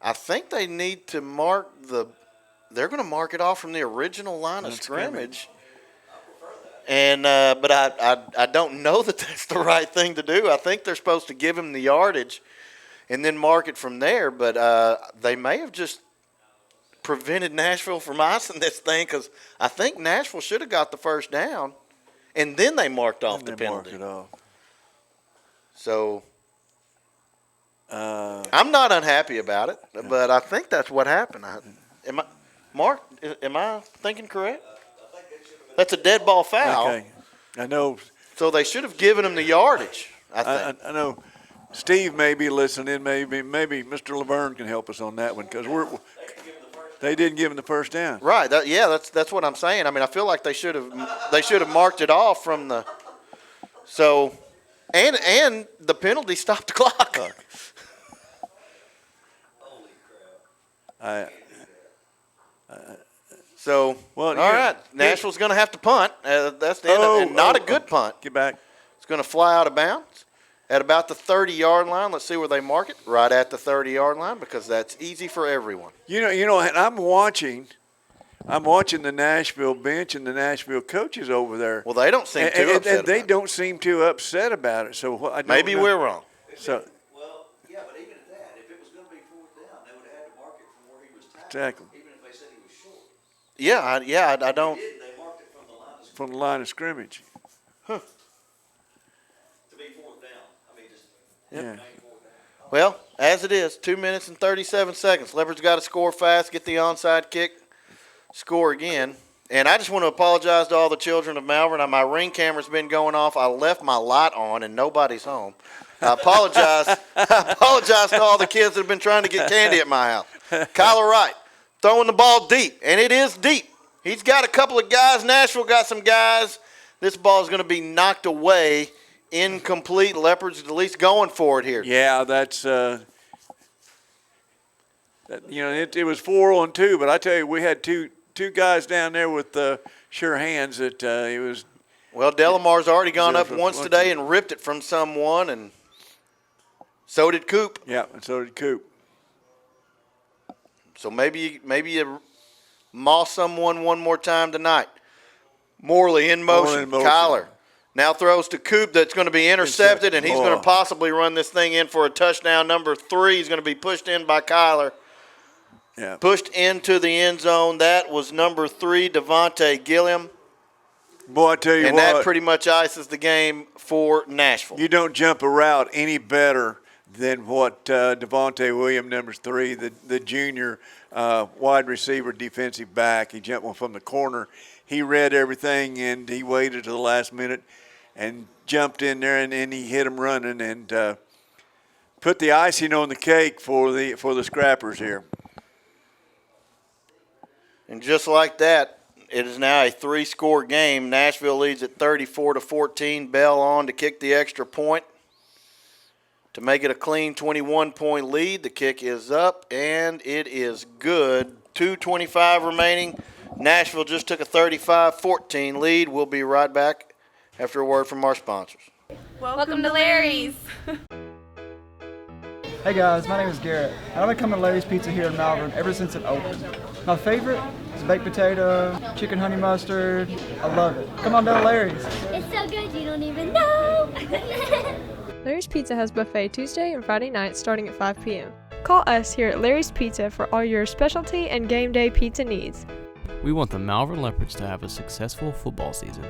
I think they need to mark they're going to mark it off from the original line of scrimmage. And but I don't know that that's the right thing to do. I think they're supposed to give him the yardage and then mark it from there. But they may have just prevented Nashville from icing this thing, because I think Nashville should have got the first down, and then they marked off the penalty. Mark it off. So I'm not unhappy about it, but I think that's what happened. Mark, am I thinking correct? That's a dead ball foul. Okay, I know. So they should have given him the yardage, I think. I know Steve may be listening. Maybe Mr. Laverne can help us on that one because they didn't give him the first down. Right. That's what I'm saying. I mean, I feel like they should have marked it off from the. So, and the penalty stopped the clock. So, all right, Nashville's going to have to punt. That's the end of it. And not a good punt. Get back. It's going to fly out of bounds at about the 30-yard line. Let's see where they mark it. Right at the 30-yard line because that's easy for everyone. You know, and I'm watching the Nashville bench and the Nashville coaches over there. Well, they don't seem too upset. And they don't seem too upset about it. So I don't maybe know. We're wrong. So. Well, yeah, but even at that, if it was going to be fourth down, they would have had to mark it from where he was tackled. Exactly. Even if they said he was short. I don't. They marked it from the line of scrimmage. From the line of scrimmage. Huh. To be fourth down. I mean, just. Yeah. Well, as it is, 2 minutes and 37 seconds. Leopards got to score fast, get the onside kick, score again. And I just want to apologize to all the children of Malvern. My Ring camera's been going off. I left my light on, and nobody's home. I apologize. I apologize to all the kids that have been trying to get candy at my house. Kyler Wright throwing the ball deep, and it is deep. He's got a couple of guys. Nashville got some guys. This ball is going to be knocked away. Incomplete. Leopards at least going for it here. Yeah, that's it was 4-on-2, but I tell you, we had two guys down there with sure hands that it was. Well, Delamar's already gone up once today and ripped it from someone, and so did Coop. Yeah, and so did Coop. So maybe you moss someone one more time tonight. Morley in motion. Kyler now throws to Coop. That's going to be intercepted, and he's going to possibly run this thing in for a touchdown. Number 3 is going to be pushed in by Kyler. Yeah. Pushed into the end zone. That was number 3, Devontae Gilliam. Boy, I tell you and what. And that pretty much ices the game for Nashville. You don't jump a route any better than what Devontae Williams, number 3, the junior wide receiver, defensive back. He jumped one from the corner. He read everything, and he waited to the last minute and jumped in there, and he hit him running and put the icing on the cake for the Scrappers here. And just like that, it is now a 3-score game. Nashville leads at 34-14. Bell on to kick the extra point to make it a clean 21-point lead. The kick is up, and it is good. 2:25 remaining. Nashville just took a 35-14 lead. We'll be right back after a word from our sponsors. Welcome to Larry's. Hey guys, my name is Garrett, and I've been coming to Larry's Pizza here in Malvern ever since it opened. My favorite is baked potato, chicken honey mustard. I love it. Come on down to Larry's. It's so good you don't even know. Larry's Pizza has buffet Tuesday and Friday nights starting at 5 p.m. Call us here at Larry's Pizza for all your specialty and game day pizza needs. We want the Malvern Leopards to have a successful football season.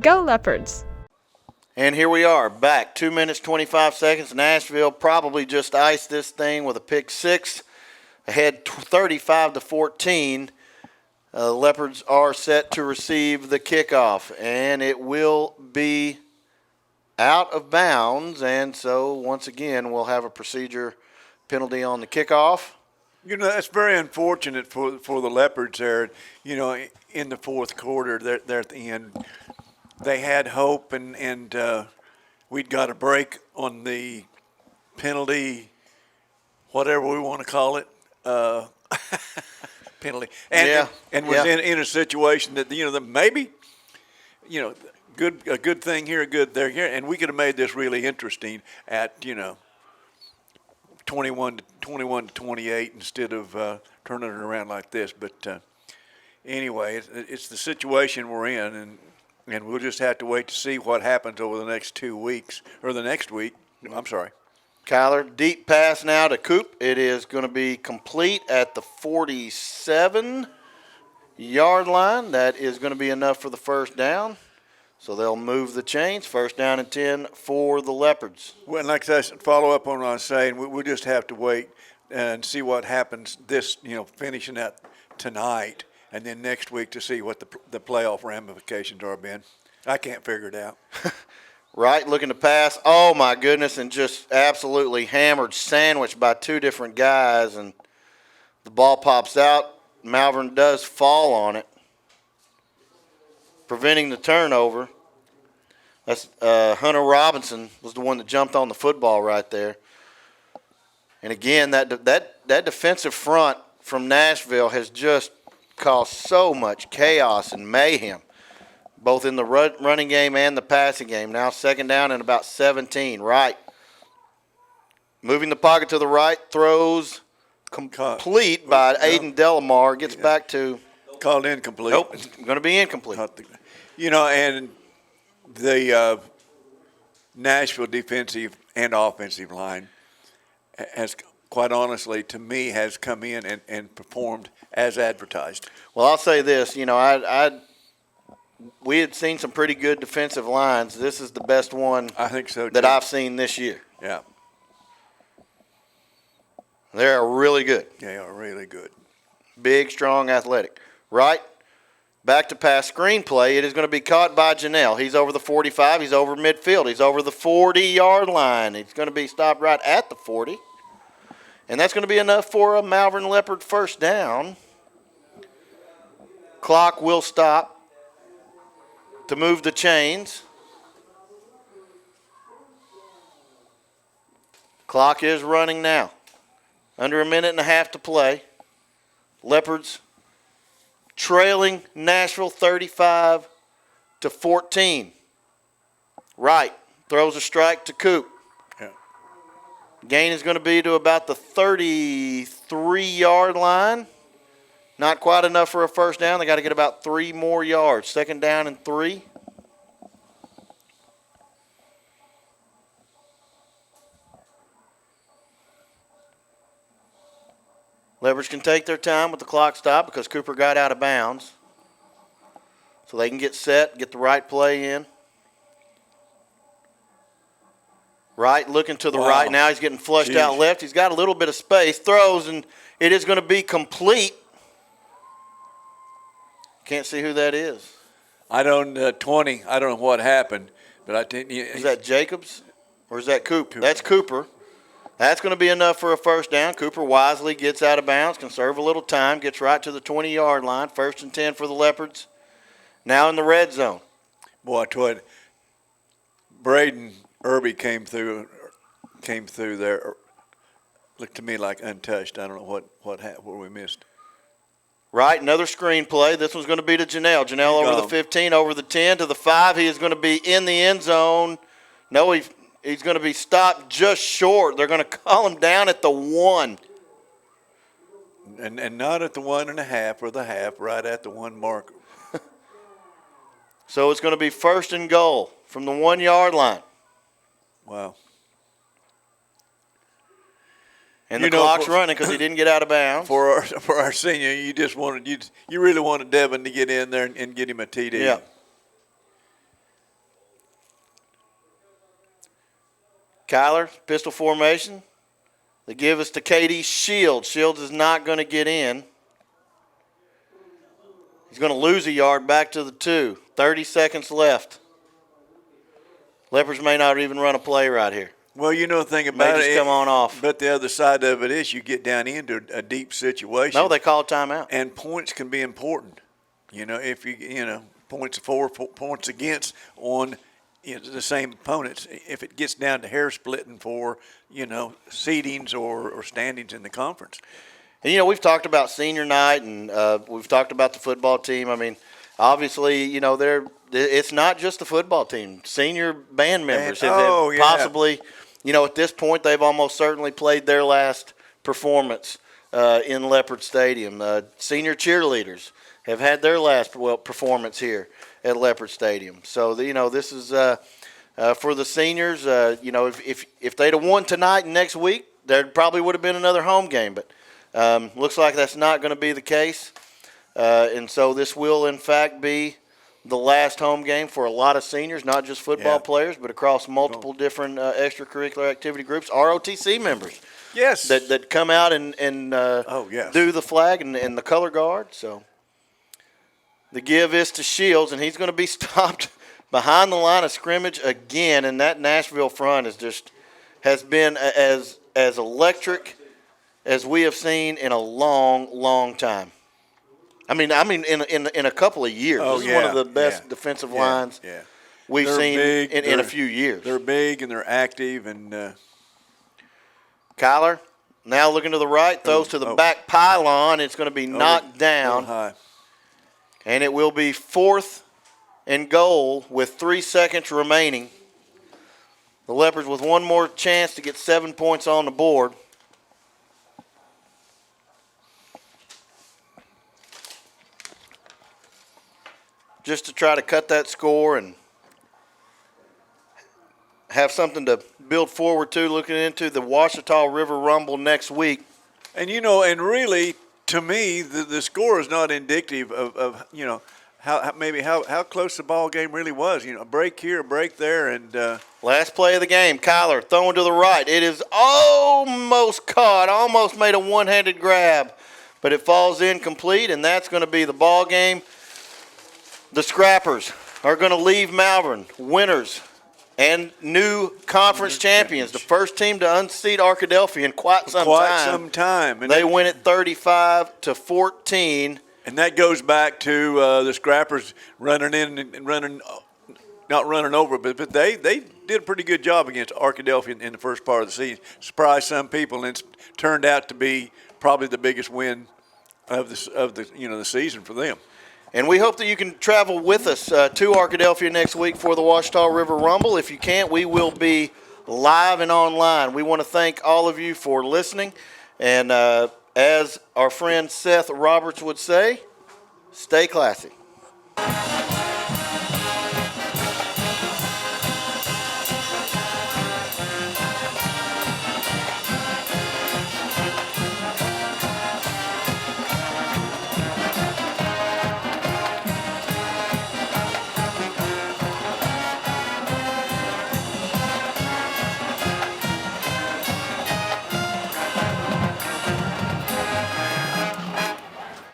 Go Leopards! And here we are, back 2 minutes, 25 seconds. Nashville probably just iced this thing with a pick 6. Ahead 35-14. The Leopards are set to receive the kickoff, and it will be out of bounds. And so, once again, we'll have a procedure penalty on the kickoff. You know, that's very unfortunate for the Leopards there. You know, in the fourth quarter, they're at the end. They had hope, and we'd got a break on the penalty, whatever we want to call it, penalty. And was in a situation that, you know, that maybe, you know, a good thing here, a good there here, and we could have made this really interesting at, you know, 21 to 28 instead of turning it around like this. But anyway, it's the situation we're in, and we'll just have to wait to see what happens over the next 2 weeks, or the next week. I'm sorry. Kyler, deep pass now to Coop. It is going to be complete at the 47-yard line. That is going to be enough for the first down. So they'll move the chains. First down and 10 for the Leopards. Well, like I said, follow up on what I was saying, we'll just have to wait and see what happens finishing that tonight, and then next week to see what the playoff ramifications are, Ben. I can't figure it out. Wright looking to pass. Oh, my goodness, and just absolutely hammered, sandwiched by two different guys, and the ball pops out. Malvern does fall on it, preventing the turnover. That's Hunter Robinson was the one that jumped on the football right there. And again, that defensive front from Nashville has just caused so much chaos and mayhem, both in the running game and the passing game. Now 2nd down and about 17. Right. Moving the pocket to the right, throws complete by Aiden Delamar. Gets back to. Called incomplete. Nope, it's going to be incomplete. And the Nashville defensive and offensive line has, quite honestly, to me, has come in and performed as advertised. Well, I'll say this. We had seen some pretty good defensive lines. This is the best one I think so, that too. I've seen this year. Yeah. They're really good. They are really good. Big, strong, athletic. Right? Back to pass screenplay. It is going to be caught by Janelle. He's over the 45. He's over midfield. He's over the 40-yard line. He's going to be stopped right at the 40. And that's going to be enough for a Malvern Leopard first down. Clock will stop to move the chains. Clock is running now. Under a minute and a half to play. Leopards trailing Nashville 35-14. Wright throws a strike to Coop. Yeah. Gain is going to be to about the 33-yard line. Not quite enough for a first down. They got to get about 3 more yards. 2nd down and 3. Leopards can take their time with the clock stop because Cooper got out of bounds. So they can get set, get the right play in. Wright looking to the right. Now he's getting flushed out left. He's got a little bit of space. Throws, and it is going to be complete. Can't see who that is. I don't 20. I don't know what happened, but I think is that Jacobs or is that Cooper? That's Cooper. That's going to be enough for a first down. Cooper wisely gets out of bounds, conserve a little time, gets right to the 20-yard line. 1st and 10 for the Leopards. Now in the red zone. Boy, I tell you, Braden Irby came through there. Looked to me like untouched. I don't know what we missed. Right, another screen play. This one's going to be to Janelle. Janelle over the 15, over the 10 to the 5. He is going to be in the end zone. No, he's going to be stopped just short. They're going to call him down at the 1. And not at the 1.5 or the half, right at the 1 marker. So it's going to be 1st and goal from the 1-yard line. Wow. And the clock's running because he didn't get out of bounds. For our senior, you really wanted Devin to get in there and get him a TD. Yeah. Kyler, pistol formation. They give us to KD Shields. Shields is not going to get in. He's going to lose a yard back to the 2. 30 seconds left. Leopards may not even run a play right here. Well, the thing about it, come on off. But the other side of it is you get down into a deep situation. No, they call timeout. And points can be important. If points for, points against on the same opponents. If it gets down to hair splitting for, seedings or standings in the conference. And, we've talked about senior night and we've talked about the football team. I mean, obviously, it's not just the football team. Senior band members have possibly, at this point, they've almost certainly played their last performance in Leopard Stadium. Senior cheerleaders have had their last performance here at Leopard Stadium. So, this is for the seniors. If they'd have won tonight and next week, there probably would have been another home game. But looks like that's not going to be the case. And so this will, in fact, be the last home game for a lot of seniors, not just football players, but across multiple different extracurricular activity groups, ROTC members. Yes. that come out and yes. do the flag and the color guard. So the give is to Shields, and he's going to be stopped behind the line of scrimmage again. And that Nashville front has been as electric as we have seen in a long, long time. I mean, in a couple of years. Oh, this is one of the best defensive lines we've seen in a few years. They're big and they're active. And Kyler now looking to the right, throws to the back pylon. It's going to be knocked down. High. And it will be 4th and goal with 3 seconds remaining. The Leopards with one more chance to get 7 points on the board. Just to try to cut that score and have something to build forward to, looking into the Ouachita River Rumble next week. And, and really, to me, the score is not indicative of how close the ball game really was. A break here, a break there, and last play of the game, Kyler throwing to the right. It is almost caught, almost made a one-handed grab, but it falls incomplete, and that's going to be the ball game. The Scrappers are going to leave Malvern winners and new conference champions. The first team to unseat Arkadelphia in quite some time. And they win it 35-14. And that goes back to the Scrappers running in and not running over, but they did a pretty good job against Arkadelphia in the first part of the season. Surprised some people, and it's turned out to be probably the biggest win of the season for them. And we hope that you can travel with us to Arkadelphia next week for the Ouachita River Rumble. If you can't, we will be live and online. We want to thank all of you for listening. And as our friend Seth Roberts would say, stay classy.